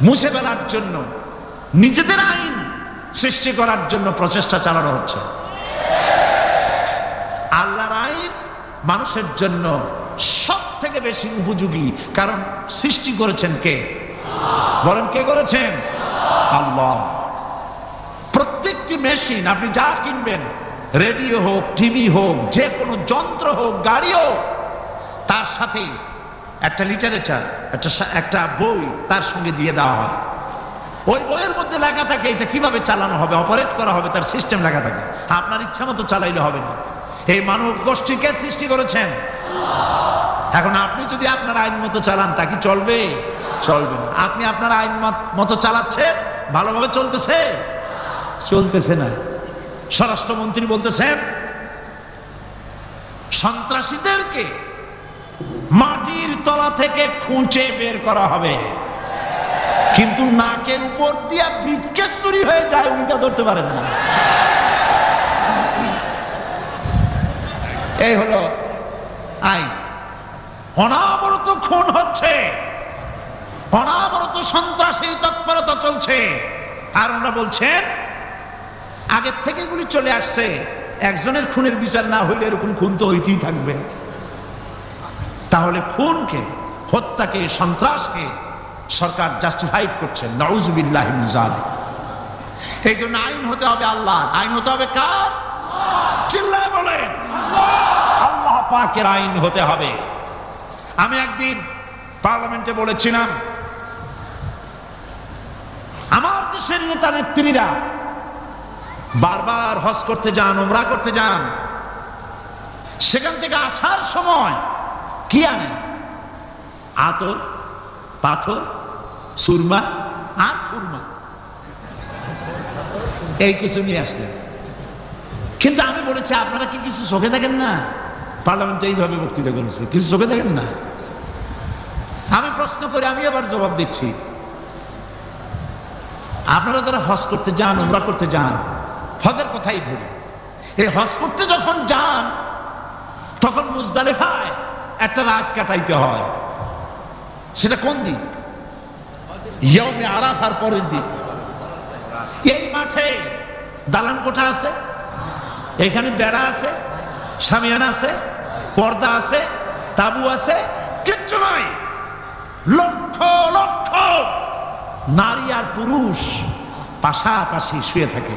মুছে ফেলার জন্য, নিজেদের আইন সৃষ্টি করার জন্য প্রচেষ্টা চালানো হচ্ছে। আল্লাহর আইন মানুষের জন্য সব থেকে বেশি উপযোগী, কারণ সৃষ্টি করেছেন কে? বলেন কে করেছেন? আল্লাহ। প্রত্যেকটি মেশিন আপনি যা কিনবেন, রেডিও হোক, টিভি হোক, যে কোনো যন্ত্র হোক, গাড়ি হোক, তার সাথে একটা লিটারেচার, একটা বই তার সঙ্গে দিয়ে দেওয়া হয়। ওই বইয়ের মধ্যে লেখা থাকে এটা কিভাবে চালানো হবে, অপারেট করা হবে, তার সিস্টেম লেখা থাকে। আপনার ইচ্ছা মতো চালাইলে হবে না। এই মানব গোষ্ঠীকে সৃষ্টি করেছেন। এখন আপনি যদি আপনার আইন মতো চালান, তা কি চলবে? চলবে না। আপনি আপনার আইন মতো চালাচ্ছেন, ভালোভাবে চলতেছে? চলতেছে না। স্বরাষ্ট্রমন্ত্রী বলতেছেন সন্ত্রাসীদেরকে মাটির তলা থেকে খুঁজে বের করা হবে, কিন্তু নাকের উপর দিয়ে ব্রিফকেস চুরি হয়ে যায়, উনি তা ধরতে পারেন না। এই হলো আইন। অনাবরত খুন হচ্ছে, অনাবরত সন্ত্রাসী তৎপরতা চলছে, আর ওনারা বলছেন আগের থেকে এগুলি চলে আসছে, একজনের খুনের বিচার না হইলে এরকম খুন তো হইতেই থাকবে। তাহলে খুনকে, হত্যাকে, সন্ত্রাসকে সরকার জাস্টিফাইড করছেন। নাউযুবিল্লাহি মিন যালিক। এই জন্য আইন হতে হবে আল্লাহর। আইন হতে হবে কার? চিল্লায় বলেন, আল্লাহ পাকের আইন হতে হবে। আমি একদিন পার্লামেন্টে বলেছিলাম, আমার দেশের নেতা নেত্রীরা বারবার হজ করতে যান, উমরা করতে যান, সেখান থেকে আসার সময় কি আনেন? আতর, পাথর, সুরমা আর খুরমা, এই কিছু নিয়ে আসলেন। কিন্তু আমি বলেছি আপনারা কি কিছু চোখে দেখেন না? পার্লামেন্টে এইভাবে বক্তৃতা করেছে, কিছু চোখে দেখেন না? আমি প্রশ্ন করে আমি আবার জবাব দিচ্ছি, আপনারা যারা হজ করতে যান, উমরা করতে যান, হজের কথাই ধরি, এই হজ করতে যখন যান তখন মুজদালিফায় একটা রাত কাটাইতে হয়। সেটা কোন দিন? ইয়ৌমে আরাফার পরের দিন। এই মাঠে দালান কোঠা আছে, এখানে বেড়া আছে, শামিয়ানা আছে, পর্দা আছে, তাবু আছে, কিচ্ছু নয়। লক্ষ লক্ষ নারী আর পুরুষ পাশাপাশি শুয়ে থাকে,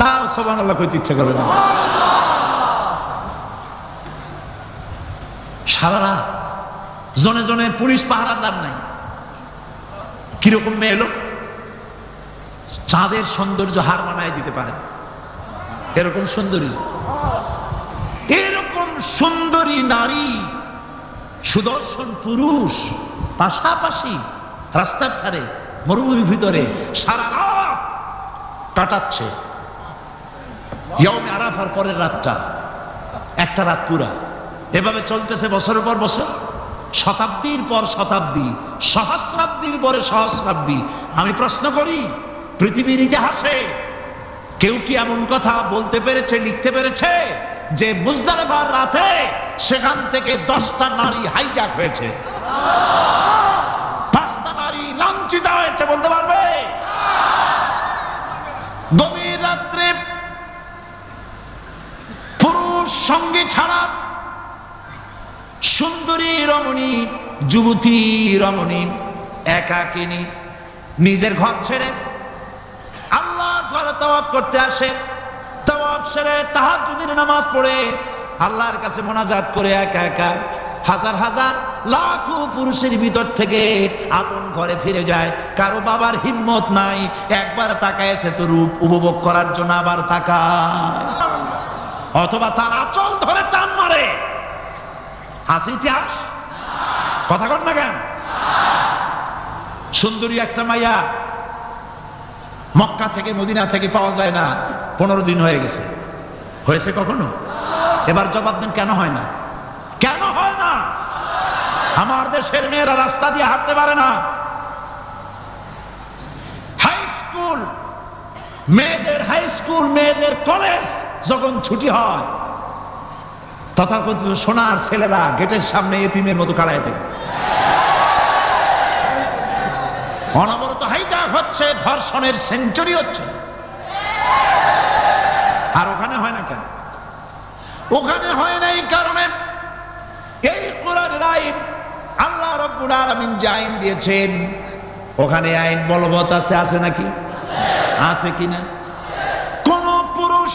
তাও সুবহানাল্লাহ কইতে ইচ্ছা করে না। সারা রাত জনে জনে পুলিশ পাহারাদার নাই। কিরকম মেয়ে লোক, চাঁদের সৌন্দর্য হার মানায় দিতে পারে, এরকম সুন্দরী, এরকম সুন্দরী নারী, সুদর্শন পুরুষ পাশাপাশি রাস্তার ধারে মরুভূমির ভিতরে সারা রাত কাটাচ্ছে। ইয়ৌমে আরাফার পরের রাতটা, একটা রাত পুরা। এভাবে চলতেছে বছরের পর বছর, শতাব্দীর পর শতাব্দী, সহস্রাব্দীর পরে সহস্রাব্দী। আমি প্রশ্ন করি, পৃথিবীর ইতিহাসে কেউ কি এমন কথা বলতে পেরেছে, লিখতে পেরেছে যে মুজদালিফার রাতে সেখান থেকে 10টা নারী হাইজ্যাক হয়েছে, 5টা নারী লাঞ্ছিত হয়েছে? বলতে পারবে? গভীর রাত্রে পুরুষ সঙ্গী ছাড়া সুন্দরী রমণী, যুবতী রমণী, একাকিনী নিজের ঘর ছেড়ে আল্লাহর ঘরে তাওয়াফ করতে আসে। তাওয়াফ সেরে তাহাজ্জুদের নামাজ পড়ে আল্লাহর কাছে মোনাজাত করে একা একা হাজার হাজার লাখো পুরুষের ভিতর থেকে আপন ঘরে ফিরে যায়। কারো বাবার হিম্মত নাই একবার তাকায় তো রূপ উপভোগ করার জন্য, আবার তাকায়, অথবা তার আঁচল ধরে টান মারে। হাসি ইতিহাস, কথা কন না কেন? সুন্দরী একটা মাইয়া মক্কা থেকে মদিনা থেকে পাওয়া যায় না, 15 দিন হয়ে গেছে। হয়েছে কখনো? এবার জবাব দেন, কেন হয় না? কেন হয় না? আমার দেশের মেয়েরা রাস্তা দিয়ে হাঁটতে পারে না। হাই স্কুল মেয়েদের, হাই স্কুল মেয়েদের কলেজ যখন ছুটি হয়, তথাকথিত সোনার ছেলেরা গেটের সামনে এতিমের মতো কাড়ায় দেবে। অনবরত হাইজ্যাক হচ্ছে, ধর্ষণের সেঞ্চুরি হচ্ছে। আর ওখানে হয় না কেন? ওখানে হয় না এই কারণে, এই রাব্বুল আলামিন যে আইন দিয়েছেন ওখানে আইন বলবৎ আছে নাকি? আছে কিনা? কোন পুরুষ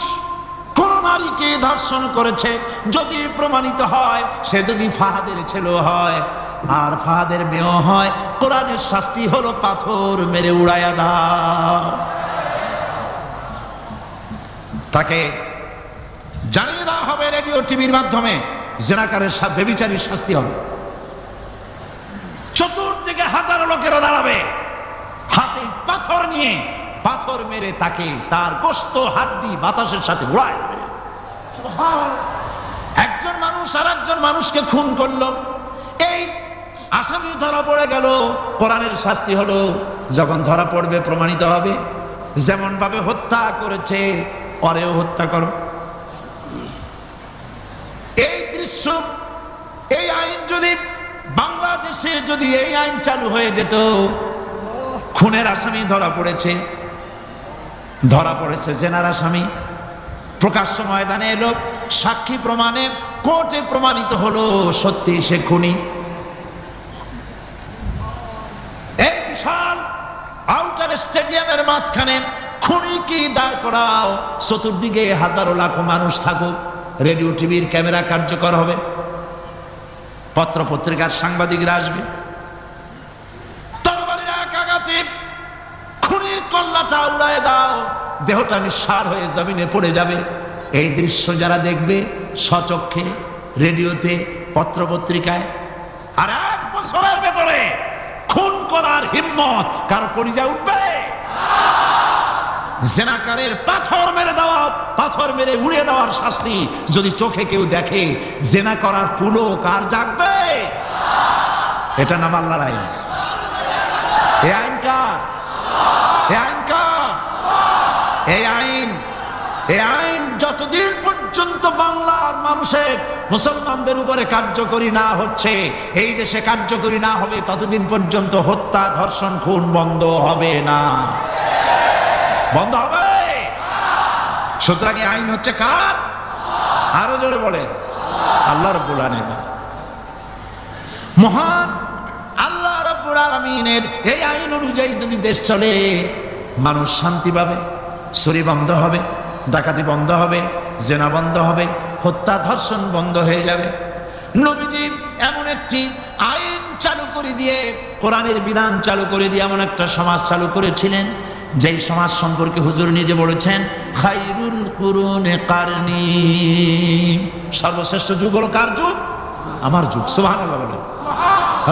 কোন নারীকে ধর্ষণ করেছে যদি প্রমাণিত হয়, সে যদি ফাহাদের ছেলে হয় আর ফাহাদের মেয়ে হয়, কোরআনের শাস্তি হলো পাথর মেরে উড়াইয়া দাও। তাকে জানিয়ে দেওয়া হবে রেডিও টিভির মাধ্যমে জিনাকারের ব্যভিচারীর শাস্তি হবে। চতুর্দিকে হাজারো লোকেরা দাঁড়াবে, হাতে পাথর নিয়ে পাথর মেরে তাকে তার গোশত হাড্ডি বাতাসের সাথে উড়ায় দেবে। একজন মানুষ আর একজন মানুষকে খুন করলো, এই আসামি ধরা পড়ে গেল, কোরআনের শাস্তি হলো যখন ধরা পড়বে প্রমাণিত হবে যেমন ভাবে হত্যা করেছে পরেও হত্যা করো। এই দৃশ্য, এই আইন যদি বাংলাদেশে যদি এই আইন চালু হয়ে যেত, খুনের আসামি ধরা পড়েছে জেনার আসামি, প্রকাশ্য ময়দানে এলো, সাক্ষী প্রমাণে কোর্টে প্রমাণিত হলো সত্যি সে খুনি। এই বিশাল আউটার স্টেডিয়ামের মাঝখানে খুনি কি দাঁড় করাও, চতুর্দিকে হাজারো লাখো মানুষ থাকুক, রেডিও টিভির ক্যামেরা কার্যকর হবে, পত্র পত্রিকার সাংবাদিকরা আসবে, তরবারির এক আঘাতে খুনির কল্লাটা উড়ায় দাও, দেহটা নিঃসার হয়ে জমিনে পড়ে যাবে। এই দৃশ্য যারা দেখবে স্বচক্ষে, রেডিওতে, পত্র পত্রিকায়, আর 1 বছরের ভেতরে খুন করার হিম্মত কারো কলিজায় উঠবে? জিনাকারের পাথর মেরে দেওয়া, পাথর মেরে উড়িয়ে দেওয়ার শাস্তি যদি চোখে কেউ দেখে, জিনা করার পুলো কার জাগবে? এটা নাম আল্লাহর আইন। এই আইন কার? এই আইন কার? এই আইন যতদিন পর্যন্ত বাংলার মানুষের মুসলমানদের উপরে কার্যকরী না হচ্ছে, এই দেশে কার্যকরী না হবে, ততদিন পর্যন্ত হত্যা, ধর্ষণ, খুন বন্ধ হবে না। বন্ধ হবে। সুতরাং এই আইন হচ্ছে কার? আরো জোরে বলেন, আল্লাহ রাব্বুল আলামিন। মহান আল্লাহ রাব্বুল আলামিনের এই আইন অনুযায়ী যদি দেশ চলে, মানুষ শান্তি পাবে, চুরি বন্ধ হবে, ডাকাতি বন্ধ হবে, জেনা বন্ধ হবে, হত্যা ধর্ষণ বন্ধ হয়ে যাবে। নবীজি এমন একটি আইন চালু করে দিয়ে, কোরআনের বিধান চালু করে দিয়ে এমন একটা সমাজ চালু করেছিলেন, যেই সমাজ সম্পর্কে হুজুর নিজে বলেছেন, খায়রুল কুরুনে কারনি, সর্বশ্রেষ্ঠ যুগ হলো কার যুগ? আমার যুগ। সুবহানাল্লাহ বলেন।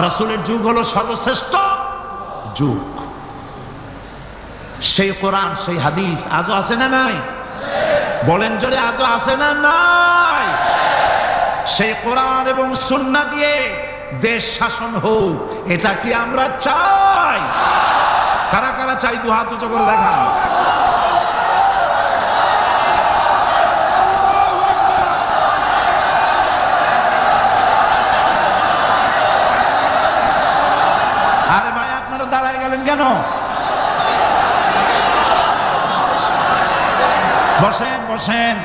রাসূলের যুগ হলো সর্বশ্রেষ্ঠ যুগ। সেই কোরআন, সেই হাদিস আজও আছে না নাই? বলেন জোরে, আজও আছে না নাই? সেই কোরআন এবং সুন্নাহ দিয়ে দেশ শাসন হোক, এটা কি আমরা চাই? কারা কারা চাই? দু হাত উঁচু করে দেখা। আরে ভাই, আপনারা দাঁড়ায় গেলেন কেন? বসেন বসেন।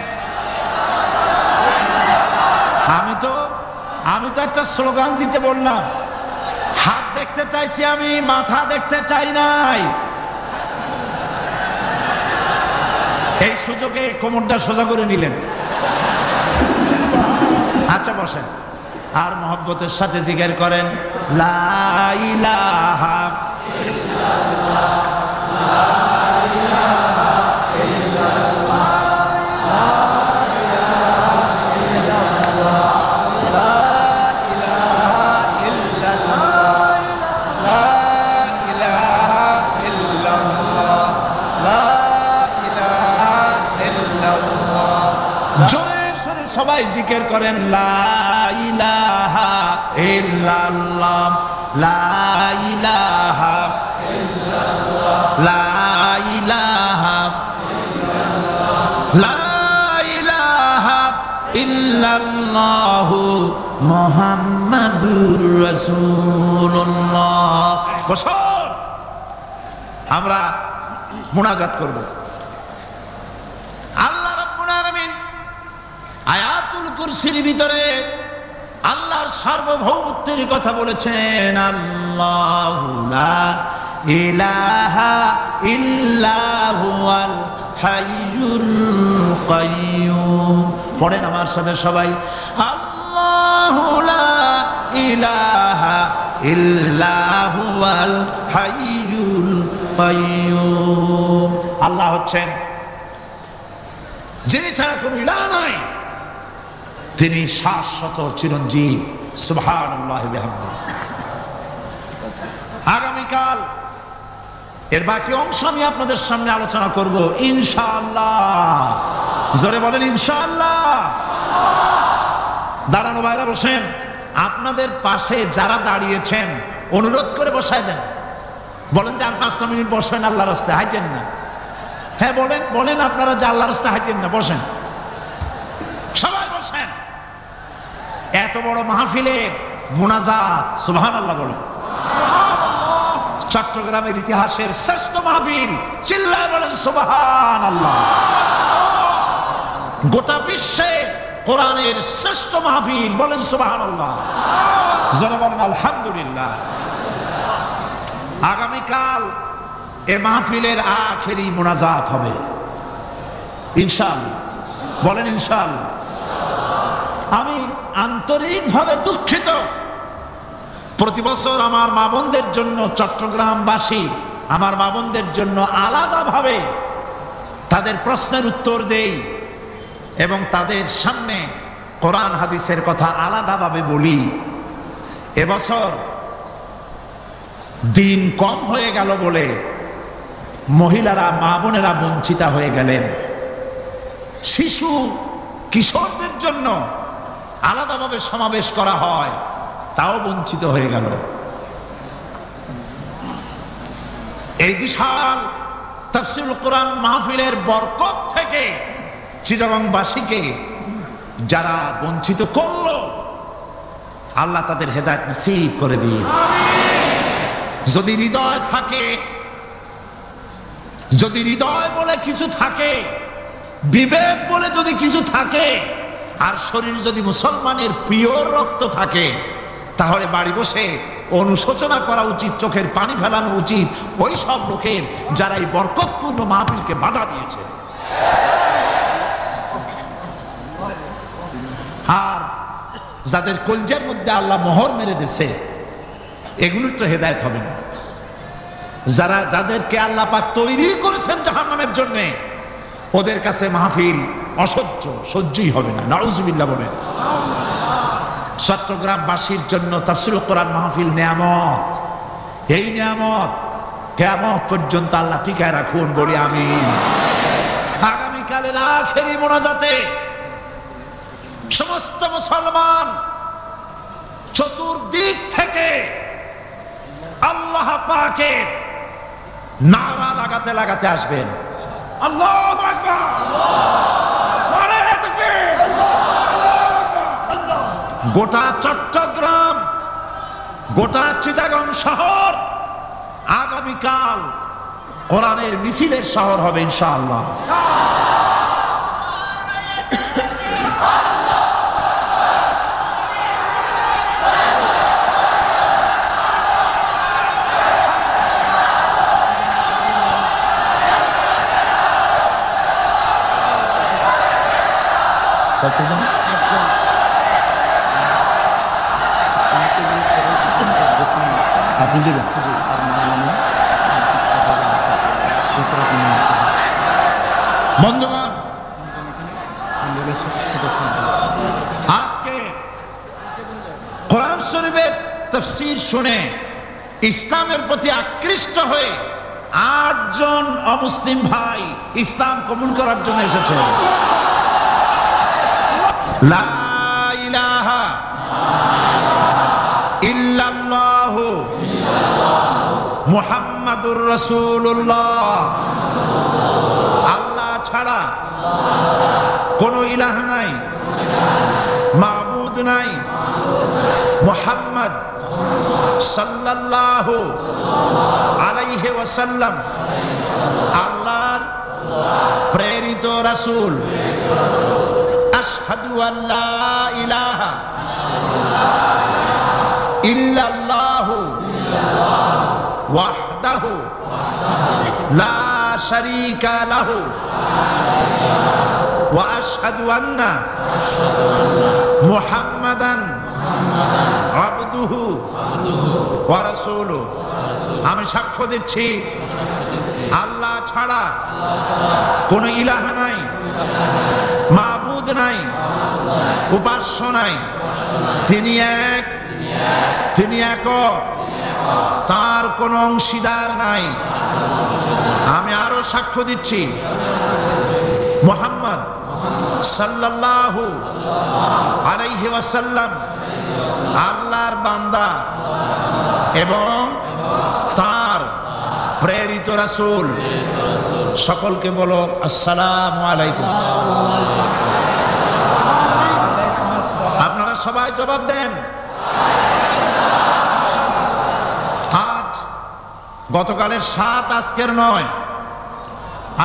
আমি তো একটা স্লোগান দিতে বললাম, হাত দেখতে চাইছি আমি, মাথা দেখতে চাই নাই। এই সুযোগে কোমরটা সোজা করে নিলেন। আচ্ছা বসেন, আর মহব্বতের সাথে জিকির করেন, লা ইলাহা ইল্লাল্লাহ, লা ইলাহা ইল্লাল্লাহ, লা ইলাহা ইল্লাল্লাহ, লা ইলাহা ইল্লাল্লাহ, লা ইলাহা ইল্লাল্লাহ, লা ইলাহা ইল্লাল্লাহ। জোরে সরে সবাই জিকির করেন, লা ইলাহা ইল্লাল্লাহ, লা ইলাহা ইল্লাল্লাহ, লা ইলাহা ইল্লাল্লাহ, লা ইলাহা ইল্লাল্লাহু মুহাম্মাদুর রাসূলুল্লাহ। বসুন, আমরা মুনাজাত করব। আল্লাহ রাব্বুল আলামিন আয়াতুল কুরসির ভিতরে আল্লাহর সার্বভৌমত্বের কথা বলেছেন, আল্লাহু লা ইলাহা ইল্লা হুয়াল হাইয়ুল কাইয়্যুম। পড়েন আমার সাথে সবাই, আল্লাহু লা ইলাহা ইল্লা হুয়াল হাইয়ুল কাইয়্যুম। আল্লাহ হচ্ছেন যিনি ছাড়া কোনো ইলাহ নাই, তিনি শাশ্বত চিরঞ্জীব। সুবহানাল্লাহ বিহামদিহি। আগামীকাল এর বাকি অংশ আমি আপনাদের সামনে আলোচনা করব ইনশাআল্লাহ। জোরে বলেন ইনশাআল্লাহ। দাঁড়ানো ভাইরা বসেন, আপনাদের পাশে যারা দাঁড়িয়েছেন অনুরোধ করে বসায় দেন। বলেন যে আর 5টা মিনিট বসেন, আল্লাহর রাস্তায় হাঁটেন না। হ্যাঁ বলেন, বলেন আপনারা যে আল্লাহর রাস্তায় হাঁটেন না, বসেন, সবাই বসেন। এত বড় মাহফিলের মুনাজাত, সুবহানাল্লাহ বলেন। চট্টগ্রামের ইতিহাসের শ্রেষ্ঠ মাহফিল, চিল্লায় বলেন সুবহানাল্লাহ। গোটা বিশ্বে কোরআনের শ্রেষ্ঠ মাহফিল, বলেন সুবহানাল্লাহ। জোরে বলেন আলহামদুলিল্লাহ। আগামীকাল এ মাহফিলের আখেরি মুনাজাত হবে ইনশাআল্লাহ, বলেন ইনশাআল্লাহ। আমি আন্তরিকভাবে দুঃখিত, প্রতি বছর আমার মা বোনদের জন্য, চট্টগ্রামবাসী আমার মা বোনদের জন্য আলাদাভাবে তাদের প্রশ্নের উত্তর দেই এবং তাদের সামনে কোরআন হাদিসের কথা আলাদাভাবে বলি। এবছর দিন কম হয়ে গেল বলে মহিলারা, মা বোনেরা বঞ্চিতা হয়ে গেলেন। শিশু কিশোরদের জন্য আলাদাভাবে সমাবেশ করা হয়, তাও বঞ্চিত হয়ে গেল। এই বিশাল তাফসীরুল কোরআন মাহফিলের বরকত থেকে চিটাগংবাসীকে যারা বঞ্চিত করলো, আল্লাহ তাদের হেদায়েত নসিব করে দিন। যদি হৃদয় থাকে, যদি হৃদয় বলে কিছু থাকে, বিবেক বলে যদি কিছু থাকে, আর শরীর যদি মুসলমানের পিওর রক্ত থাকে, তাহলে বাড়ি বসে অনুশোচনা করা উচিত, চোখের পানি ফেলানো উচিত ওই সব লোকের যারা এই বরকতপূর্ণ মাহফিলকে বাধা দিয়েছে। আর যাদের কলজের মধ্যে আল্লাহ মোহর মেরে দিয়েছে, এগুলোর তো হেদায়েত হবে না। যারা, যাদেরকে আল্লাহ পাক তৈরি করেছেন জাহান্নামের জন্য, ওদের কাছে মাহফিল অসহ্য, সহ্যই হবে না। নাউজুবিল্লাহ বলেন। চট্টগ্রামবাসীর জন্য তাফসীরুল কোরআন মাহফিল নিয়ামত। এই নিয়ামত কিয়ামত পর্যন্ত আল্লাহ টিকায় রাখুন, বলি আমিন। আগামীকালের আখেরি মোনাজাতে সমস্ত মুসলমান চতুর্দিক থেকে আল্লাহ পাকের নারা লাগাতে লাগাতে আসবেন। আল্লাহু আকবার, নারে তাকবীর। গোটা চট্টগ্রাম, গোটা চিটাগং শহর আগামীকাল কোরআনের মিছিলের শহর হবে ইনশাআল্লাহ। আপনি দিবেন বন্ধুগণ, আজকে কোরআন শরীফের তাফসীর শুনে ইসলামের প্রতি আকৃষ্ট হয়ে 8 জন অমুসলিম ভাই ইসলাম কবুল করার জন্য এসেছে। লা ইলাহা ইল্লাল্লাহু মুহাম্মাদুর রাসূলুল্লাহ। আল্লাহ ছাড়া কোনো ইলাহ নাই, মাবুদ নাই। মুহাম্মদ সাল্লাল্লাহু আলাইহি ওয়াসাল্লাম আল্লাহর প্রেরিত রাসূল। আশহাদু আল্লা ইলাহা ইল্লাল্লাহু ওয়াহদাহু লা শারীকা লাহু ওয়া আশহাদু আন্না মুহাম্মাদান আবদুহু ওয়া রাসূলুহু। আমি সাক্ষ্য দিচ্ছি আল্লাহ ছাড়া কোনো ইলাহ নাই, মাবুদ নাই, উপাস্য নাই, তিনি এক, তিনি একক, তার কোনো অংশীদার নাই। আমি আরো সাক্ষ্য দিচ্ছি মুহাম্মদ সাল্লাল্লাহু আলাইহি ওয়াসাল্লাম আল্লাহর বান্দা এবং তার প্রেরিত রাসূল। সকলকে বলো আসসালামু আলাইকুম। আপনারা সবাই জবাব দেন। আজ গতকালের ৭, আজকের ৯।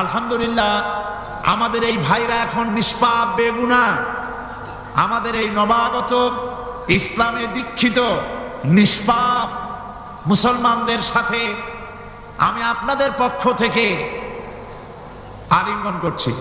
আলহামদুলিল্লাহ, আমাদের এই ভাইরা এখন নিষ্পাপ বেগুনা। আমাদের এই নবাগত ইসলামে দীক্ষিত নিষ্পাপ মুসলমানদের সাথে আমি আপনাদের পক্ষ থেকে আলিঙ্গন করছি।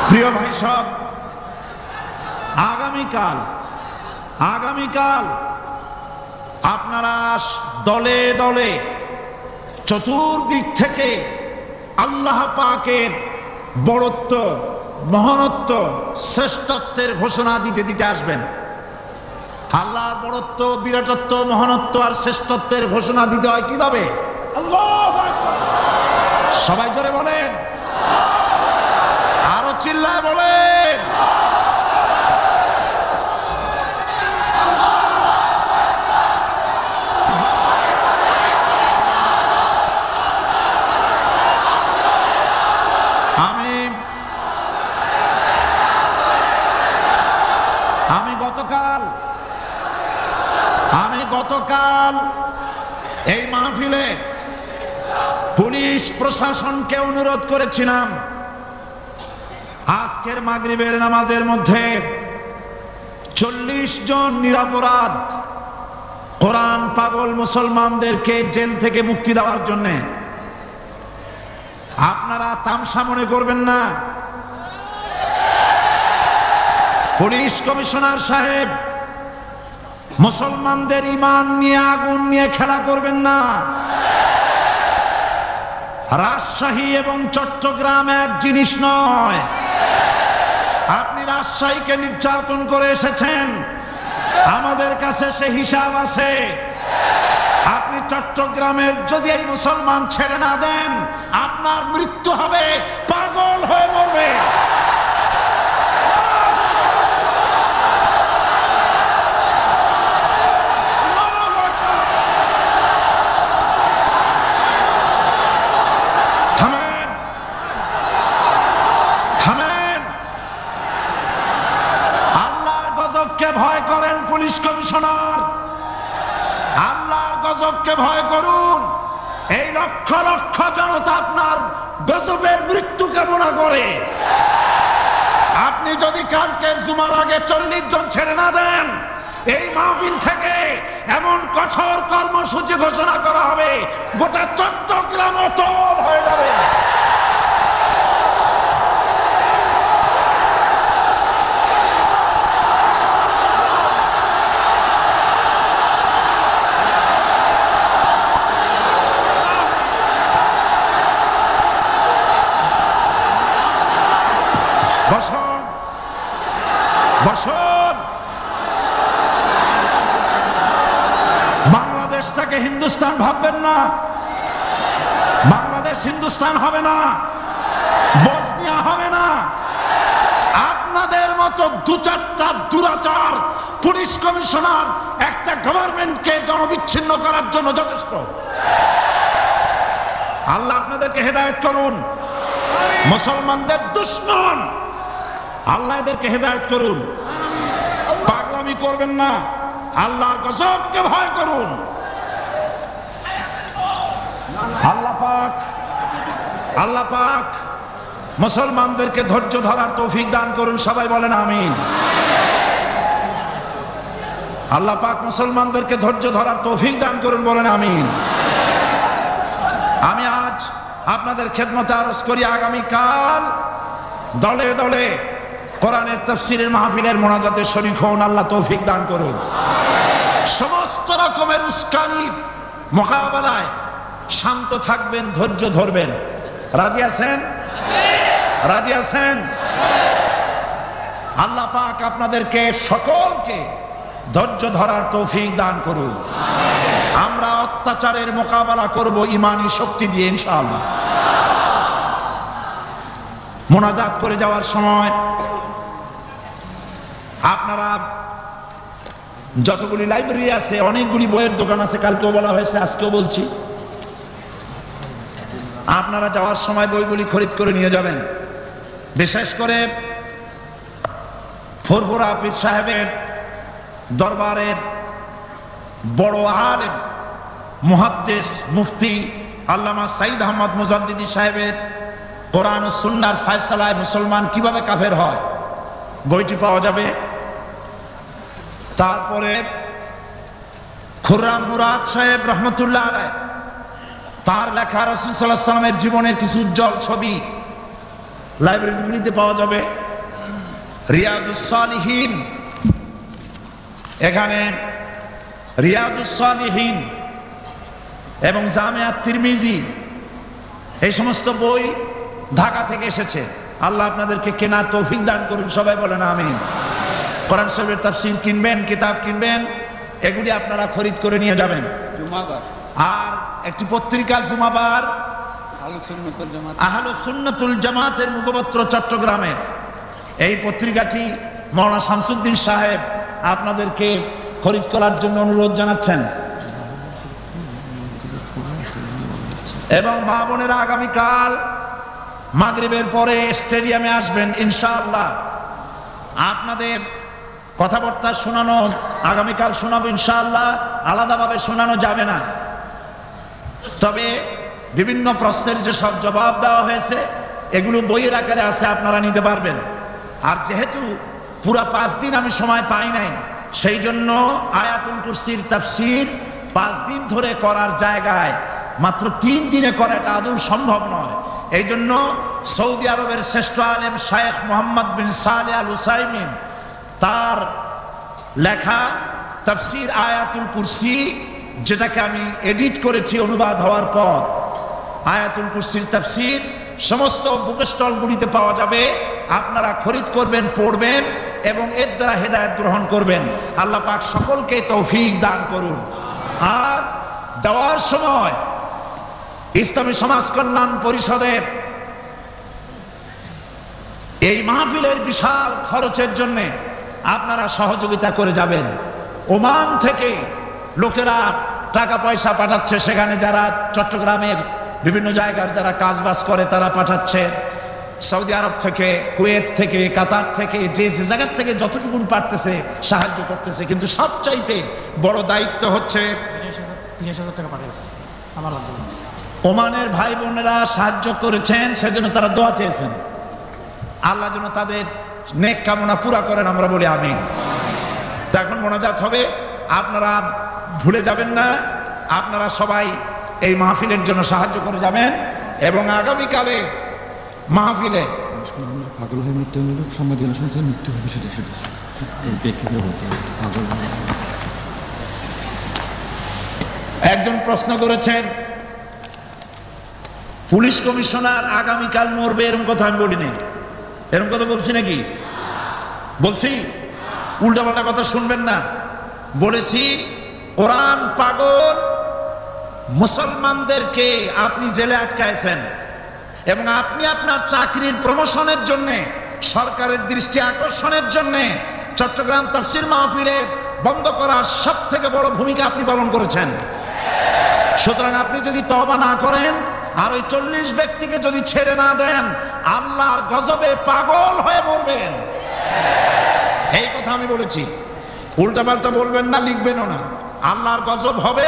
প্রিয় ভাই সব, আগামীকাল আপনারা দলে দলে চতুর্দিক থেকে আল্লাহ পাকের বড়ত্ব, মহানত্ব, শ্রেষ্ঠত্বের ঘোষণা দিতে দিতে আসবেন। আল্লাহর বড়ত্ব, বিরাটত্ব, মহানত্ব আর শ্রেষ্ঠত্বের ঘোষণা দিতে হয় কিভাবে? আল্লাহু আকবার। সবাই জোরে বলেন, আরো চিল্লায় বলেন। আমি গতকাল এই মাহফিলে পুলিশ প্রশাসনকে অনুরোধ করেছিলাম, আজকের মাগরিবের নামাজের মধ্যে 40 জন নিরপরাধ কোরআন পাগল মুসলমানদেরকে জেল থেকে মুক্তি দেওয়ার জন্য। আপনারা তামসা মনে করবেন না। পুলিশ কমিশনার সাহেব, মুসলমানদের ঈমান নিয়ে, আগুন নিয়ে খেলা করবেন না। রাজশাহী এবং চট্টগ্রাম এক জিনিস নয়। আপনি রাজশাহীকে নির্যাতন করে এসেছেন, আমাদের কাছে সে হিসাব আছে। আপনি চট্টগ্রামের যদি এই মুসলমান ছেড়ে না দেন, আপনার মৃত্যু হবে, পাগল হয়ে মরবে। ভয় করেন পুলিশ কমিশনার, আল্লাহর গজবকে ভয় করুন। এই লক্ষ লক্ষ জনতা আপনার গজবের মৃত্যু কামনা করে। আপনি যদি কালকের জুমার আগে 40 জন ছেড়ে না দেন, এই মাহফিল থেকে এমন কঠোর কর্মসূচি ঘোষণা করা হবে, গোটা চট্টগ্রাম অচল হয়ে যাবে। বসুন, বাংলাদেশটাকে হিন্দুস্তান ভাববেন না। বাংলাদেশ হিন্দুস্তান হবে না, বসনিয়া হবে না। আপনাদের মতো দু চারটা দুরাচার পুলিশ কমিশনার একটা গভর্নমেন্টকে জনবিচ্ছিন্ন করার জন্য যথেষ্ট। আল্লাহ আপনাদেরকে হেদায়েত করুন। মুসলমানদের দুশমন, আল্লাহ এদেরকে হেদায়েত করুন। পাগলামি করবেন না, আল্লাহর গজবকে ভয় করুন। আল্লাহ পাক মুসলমানদেরকে ধৈর্য ধরার তৌফিক দান করুন। সবাই বলেন আমিন। আল্লাহ পাক মুসলমানদেরকে ধৈর্য ধরার তৌফিক দান করুন, বলেন আমিন। আমি আজ আপনাদের খেদমতে আরজ করি, আগামীকাল দলে দলে কোরআনের তাফসীরের মাহফিলের মোনাজাতে শরীক হন। আল্লাহ তৌফিক দান করুন। সমস্ত রকমের উস্কানির মোকাবেলায় শান্ত থাকবেন, ধৈর্য ধরবেন। রাজি আছেন? রাজি আছেন? আল্লাহ পাক আপনাদেরকে সকলকে ধৈর্য ধরার তৌফিক দান করুন। আমরা অত্যাচারের মোকাবেলা করব ঈমানি শক্তি দিয়ে ইনশাআল্লাহ। মোনাজাত করে যাওয়ার সময় আপনারা যতগুলি লাইব্রেরি আছে, অনেকগুলি বইয়ের দোকান আছে, কালকেও বলা হয়েছে, আজকেও বলছি, আপনারা যাওয়ার সময় বইগুলি খরিদ করে নিয়ে যাবেন। বিশেষ করে ফুরফুরা পীর সাহেবের দরবারের বড় আলেম মুহাদ্দিস মুফতি আল্লামা সাইদ আহমদ মুজাদ্দিদি সাহেবের কোরআন ও সুন্নাহর ফায়সালায় মুসলমান কিভাবে কাফের হয় বইটি পাওয়া যাবে। তারপরে খুররাম মুরাদ সাহেব রহমতুল্লাহ আলাইহ, তার লেখা রাসূল সাল্লাল্লাহু আলাইহি ওয়াসাল্লামের জীবনের কিছু উজ্জ্বল ছবি লাইব্রেরিগুলিতে পাওয়া যাবে। রিয়াজুস সালিহিন, এখানে রিয়াজুস সালিহিন এবং জামিআত তিরমিজি, এই সমস্ত বই ঢাকা থেকে এসেছে। আল্লাহ আপনাদেরকে কেনার তৌফিক দান করুন। সবাই বলেন আমিন। কোরআন শরীফের তাফসীর কিনবেন, কিতাব কিনবেন, এগুলি আপনারা খরিদ করে নিয়ে যাবেন। আর একটি পত্রিকা জুমাবার আহলুস সুন্নাতুল জামাতের মুখপত্র চট্টগ্রামের, এই পত্রিকাটি মাওলানা শামসুদ্দিন সাহেব আপনাদেরকে খরিদ করার জন্য অনুরোধ জানাচ্ছেন। এবং মা বোনেরা আগামীকাল মাগরিবের পরে স্টেডিয়ামে আসবেন ইনশাআল্লাহ। আপনাদের কথাবার্তা শোনানো আগামীকাল শোনাবো ইনশাআল্লাহ, আলাদাভাবে শোনানো যাবে না। তবে বিভিন্ন প্রশ্নের যে সব জবাব দেওয়া হয়েছে এগুলো বইয়ের আকারে আছে, আপনারা নিতে পারবেন। আর যেহেতু পুরা 5 দিন আমি সময় পাই নাই, সেই জন্য আয়াতুল কুরসির তাফসীর 5 দিন ধরে করার জায়গায় মাত্র 3 দিনে করাটা আদৌ সম্ভব নয়। এই জন্য সৌদি আরবের শ্রেষ্ঠ আলেম শায়েখ মোহাম্মদ বিন সালেহ আল উসাইমিন তার লেখা তাফসীর আয়াতুল কুরসি, যেটাকে আমি এডিট করেছি অনুবাদ হওয়ার পর, আয়াতুল কুরসির তাফসীর সমস্ত বুক স্টলগুলিতে পাওয়া যাবে। আপনারা খরিদ করবেন, পড়বেন এবং এর দ্বারা হেদায়েত গ্রহণ করবেন। আল্লাহ পাক সকলকে তৌফিক দান করুন। আর দেওয়ার সময় ইসলামী সমাজ কল্যাণ পরিষদের এই মাহফিলের বিশাল খরচের জন্য আপনারা সহযোগিতা করে যাবেন। ওমান থেকে লোকেরা টাকা পয়সা পাঠাচ্ছে, সেখানে যারা চট্টগ্রামের বিভিন্ন জায়গার যারা কাজবাজ করে তারা পাঠাচ্ছে। সৌদি আরব থেকে, কুয়েত থেকে, কাতার থেকে, যে যে জায়গার থেকে যতটুকু পারতেছে সাহায্য করতেছে। কিন্তু সবচাইতে বড় দায়িত্ব হচ্ছে 30,000 টাকা পাঠিয়েছে আমার ওমানের ভাই বোনেরা সাহায্য করেছেন, সেজন্য তারা দোয়া চেয়েছেন। আল্লাহ যেন তাদের নেক কামনা পুরা করেন, আমরা বলি আমিন। এখন মোনাজাত হবে, আপনারা ভুলে যাবেন না। আপনারা সবাই এই মাহফিলের জন্য সাহায্য করে যাবেন এবং আগামীকালে মাহফিলে পাগল হয়ে মৃত্যু হলো, সাংবাদিক শুনছেন মৃত্যু হবে, সেটা প্রেক্ষিতে বলতে পাগল। একজন প্রশ্ন করেছেন পুলিশ কমিশনার আগামীকাল মরবে, এরকম কথা আমি বলিনি। এরকম কথা বলছি নাকি? বলছি? উল্টাপাল্টা কথা শুনবেন না। বলেছি কোরআন পাগল মুসলমানদেরকে আপনি জেলে আটকায়ছেন এবং আপনি আপনার চাকরির প্রমোশনের জন্য সরকারের দৃষ্টি আকর্ষণের জন্য চট্টগ্রাম তাফসীর মাহফিলে বন্ধ করার সবথেকে বড় ভূমিকা আপনি পালন করেছেন। সুতরাং আপনি যদি তওবা না করেন আর ওই 40 ব্যক্তিকে যদি ছেড়ে না দেন, আল্লাহর গজবে পাগল হয়ে মরবেন। এই কথা আমি বলেছি, উল্টাপাল্টা বলবেন না, লিখবেনও না। আল্লাহর গজব হবে,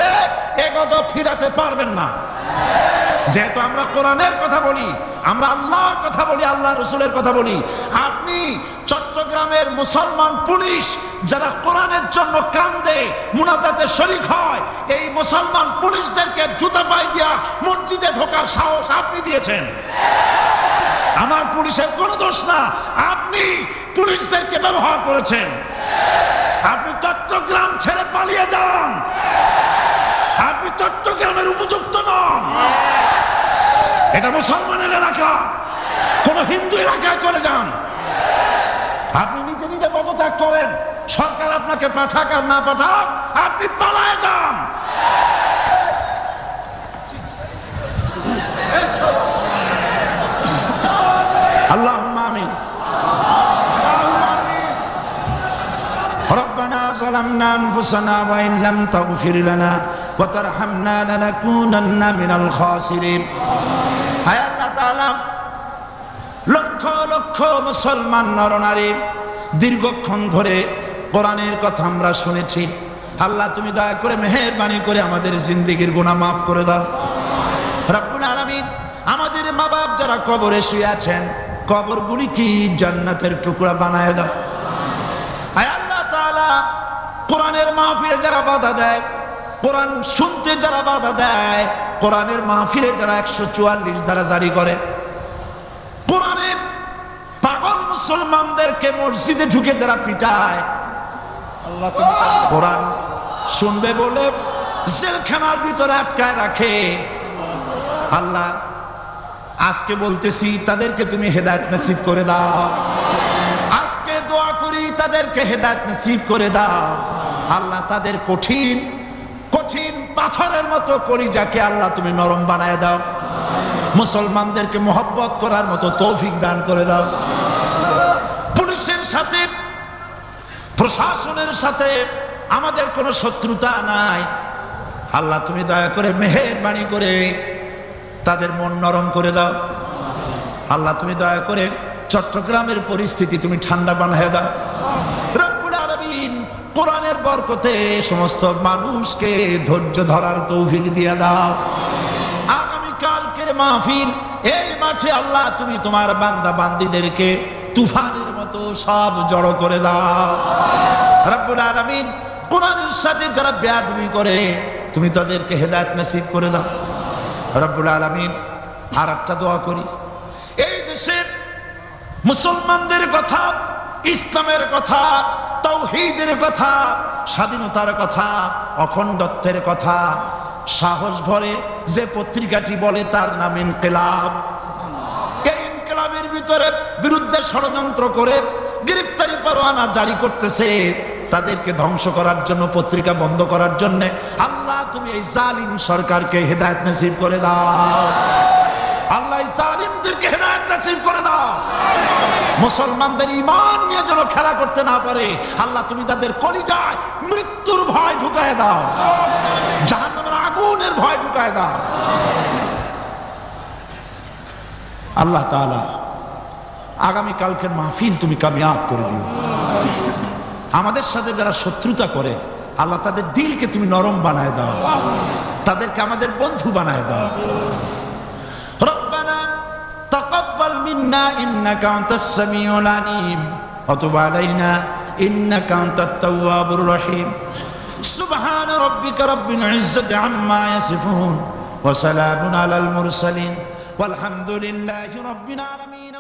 এ গজব ফিরাতে পারবেন না। যেহেতু আমরা কোরআনের কথা বলি, আমরা আল্লাহর কথা বলি, আল্লাহ রসুলের কথা বলি। আপনি চট্টগ্রামের মুসলমান পুলিশ যারা কোরআনের জন্য কান্দে, মুনাজাতে শরীক হয়, এই মুসলমান পুলিশদেরকে জুতা পায়ে দিয়া মসজিদে ঢোকার সাহস আপনি দিয়েছেন। আমার পুলিশের কোনো দোষ না, আপনি পুলিশদেরকে ব্যবহার করেছেন। আপনি চট্টগ্রাম ছেড়ে পালিয়ে যান, আপনি চট্টগ্রামের উপযুক্ত নন। এটা মুসলমানের এলাকা, কোন হিন্দু এলাকায় চলে যান। আপনি নিজে নিজে পদত্যাগ করেন, সরকার আপনাকে পাঠাক আর না পাঠাক, আপনি পালায়ে যান। আল্লাহুম্মা আমিন। ربنا ظلمنا أنفسنا وإن لم تغفر لنا وترحمنا لنكونن من الخاسرين। হায় আল্লাহ তাআলা, লক্ষ লক্ষ মুসলমান নরনারী দীর্ঘক্ষণ ধরে কোরআনের কথা আমরা শুনেছি। আল্লাহ তুমি দয়া করে মেহেরবানি করে আমাদের জিন্দেগির গুনাহ মাফ করে দাও রব্বুল আলামিন। আমাদের মা বাপ যারা কবরে শুয়ে আছেন, কবরগুলি কি জান্নাতের টুকরা বানায় দাও। হায় আল্লাহ তাআলা, কোরআনের মাহফিলে যারা বাধা দেয়, কোরআন শুনতে যারা বাধা দেয়, কোরআনের মাহফিলে যারা 144 ধারা জারি করে, কোরআনের পাগল মুসলমানদেরকে মসজিদে ঢুকে যারা পিটায়, আল্লাহ কোরআন শুনবে বলে জেলখানার ভিতরে আটকায় রাখে, আল্লাহ আজকে বলতেছি তাদেরকে তুমি হেদায়েত নসিব করে দাও। আজকে দোয়া করি তাদেরকে হেদায়েত নসিব করে দাও। আল্লাহ তাদের কঠিন কঠিন পাথরের মতো কলিজাকে আল্লাহ তুমি নরম বানায় দাও। মুসলমানদেরকে মহব্বত করার মতো তৌফিক দান করে দাও। পুলিশের সাথে, প্রশাসনের সাথে আমাদের কোনো শত্রুতা নাই। আল্লাহ তুমি দয়া করে মেহেরবানি করে তাদের মন নরম করে দাও। আল্লাহ তুমি দয়া করে চট্টগ্রামের পরিস্থিতি তুমি ঠান্ডা বানায় দাও রব্বুল আলামিন। কোরআনের বরকতে সমস্ত মানুষকে ধৈর্য ধরার তৌফিক দিয়ে দাও। আগামী কালকের মাহফিল এই মাঠে আল্লাহ তুমি তোমার বান্দা বান্দীদেরকে তুফানের মতো সব জড়ো করে দাও রব্বুল আলামিন। কোরআনের সাথে যারা বেয়াদবি করে তুমি তাদেরকে হেদায়েত নসিব করে দাও রব্বুল আলামিন। আর একটা দোয়া করি, এই দেশের মুসলমানদের কথা, ইসলামের কথা, তাওহীদের কথা, স্বাধীনতার কথা, অখণ্ডত্বের কথা সাহস ভরে যে পত্রিকাটি বলে তার নাম ইনকিলাব। এই ইনকিলাবের ভিতরে বিরুদ্ধে ষড়যন্ত্র করে গ্রেফতারি পরোয়ানা জারি করতেছে, তাদেরকে ধ্বংস করার জন্য, পত্রিকা বন্ধ করার জন্য। আল্লাহ তুমি এই জালিম সরকারকে হেদায়েত নসিব করে দাও। আল্লাহ এই জালিমদেরকে হেদায়েত নসিব করে দাও। মুসলমানদের ঈমান নিয়ে যেন খেলা করতে না পারে আল্লাহ তুমি তাদের কলিজায় মৃত্যুর ভয় ঢুকায় দাও, জাহান্নামের আগুনের ভয় ঢুকায় দাও। আল্লাহ তাআলা আগামী কালকের মাহফিল তুমি কামিয়াব করে দিও। আমাদের সাথে যারা শত্রুতা করে আল্লাহ তাদের দিলকে তুমি নরম বানায় দাও, তাদেরকে আমাদের বন্ধু বানায় দাও। রব্বানা তাকাব্বাল মিন্না ইন্নাকা আনতাস সামিউল আলিম ওয়া তুব আলাইনা ইন্নাকা আনতাত তাওয়াবুর রহিম। সুবহান রাব্বিকা রাব্বিল ইজ্জাতি আম্মা ইয়াসিফুন ওয়া সালামুন আলাল মুরসালিন ওয়ালহামদুলিল্লাহি রাব্বিল আলামিন।